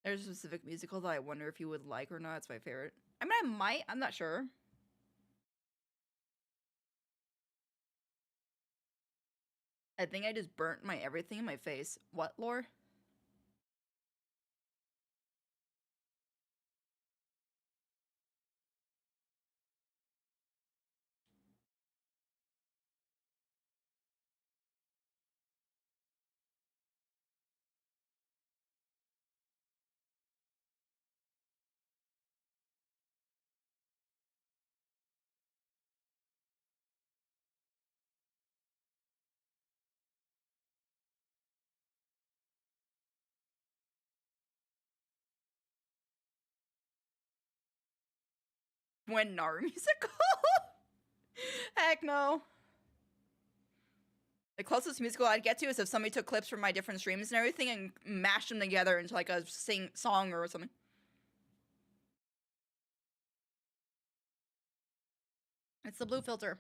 There's a specific musical that I wonder if you would like or not. It's my favorite. I mean, I might. I'm not sure. I think I just burnt my everything in my face. What, Lore? When Nar musical? Heck no. The closest musical I'd get to is if somebody took clips from my different streams and everything and mashed them together into like a song or something. It's the blue filter.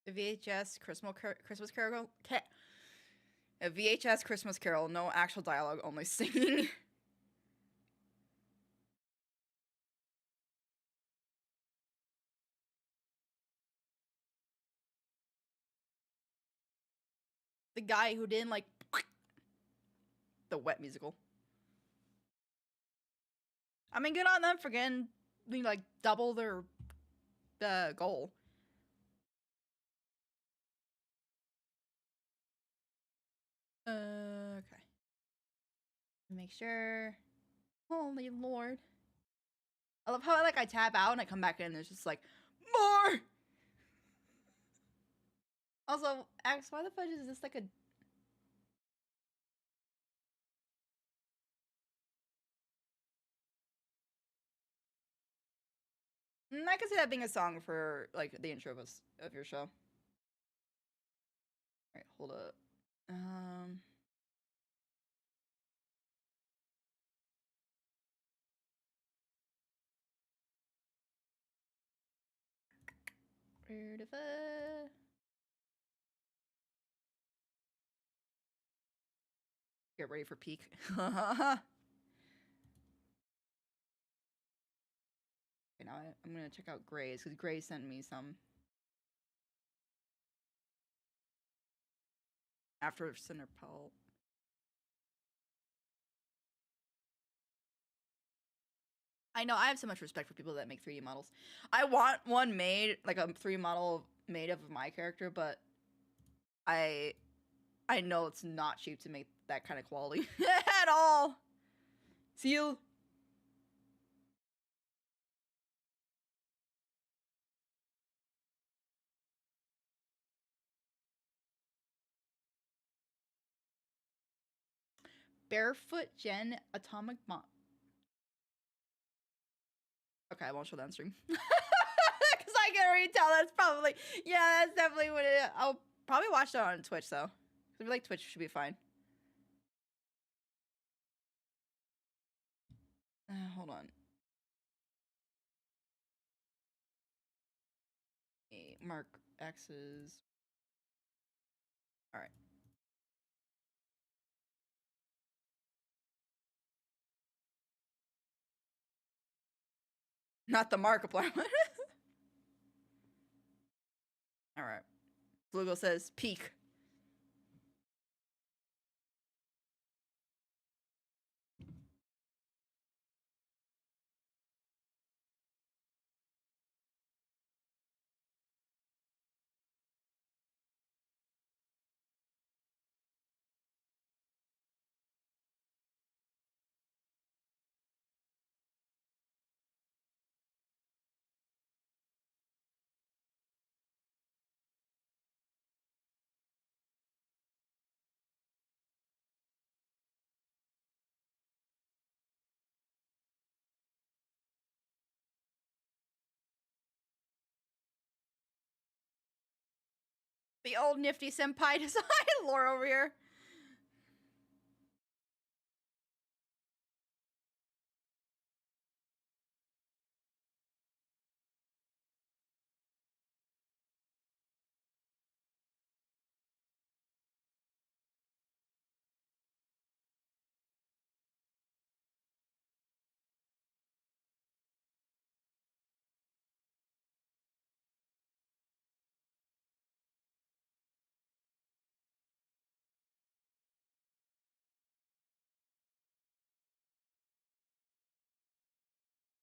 The VHS Christmas Carol. A VHS Christmas Carol, no actual dialogue, only singing. The guy who didn't like the wet musical. I mean, good on them for getting like double their goal. Okay. Make sure. Holy Lord. I love how I tap out and I come back in and there's just like more. Also, Axe, why the fudge is this like a I can see that being a song for like the intro of your show. Alright, hold up. Where the Get ready for peak. Okay, now I'm gonna check out Gray's because Gray sent me some after Cinderpelt. I know, I have so much respect for people that make 3D models. I want one made, like a 3D model made of my character, but I know it's not cheap to make that kind of quality at all. See you. Barefoot Gen Atomic Mom. Okay, I won't show that on stream. Because I can already tell that's probably, yeah, that's definitely what it is. I'll probably watch that on Twitch, though. I feel like Twitch should be fine. Hold on. Mark X's. All right. Not the Markiplier one. All right. Flugo says peak. The old nifty senpai design lore over here.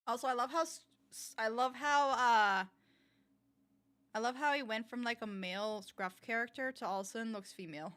Also, I love how he went from like a male scruff character to all of a sudden looks female.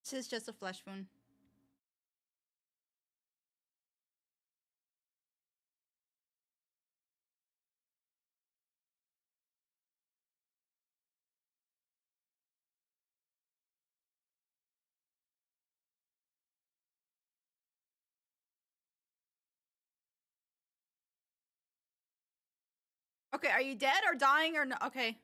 This is just a flesh wound. Okay, are you dead or dying or no? Okay.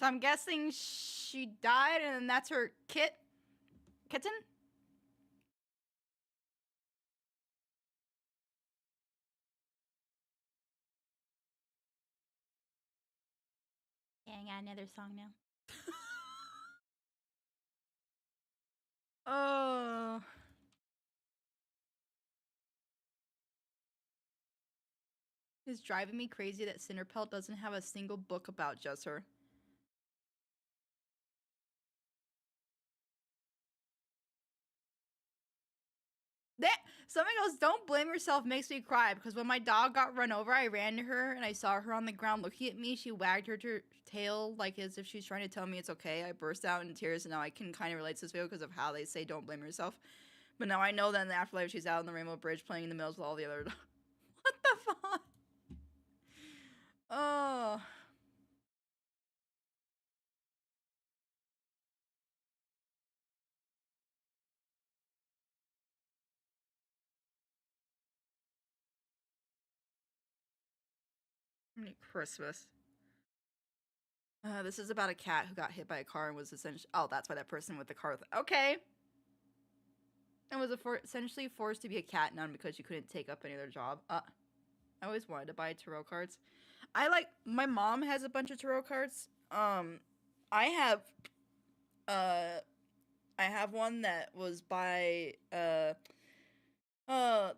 So I'm guessing she died and that's her kitten? Yeah, I got another song now. Oh. It's driving me crazy that Cinderpelt doesn't have a single book about just her. Something else, don't blame yourself makes me cry because when my dog got run over, I ran to her and I saw her on the ground looking at me. She wagged her tail like as if she's trying to tell me it's okay. I burst out in tears and now I can kind of relate to this video because of how they say don't blame yourself. But now I know that in the afterlife she's out on the Rainbow Bridge playing in the mills with all the other... What the fuck? Oh... Christmas. This is about a cat who got hit by a car and was essentially... Oh, that's why that person with the car... Okay. And was essentially forced to be a cat nun because she couldn't take up any other job. I always wanted to buy tarot cards. My mom has a bunch of tarot cards. I have one that was by, The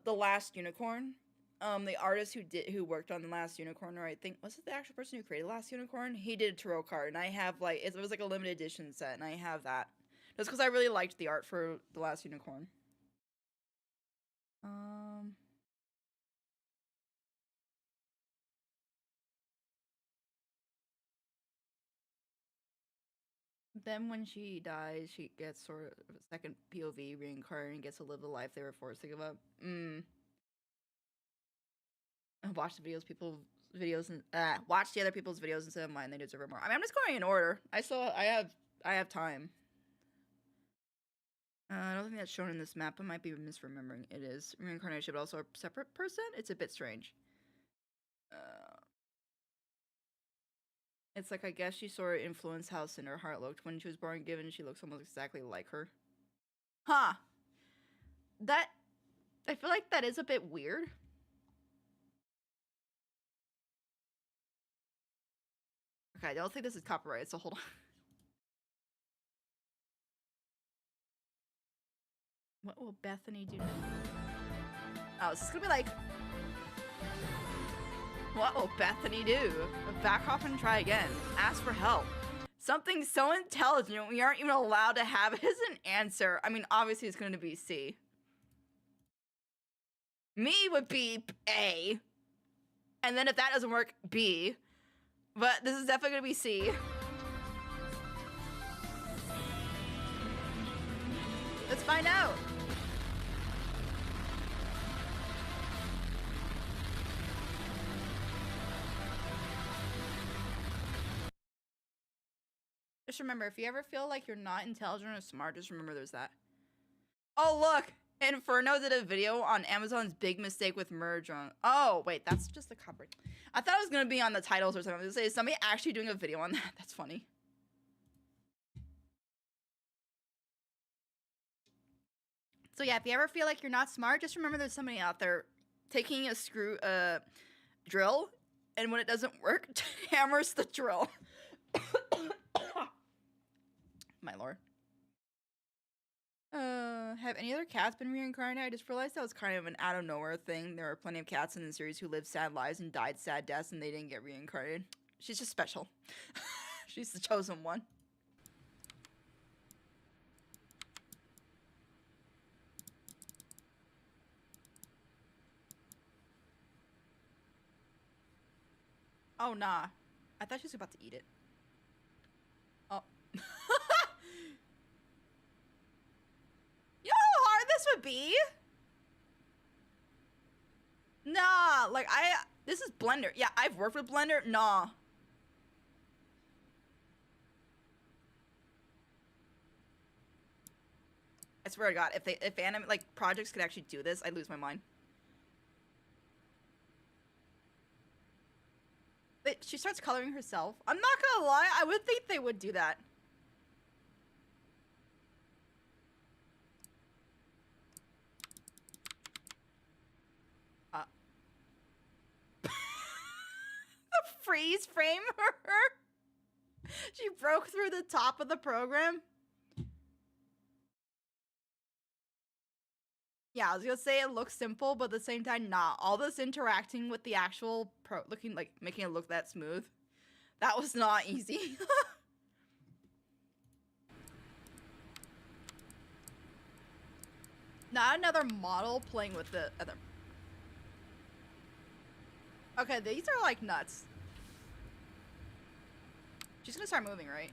Last Unicorn. The artist who worked on The Last Unicorn, or I think, was it the actual person who created The Last Unicorn? He did a tarot card, and I have, it was like a limited edition set, and I have that. Just because I really liked the art for The Last Unicorn. Then when she dies, she gets sort of a second POV reincarnated and gets to live the life they were forced to give up. Watch the watch the other people's videos instead of mine. They deserve it more. I mean, I'm just going in order. I have time. I don't think that's shown in this map. I might be misremembering. It is reincarnation, but also a separate person. It's a bit strange. It's like, I guess she sort of influenced how Cinderheart looked when she was born, given she looks almost exactly like her. Huh. I feel like that is a bit weird. Okay, I don't think this is copyrighted, so hold on. What will Bethany do now? Oh, this is gonna be like... What will Bethany do? Back off and try again. Ask for help. Something so intelligent we aren't even allowed to have it as an answer. I mean, obviously it's going to be C. Me would be A. And then if that doesn't work, B. But this is definitely going to be C. Let's find out. Just remember, if you ever feel like you're not intelligent or smart, just remember there's that. Oh, look! Inferno did a video on Amazon's big mistake with merge on... Oh, wait, that's just the copyright. I thought it was going to be on the titles or something. I was going to say, is somebody actually doing a video on that? That's funny. So yeah, if you ever feel like you're not smart, just remember there's somebody out there taking a drill, and when it doesn't work, hammers the drill. My lord. Have any other cats been reincarnated? I just realized that was kind of an out of nowhere thing. There are plenty of cats in the series who lived sad lives and died sad deaths and they didn't get reincarnated. She's just special. She's the chosen one. Oh, nah. I thought she was about to eat it. Oh. You know how hard this would be? Nah, like this is Blender. Yeah, I've worked with Blender. Nah. I swear to God, if anime projects could actually do this, I'd lose my mind. like she starts coloring herself. I'm not gonna lie, I would think they would do that. The freeze frame her. She broke through the top of the program. Yeah, I was gonna say it looks simple, but at the same time, not. All this interacting with the actual looking like making it look that smooth. That was not easy. Not another model playing with the other. Okay, these are like nuts. She's gonna start moving, right?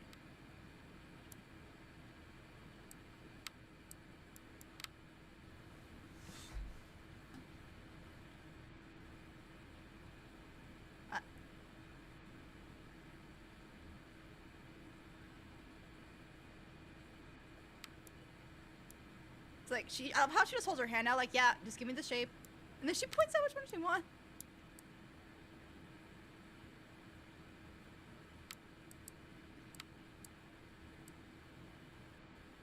It's like I love how she just holds her hand out, like, yeah, just give me the shape. And then she points out which one she wants.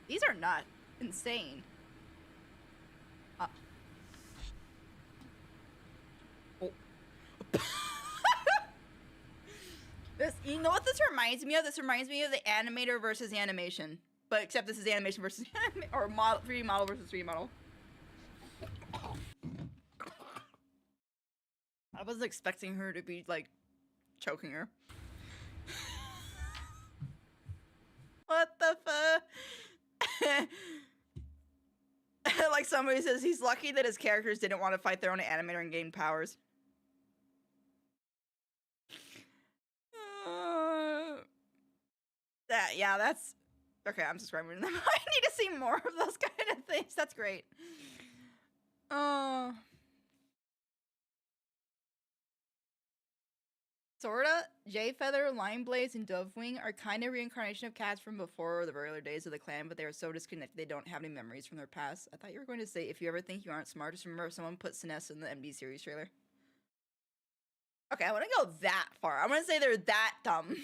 These are not insane. Oh. This, you know what this reminds me of? This reminds me of the animator versus animation. But except this is animation versus or model 3D model versus 3D model. I wasn't expecting her to be like choking her. What the fuck? Like somebody says he's lucky that his characters didn't want to fight their own animator and gain powers. Yeah, that's okay. I'm subscribing to them. I need to see more of those kind of things. That's great. Sorta, Jayfeather, Lineblaze, and Dovewing are kind of reincarnation of cats from before the earlier days of the clan, but they are so disconnected they don't have any memories from their past. I thought you were going to say, if you ever think you aren't smart, just remember someone put Sinestha in the MD series trailer. Okay, I want to go that far. I want to say they're that dumb.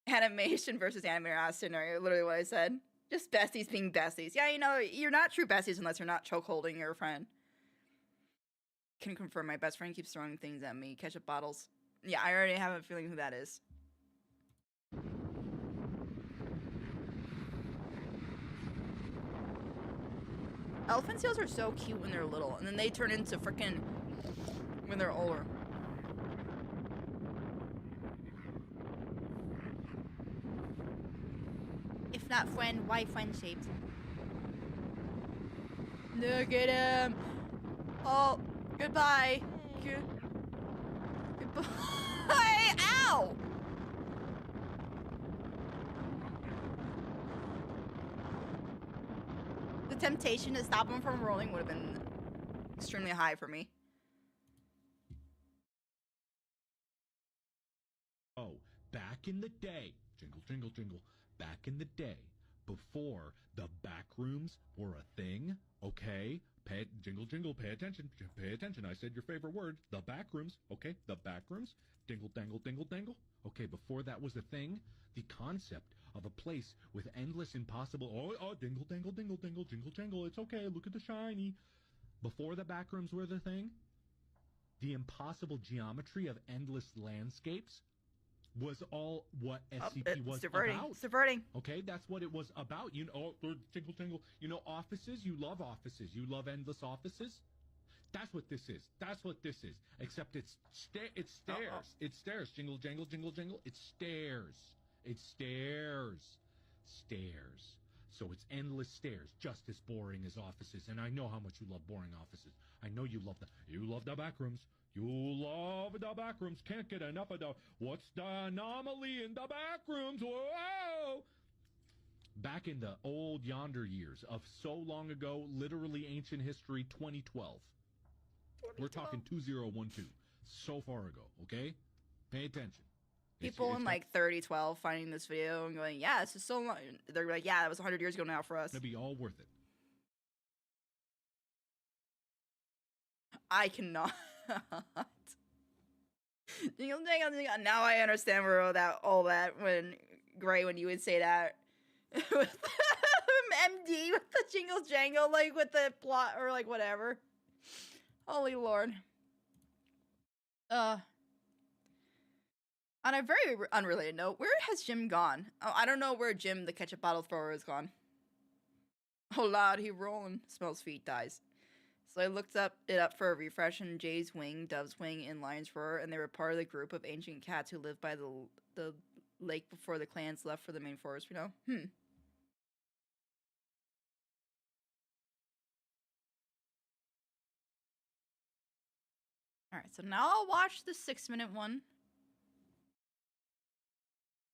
Animation versus animator scenario, literally what I said. Just besties being besties. Yeah, you know, you're not true besties unless you're not choke holding your friend. Can confirm my best friend keeps throwing things at me. Ketchup bottles. Yeah, I already have a feeling who that is. Elephant seals are so cute when they're little, and then they turn into freaking when they're older. If not friend, why friend shaped? Look at him. Oh, goodbye. Goodbye. Ow! The temptation to stop him from rolling would have been extremely high for me. Oh, back in the day, jingle, jingle, jingle, back in the day, before the back rooms were a thing, okay? Jingle, jingle, pay attention, I said your favorite word, the back rooms, okay? The back rooms, dingle, dangle, dingle, dangle. Okay, before that was a thing, the concept of a place with endless impossible, dingle, dangle, dingle, dingle, jingle, jangle, it's okay, look at the shiny. Before the back rooms were the thing, the impossible geometry of endless landscapes was all what SCP was about. It's diverting. Okay, that's what it was about. You know, jingle, jingle. You know, offices. You love offices. You love endless offices. That's what this is. That's what this is. Except it's stairs. It's stairs. Jingle, jangle, jingle, jingle. It's stairs. It's stairs. Stairs. So it's endless stairs, just as boring as offices. And I know how much you love boring offices. I know you love the back rooms. You love the back rooms. Can't get enough of what's the anomaly in the back rooms? Whoa! Back in the old yonder years of so long ago, literally ancient history, 2012. We're talking 2012. So far ago, okay? Pay attention. People in like 3012 finding this video and going, yeah, this is so long. They're like, yeah, that was 100 years ago now for us. It's going to be all worth it. I cannot. Jingle jangle jingle. Now I understand where all that when Gray when you would say that with MD with the jingle jangle like with the plot or like whatever. Holy Lord. On a very unrelated note, where has Jim gone? Oh, I don't know where Jim, the ketchup bottle thrower, is gone. Oh Lord, he rolling. Smells feet, dies. So I looked it up for a refresh, and Jay's Wing, Dove's Wing, and Lion's Roar, and they were part of the group of ancient cats who lived by the lake before the clans left for the main forest, you know? Alright, so now I'll watch the 6-minute one.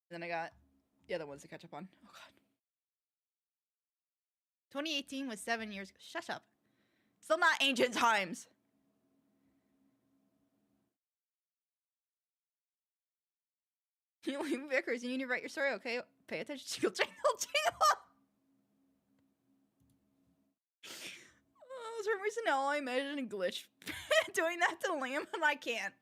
And then I got the other ones to catch up on. Oh god. 2018 was 7 years ago. Shut up. Still not ancient times. You leave Vickers, you need to write your story, okay? Pay attention. Jingle, jingle, jingle! Oh, for some reason now I imagine a glitch doing that to Liam, and I can't.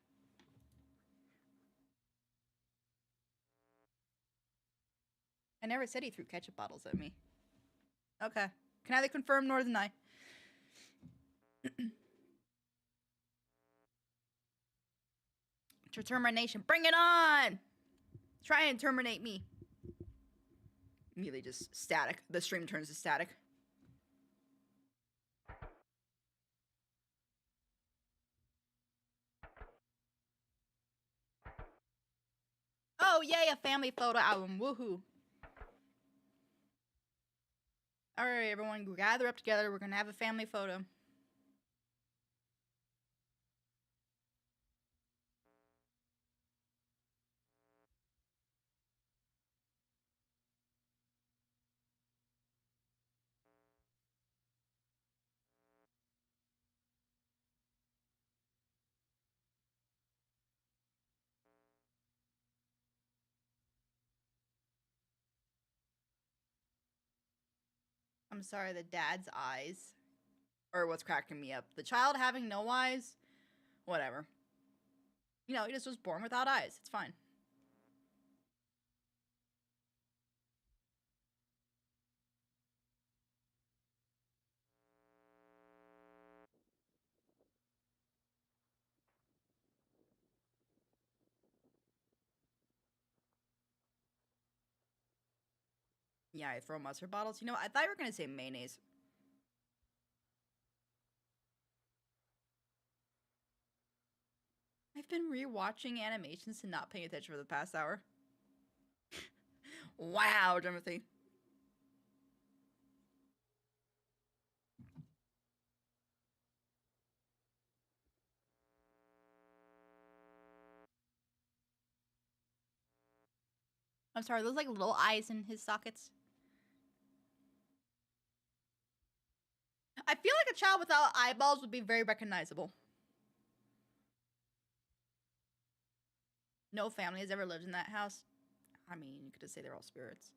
I never said he threw ketchup bottles at me. Okay. Can either confirm nor deny. Determination. Bring it on! Try and terminate me. Immediately just static. The stream turns to static. Oh, yay, a family photo album. Woohoo. Alright, everyone, gather up together. We're gonna have a family photo. I'm sorry, the dad's eyes. Or what's cracking me up. The child having no eyes? Whatever. You know, he just was born without eyes. It's fine. Yeah, I throw mustard bottles. You know, I thought you were gonna say mayonnaise. I've been rewatching animations and not paying attention for the past hour. Wow, Timothy. I'm sorry, those like little eyes in his sockets. I feel like a child without eyeballs would be very recognizable. No family has ever lived in that house. I mean, you could just say they're all spirits.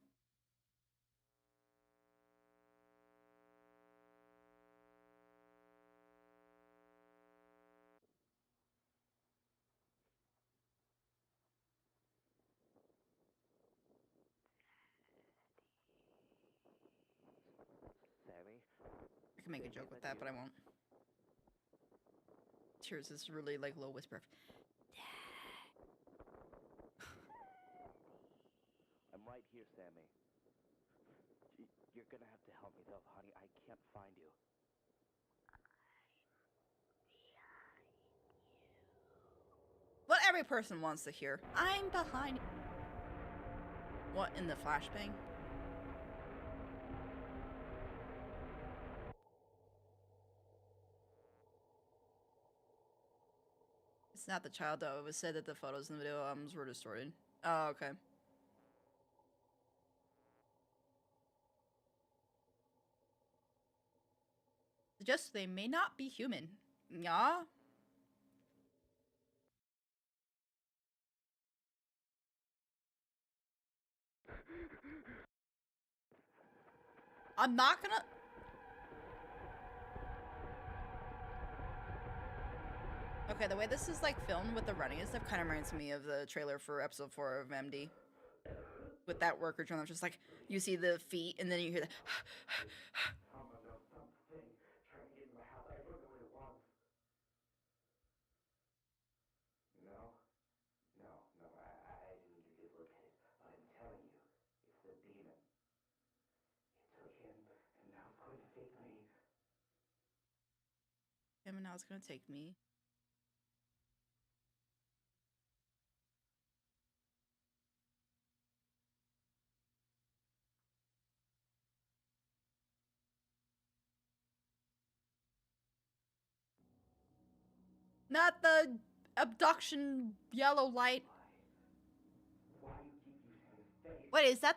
Sammy? I can make a joke with that, but I won't. Cheers, this is really like low whisper. I'm right here, Sammy. You're gonna have to help me though, honey. I can't find you. What every person wants to hear. I'm behind. What in the flashbang? It's not the child though. It was said that the photos in the video albums were distorted. Oh, okay. Just they may not be human. Yeah. I'm not gonna... Okay, the way this is like filmed with the running and stuff kind of reminds me of the trailer for episode 4 of MD. With that worker drone that's just like, you see the feet and then you hear the him and now it's gonna take me. Not the abduction yellow light. Wait, is that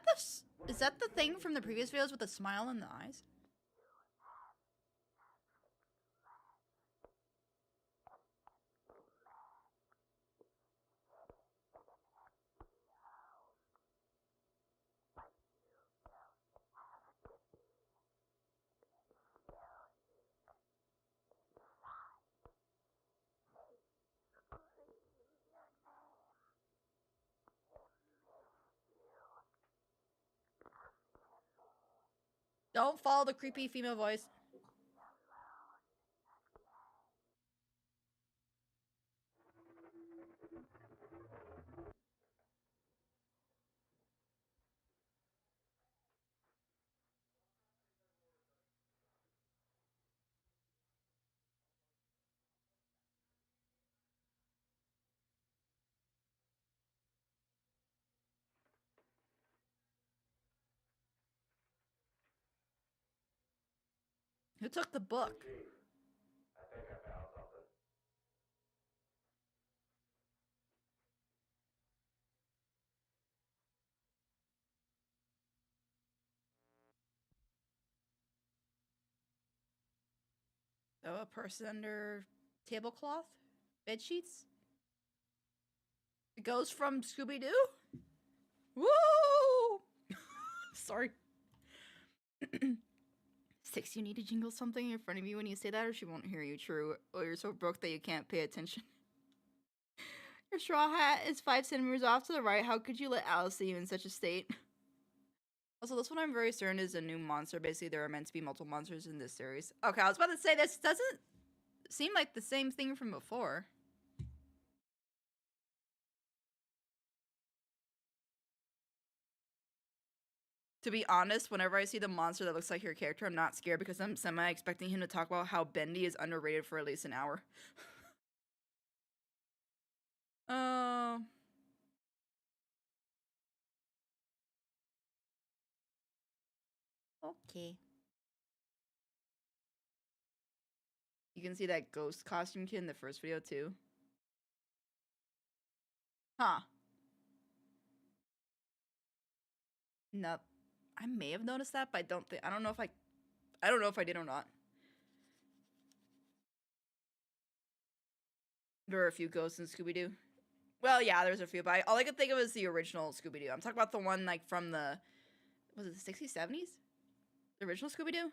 the thing from the previous videos with the smile in the eyes? Don't follow the creepy female voice. Who took the book? So a person under tablecloth? Bed sheets? It goes from Scooby-Doo? Woo! Sorry. 6, you need to jingle something in front of you when you say that or she won't hear you. True. Or you're so broke that you can't pay attention. Your straw hat is 5 centimeters off to the right. How could you let Alice see you in such a state? Also, this one I'm very certain is a new monster. Basically, there are meant to be multiple monsters in this series. Okay, I was about to say this doesn't seem like the same thing from before. To be honest, whenever I see the monster that looks like your character, I'm not scared because I'm semi-expecting him to talk about how Bendy is underrated for at least an hour. Okay. You can see that ghost costume kid in the first video too. Huh. No, I may have noticed that, but I don't know if I did or not. There are a few ghosts in Scooby-Doo. Well, yeah, there's a few, but all I could think of is the original Scooby-Doo. I'm talking about the one like from the, was it the 60s, 70s? The original Scooby-Doo?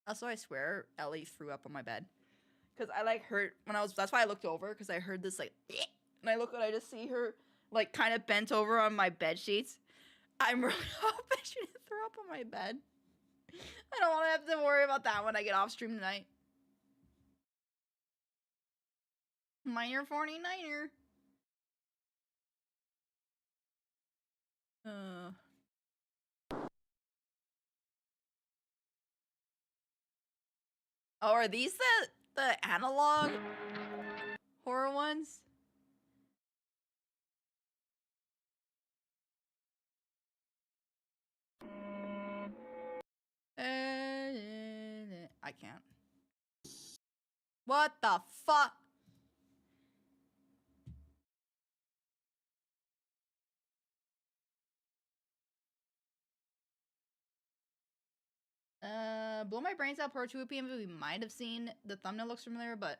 Also, I swear, Ellie threw up on my bed. Because I like heard, that's why I looked over, because I heard this like, and I look and I just see her like kind of bent over on my bed sheets. I'm really hoping she didn't throw up on my bed. I don't want to have to worry about that when I get off stream tonight. Minor 49er. Oh, are these the analog horror ones? I can't. What the fuck? Blow My Brains Out Part 2 PMV. We might have seen the thumbnail looks familiar, but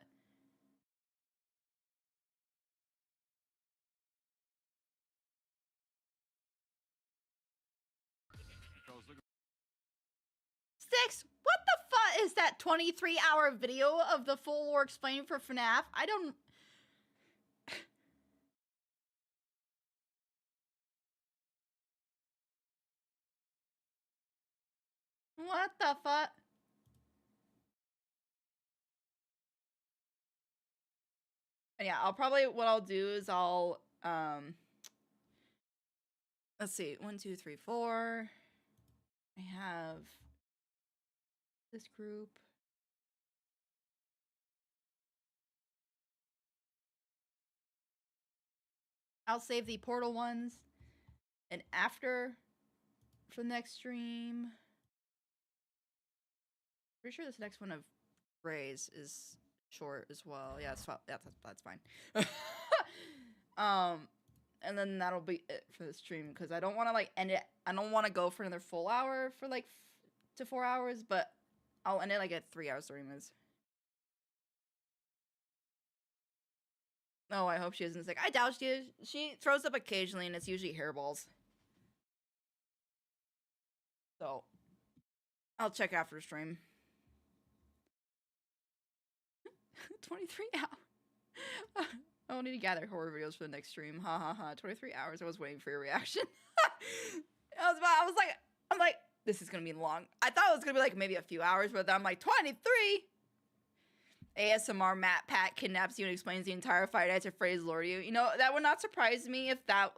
Sticks, what the fuck is that 23-hour video of the full lore explained for FNAF? I don't... What the fuck? Yeah, what I'll do is let's see, 1, 2, 3, 4. I have this group. I'll save the Portal ones and after for the next stream. Pretty sure this next one of Ray's is short as well. Yeah, that's fine. And then that'll be it for the stream because I don't want to like end it. I don't want to go for another full hour for like to 4 hours, but I'll end it like at 3 hours 30 minutes. Oh, I hope she isn't sick. I doubt she is. She throws up occasionally, and it's usually hairballs. So I'll check after stream. 23 hours. I don't need to gather horror videos for the next stream. Ha ha ha. 23 hours. I was waiting for your reaction. I'm like, this is gonna be long. I thought it was gonna be like maybe a few hours, but I'm like 23. ASMR Matt Pat kidnaps you and explains the entire Five Nights at Freddy's lore to you. You know, that would not surprise me if that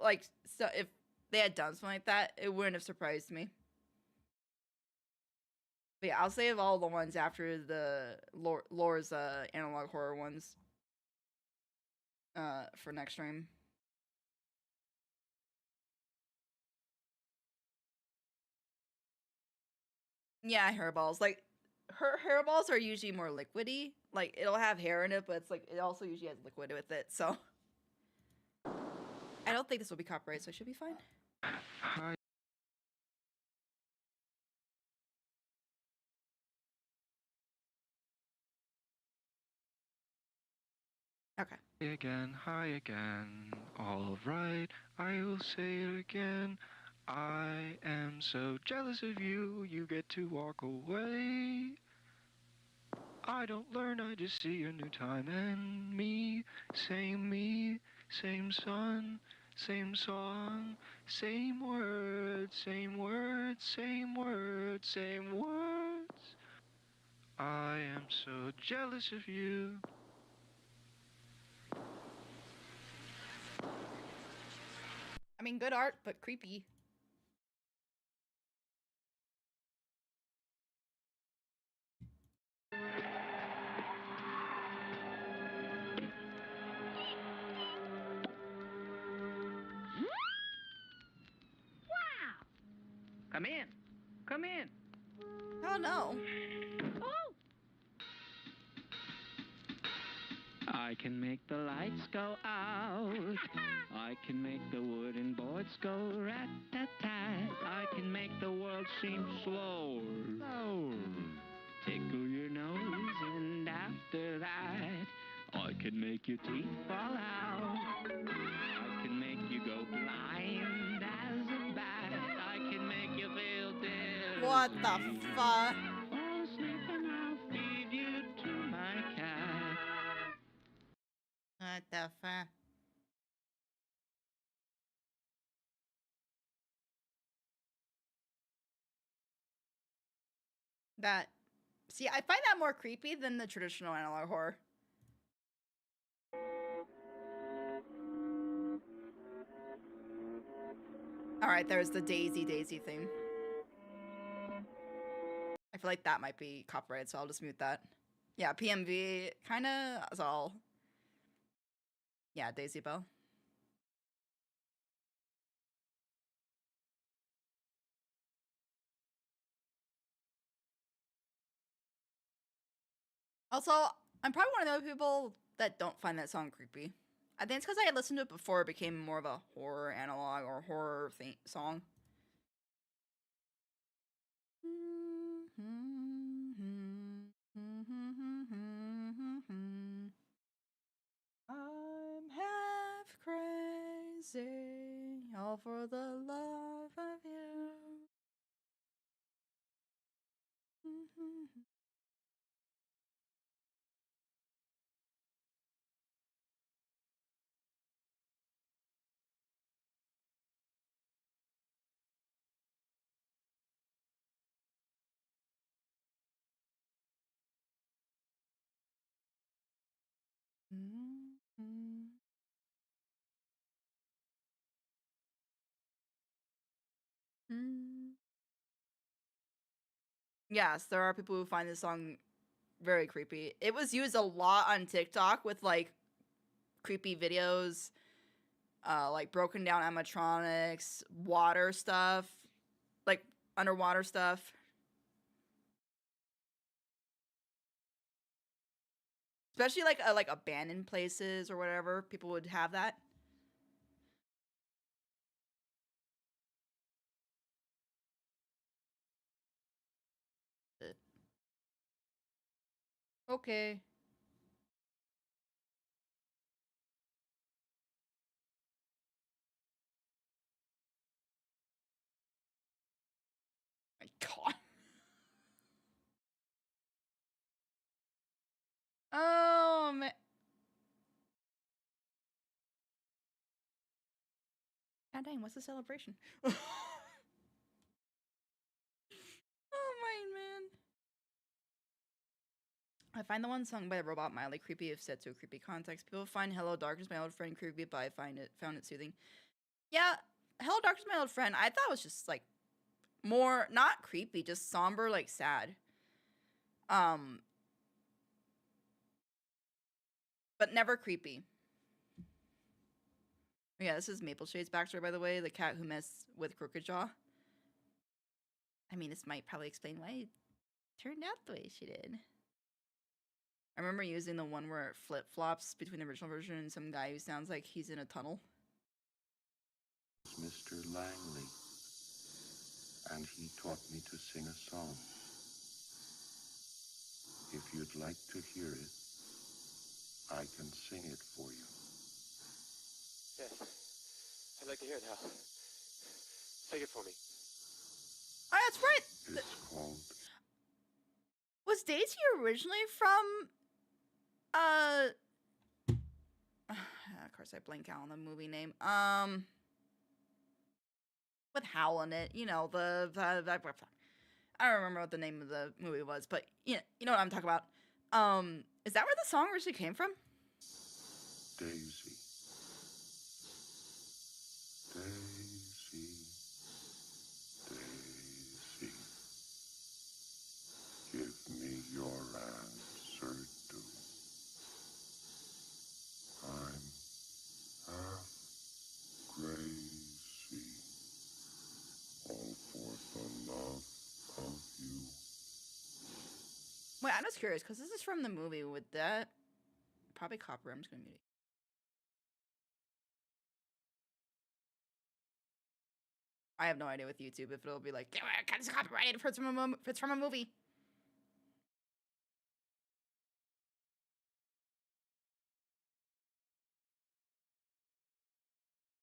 if they had done something like that. It wouldn't have surprised me. But yeah, I'll save all the ones after the lore's analog horror ones for next stream. Yeah, hairballs. Like her hairballs are usually more liquidy. Like it'll have hair in it, but it's like it also usually has liquid with it. So I don't think this will be copyright, so it should be fine. Hi. Okay. Hi again. All right, I will say it again. I am so jealous of you. You get to walk away. I don't learn, I just see a new time and me, same sun, same song, same words, same words, same words, same words. I am so jealous of you. I mean, good art, but creepy. Come in. Come in. Oh no. Oh. I can make the lights go out. I can make the wooden boards go rat-tat-tat. I can make the world seem slower. Tickle your nose and after that, I can make your teeth fall out. I can make you go blind as a bat. I can make you feel dead. What the fuck? Oh, sleep and I'll feed you to my cat. What the fuck? See, I find that more creepy than the traditional analog horror. Alright, there's the Daisy theme. I feel like that might be copyrighted, so I'll just mute that. Yeah, PMV, kinda, is all. Yeah, Daisy Bell. Also, I'm probably one of those people that don't find that song creepy. I think it's because I had listened to it before it became more of a horror analog or horror song. I'm half crazy, all for the love of you. Yes, there are people who find this song very creepy. It was used a lot on TikTok with like creepy videos, like broken down animatronics, water stuff, like underwater stuff. Especially like abandoned places or whatever, people would have that. Okay. My God. Oh man. God dang, what's the celebration? Oh my man. I find the one sung by the robot mildly creepy if set to a creepy context. People find Hello Darkness, My Old Friend creepy, but I found it soothing. Yeah, Hello Darkness, My Old Friend, I thought was just like more not creepy, just somber, like sad. But never creepy. Yeah, this is Maple Shade's backstory, by the way, the cat who messed with Crooked Jaw. I mean, this might probably explain why it turned out the way she did. I remember using the one where it flip-flops between the original version and some guy who sounds like he's in a tunnel. Mr. Langley, and he taught me to sing a song. If you'd like to hear it, I can sing it for you. Yes, I'd like to hear it, Hal. Sing it for me. Oh, that's right. It's called... Was Daisy originally from... of course I blank out on the movie name. With Hal in it, you know, the I don't remember what the name of the movie was, but you know what I'm talking about. Is that where the song originally came from? Daisy. Daisy. Daisy. Give me your answer, do. I'm half crazy. All for the love of you. Wait, I'm just curious, because this is from the movie. Would that... Probably copyright. I'm just going to mute it. I have no idea with YouTube if it'll be like, yeah, it's copyrighted if it's from a movie.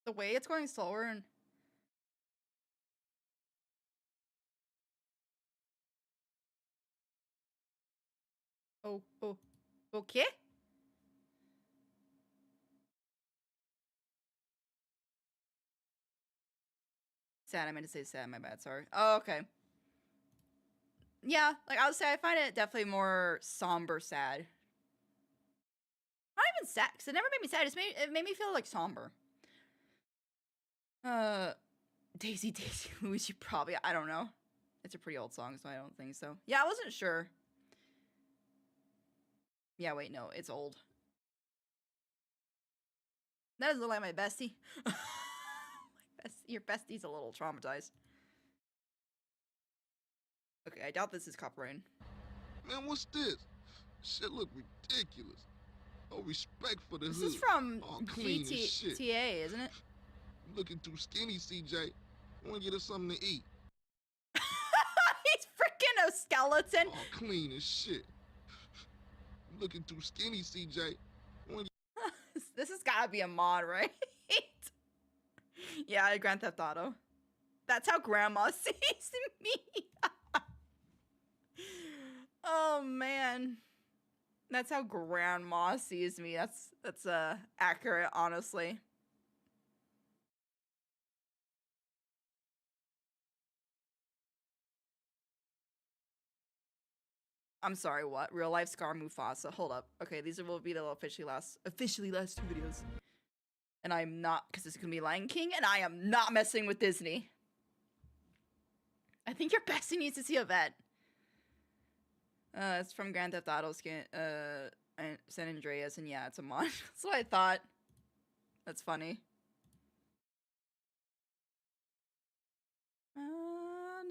The way it's going slower and... Oh, okay. Sad, I meant to say sad, my bad, sorry. Oh, okay. Yeah, like I would say I find it definitely more somber sad. Not even sad, because it never made me sad, it made me feel like somber. Daisy, who is she probably, I don't know. It's a pretty old song, so I don't think so. Yeah, I wasn't sure. Yeah, wait, no, it's old. That doesn't look like my bestie. Your bestie's a little traumatized. Okay, I doubt this is copyrighted. Man, what's this? Shit look ridiculous. No respect for the hood. This is from all clean as shit. GTA, isn't it? You looking too skinny, CJ. I want to get us something to eat. He's freaking a skeleton. All clean as shit. You looking too skinny, CJ. This has gotta be a mod, right? Yeah, Grand Theft Auto. That's how Grandma sees me. Oh man, that's how Grandma sees me. That's accurate, honestly. I'm sorry, what? Real life Scar Mufasa. Hold up. Okay, these will be the officially last 2 videos. And I'm not, because this is gonna be Lion King, and I am not messing with Disney. I think your bestie needs to see a vet. It's from Grand Theft Auto and San Andreas, and yeah, it's a mod. That's what I thought. That's funny. Oh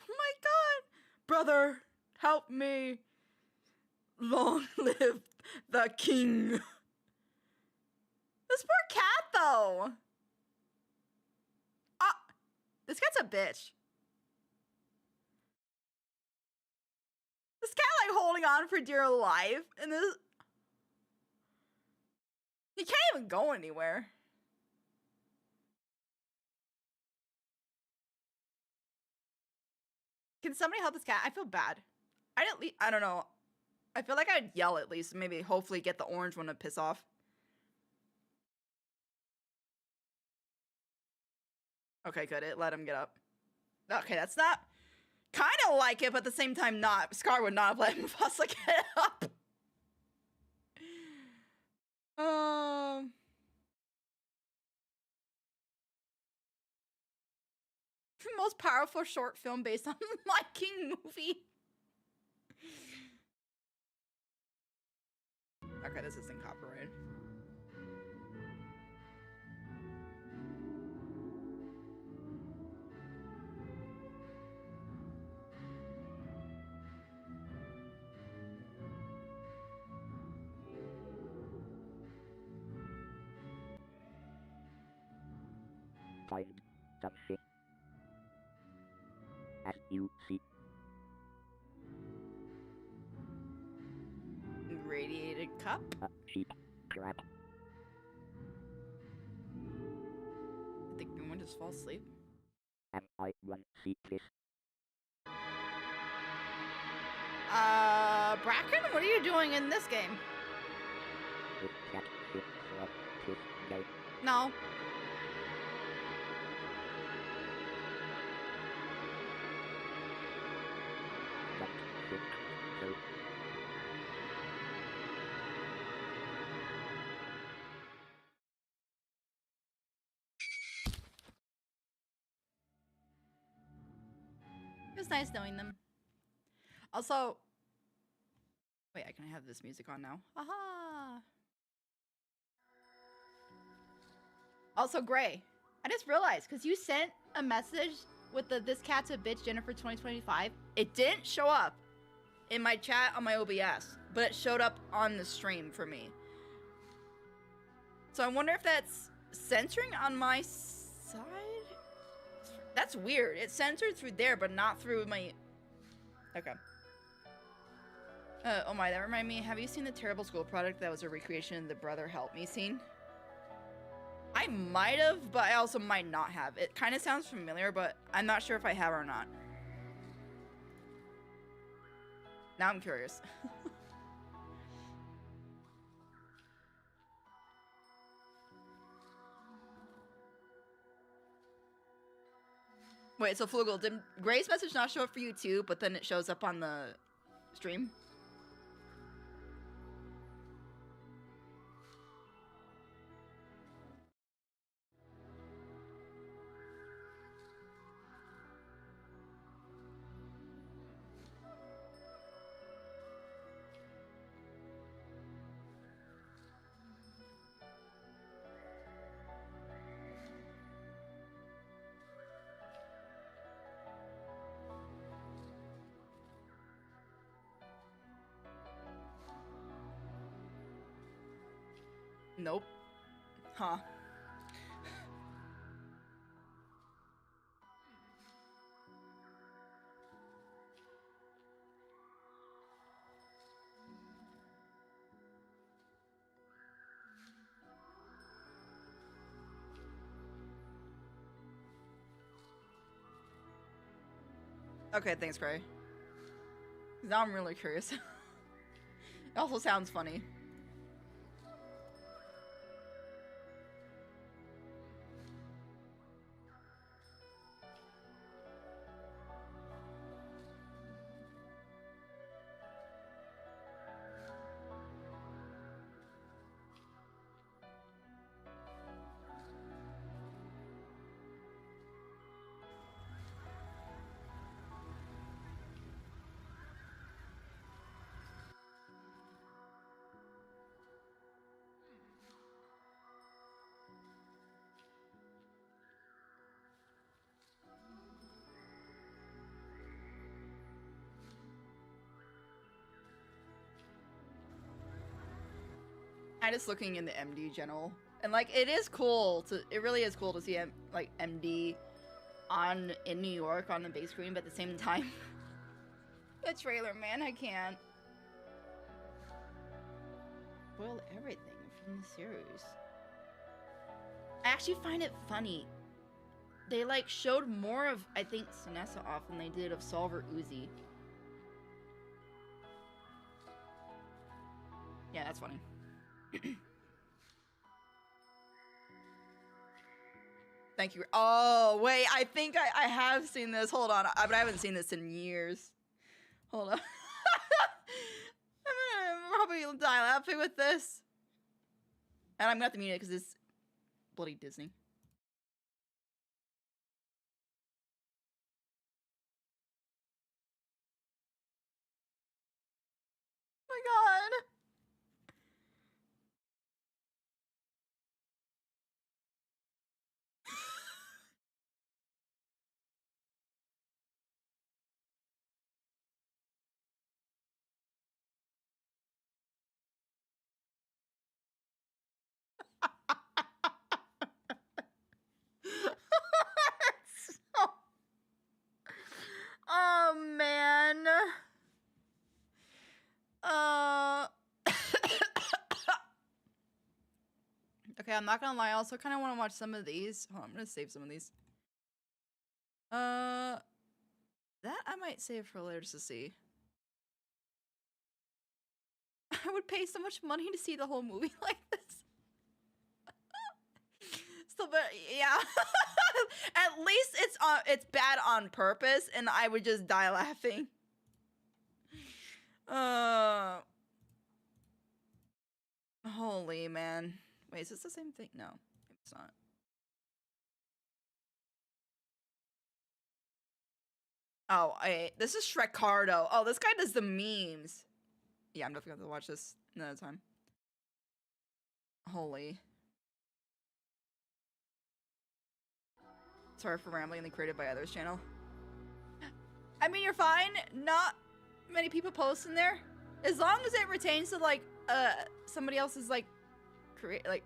my god! Brother, help me! Long live the king! This poor cat, though! This cat's a bitch. This cat, like, holding on for dear life, and this... He can't even go anywhere. Can somebody help this cat? I feel bad. I don't know. I feel like I'd yell at least. Maybe hopefully get the orange one to piss off. Okay, good. It let him get up. Okay, that's not... Kind of like it, but at the same time not. Scar would not have let Mufasa get up. Most powerful short film based on My King movie. Okay, this isn't copyrighted. Find something. As you see. Radiated cup? A cheap crap. I think you want to just fall asleep. Am I one see this? Bracken, what are you doing in this game? It can't fit from this game. No. It was nice knowing them. Also, wait, I can have this music on now. Aha! Also, Gray, I just realized, because you sent a message with the "This Cat's a Bitch Jennifer 2025. It didn't show up in my chat on my OBS, but it showed up on the stream for me. So I wonder if that's censoring on my side? That's weird. It's censored through there, but not through my... Okay. Oh my, that reminded me. Have you seen the Terrible School product that was a recreation of the Brother Help Me scene? I might have, but I also might not have. It kind of sounds familiar, but I'm not sure if I have or not. Now I'm curious. Wait, so Flugel, did Gray's message not show up for you too, but then it shows up on the stream? Nope. Huh. Okay, thanks, Gray. Now I'm really curious. It also sounds funny. nicest looking in the MD general. And like it really is cool to see like MD in New York on the big screen, but at the same time the trailer, man, I can't. Spoil everything from the series. I actually find it funny. They like showed more of, I think, Sinessa off than they did of Solver Uzi. Yeah, that's funny. Thank you. Oh, wait, I think I have seen this. Hold on, but I haven't seen this in years. Hold on. I'm probably die laughing with this. And I'm gonna have to mute it because it's bloody Disney. Oh my god. Oh man. Okay, I'm not gonna lie, I also kind of want to watch some of these. Hold on, I'm gonna save some of these. That I might save for later to see. I would pay so much money to see the whole movie like this. So, but yeah, at least it's bad on purpose, and I would just die laughing. Holy man. Wait, is this the same thing? No, it's not. Oh, this is Shrekardo. Oh, this guy does the memes. Yeah, I'm definitely going to watch this another time. Holy. Sorry for rambling, and created by others channel. I mean, you're fine. Not many people post in there. As long as it retains to like somebody else's like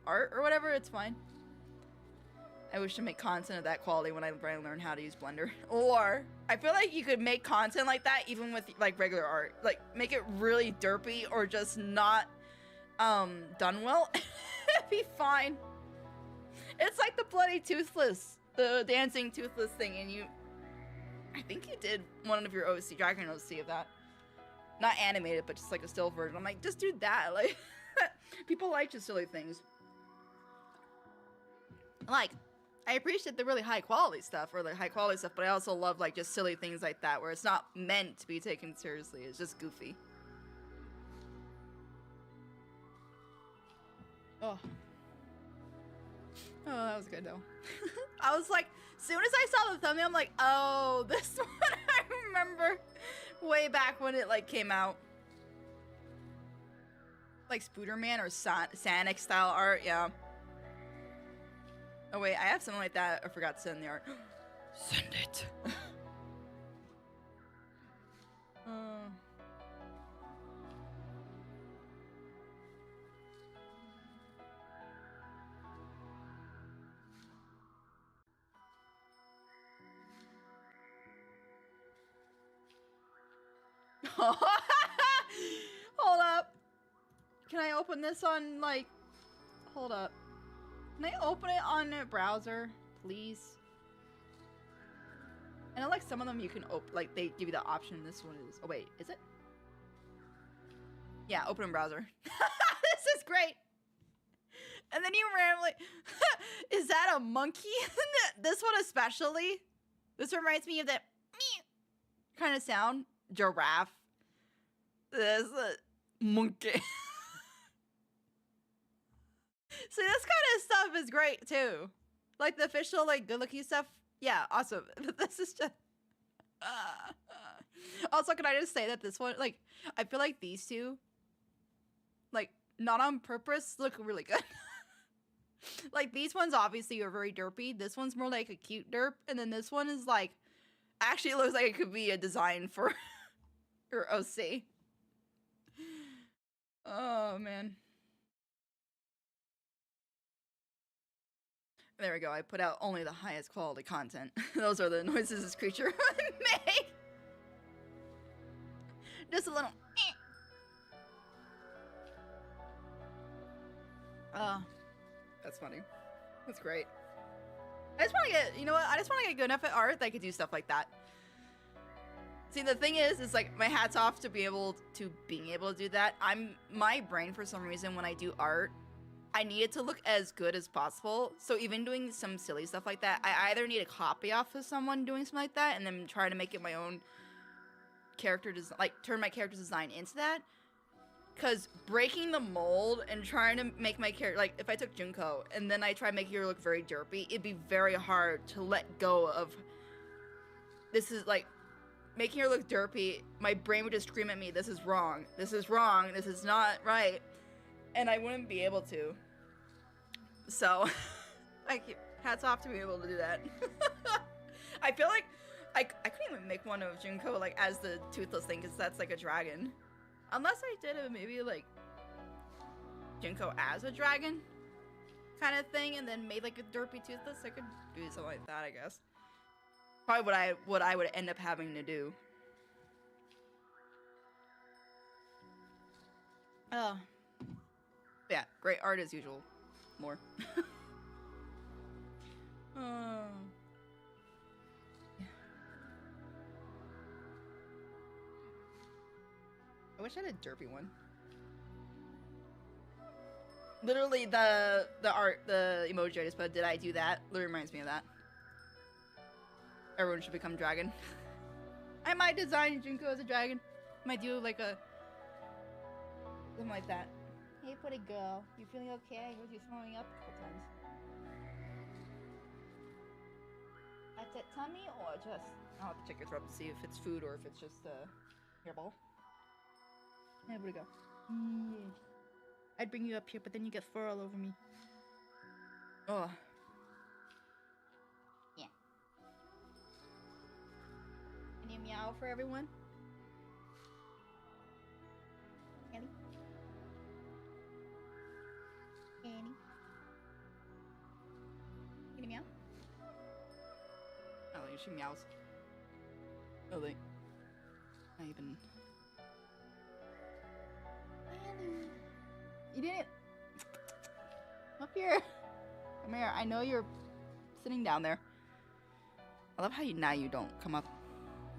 art or whatever, it's fine. I wish to make content of that quality when I learn how to use Blender. Or I feel like you could make content like that even with like regular art. Like make it really derpy or just not done well. It'd be fine. It's like the bloody Toothless, the dancing Toothless thing, and I think you did one of your OC, Dragon OC of that. Not animated, but just like a still version. I'm like, just do that. Like, people like just silly things. Like, I appreciate the really high quality stuff, or like high quality stuff, but I also love like just silly things like that, where it's not meant to be taken seriously. It's just goofy. Oh. Oh, that was good though. I was like, as soon as I saw the thumbnail, I'm like, oh, this one I remember way back when it like came out. Like Spooderman or Sonic style art, yeah. Oh wait, I have something like that. I forgot to send the art. Send it. Hold up. Can I open this on like? Hold up. Can I open it on a browser, please? I know like some of them you can open, like they give you the option. This one is, oh wait, is it? Yeah, open in browser. This is great. And then you randomly, is that a monkey? This one especially. This reminds me of that kind of sound. Giraffe. This monkey. See, this kind of stuff is great too. Like the official, like good looking stuff. Yeah, awesome. But this is just. Also, can I just say that this one, like, I feel like these two, like, not on purpose, look really good. Like, these ones obviously are very derpy. This one's more like a cute derp. And then this one is like, actually it looks like it could be a design for your OC. Oh, man. There we go. I put out only the highest quality content. Those are the noises this creature would make. Just a little. That's funny. That's great. I just want to get, you know what? I just want to get good enough at art that I could do stuff like that. See, the thing is like my hat's off to being able to do that. My brain for some reason when I do art, I need it to look as good as possible. So even doing some silly stuff like that, I either need a copy off of someone doing something like that and then try to make it my own character design, like turn my character design into that. Because breaking the mold and trying to make my character, like if I took Junko and then I try to make her look very derpy, it'd be very hard to let go of, this is like, making her look derpy, my brain would just scream at me, this is wrong, this is wrong, this is not right. And I wouldn't be able to. So, hats off to be able to do that. I feel like I couldn't even make one of Junko like as the toothless thing because that's like a dragon. Unless I did it maybe like Junko as a dragon kind of thing and then made like a derpy toothless. I could do something like that, I guess. Probably what I would end up having to do. Oh. Yeah, great art as usual. More. Oh. Yeah. I wish I had a derpy one. Literally the art, the emoji I just put, did I do that? Literally reminds me of that. Everyone should become dragon. I might design Junko as a dragon. Might do like a something like that. Hey, pretty girl, you feeling okay? I heard you throwing up a couple times. At that tummy or just? I'll have to check your throat to see if it's food or if it's just a hairball. Yeah, where'd it go? Yeah. I'd bring you up here, but then you get fur all over me. Oh. Yeah. Any meow for everyone? Annie? Annie? Any meow? Oh, she meows. Oh, they. Not even. Annie. You didn't. Up here. Come here. I know you're sitting down there. I love how now you don't come up.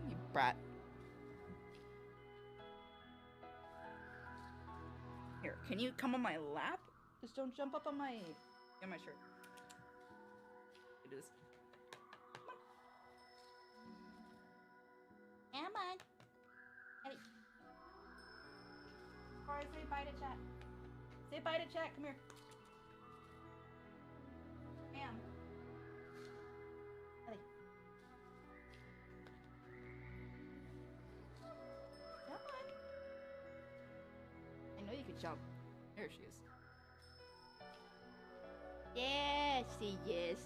You brat. Here, can you come on my lap? Just don't jump up on my shirt. It is. Come on. Eddie. Or say bye to chat. Say bye to chat. Come here. Ma'am. Eddie. Come on. I know you could jump. There she is. Yes, she is.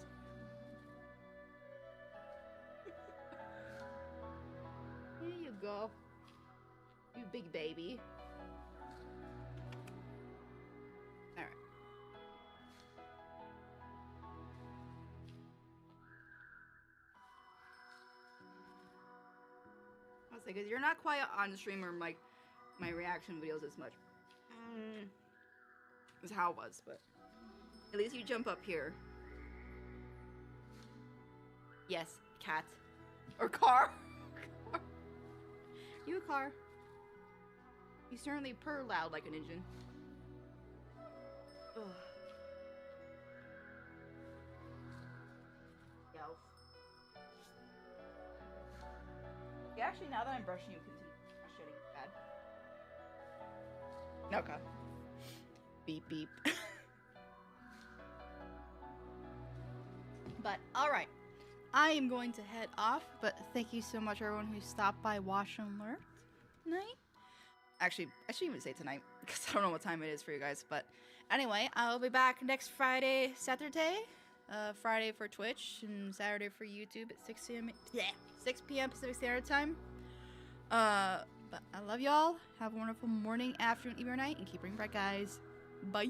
Here you go. You big baby. Alright. I was like, because you're not quiet on stream or like my reaction videos as much. Is how it was, but at least you jump up here. Yes, cat. Or car. You a car. You certainly purr loud like an engine. Ugh. Yelp. Yeah, actually, now that I'm brushing, you continue shitting. Bad. Okay. Beep beep. But alright, I am going to head off, but thank you so much everyone who stopped by Watch and Learn tonight. Actually, I shouldn't even say tonight, because I don't know what time it is for you guys, but anyway, I'll be back next Friday, Saturday. Friday for Twitch, and Saturday for YouTube at 6 p.m. Pacific Standard Time. But I love y'all. Have a wonderful morning, afternoon, evening, or night, and keep bringing bright, guys. Bye!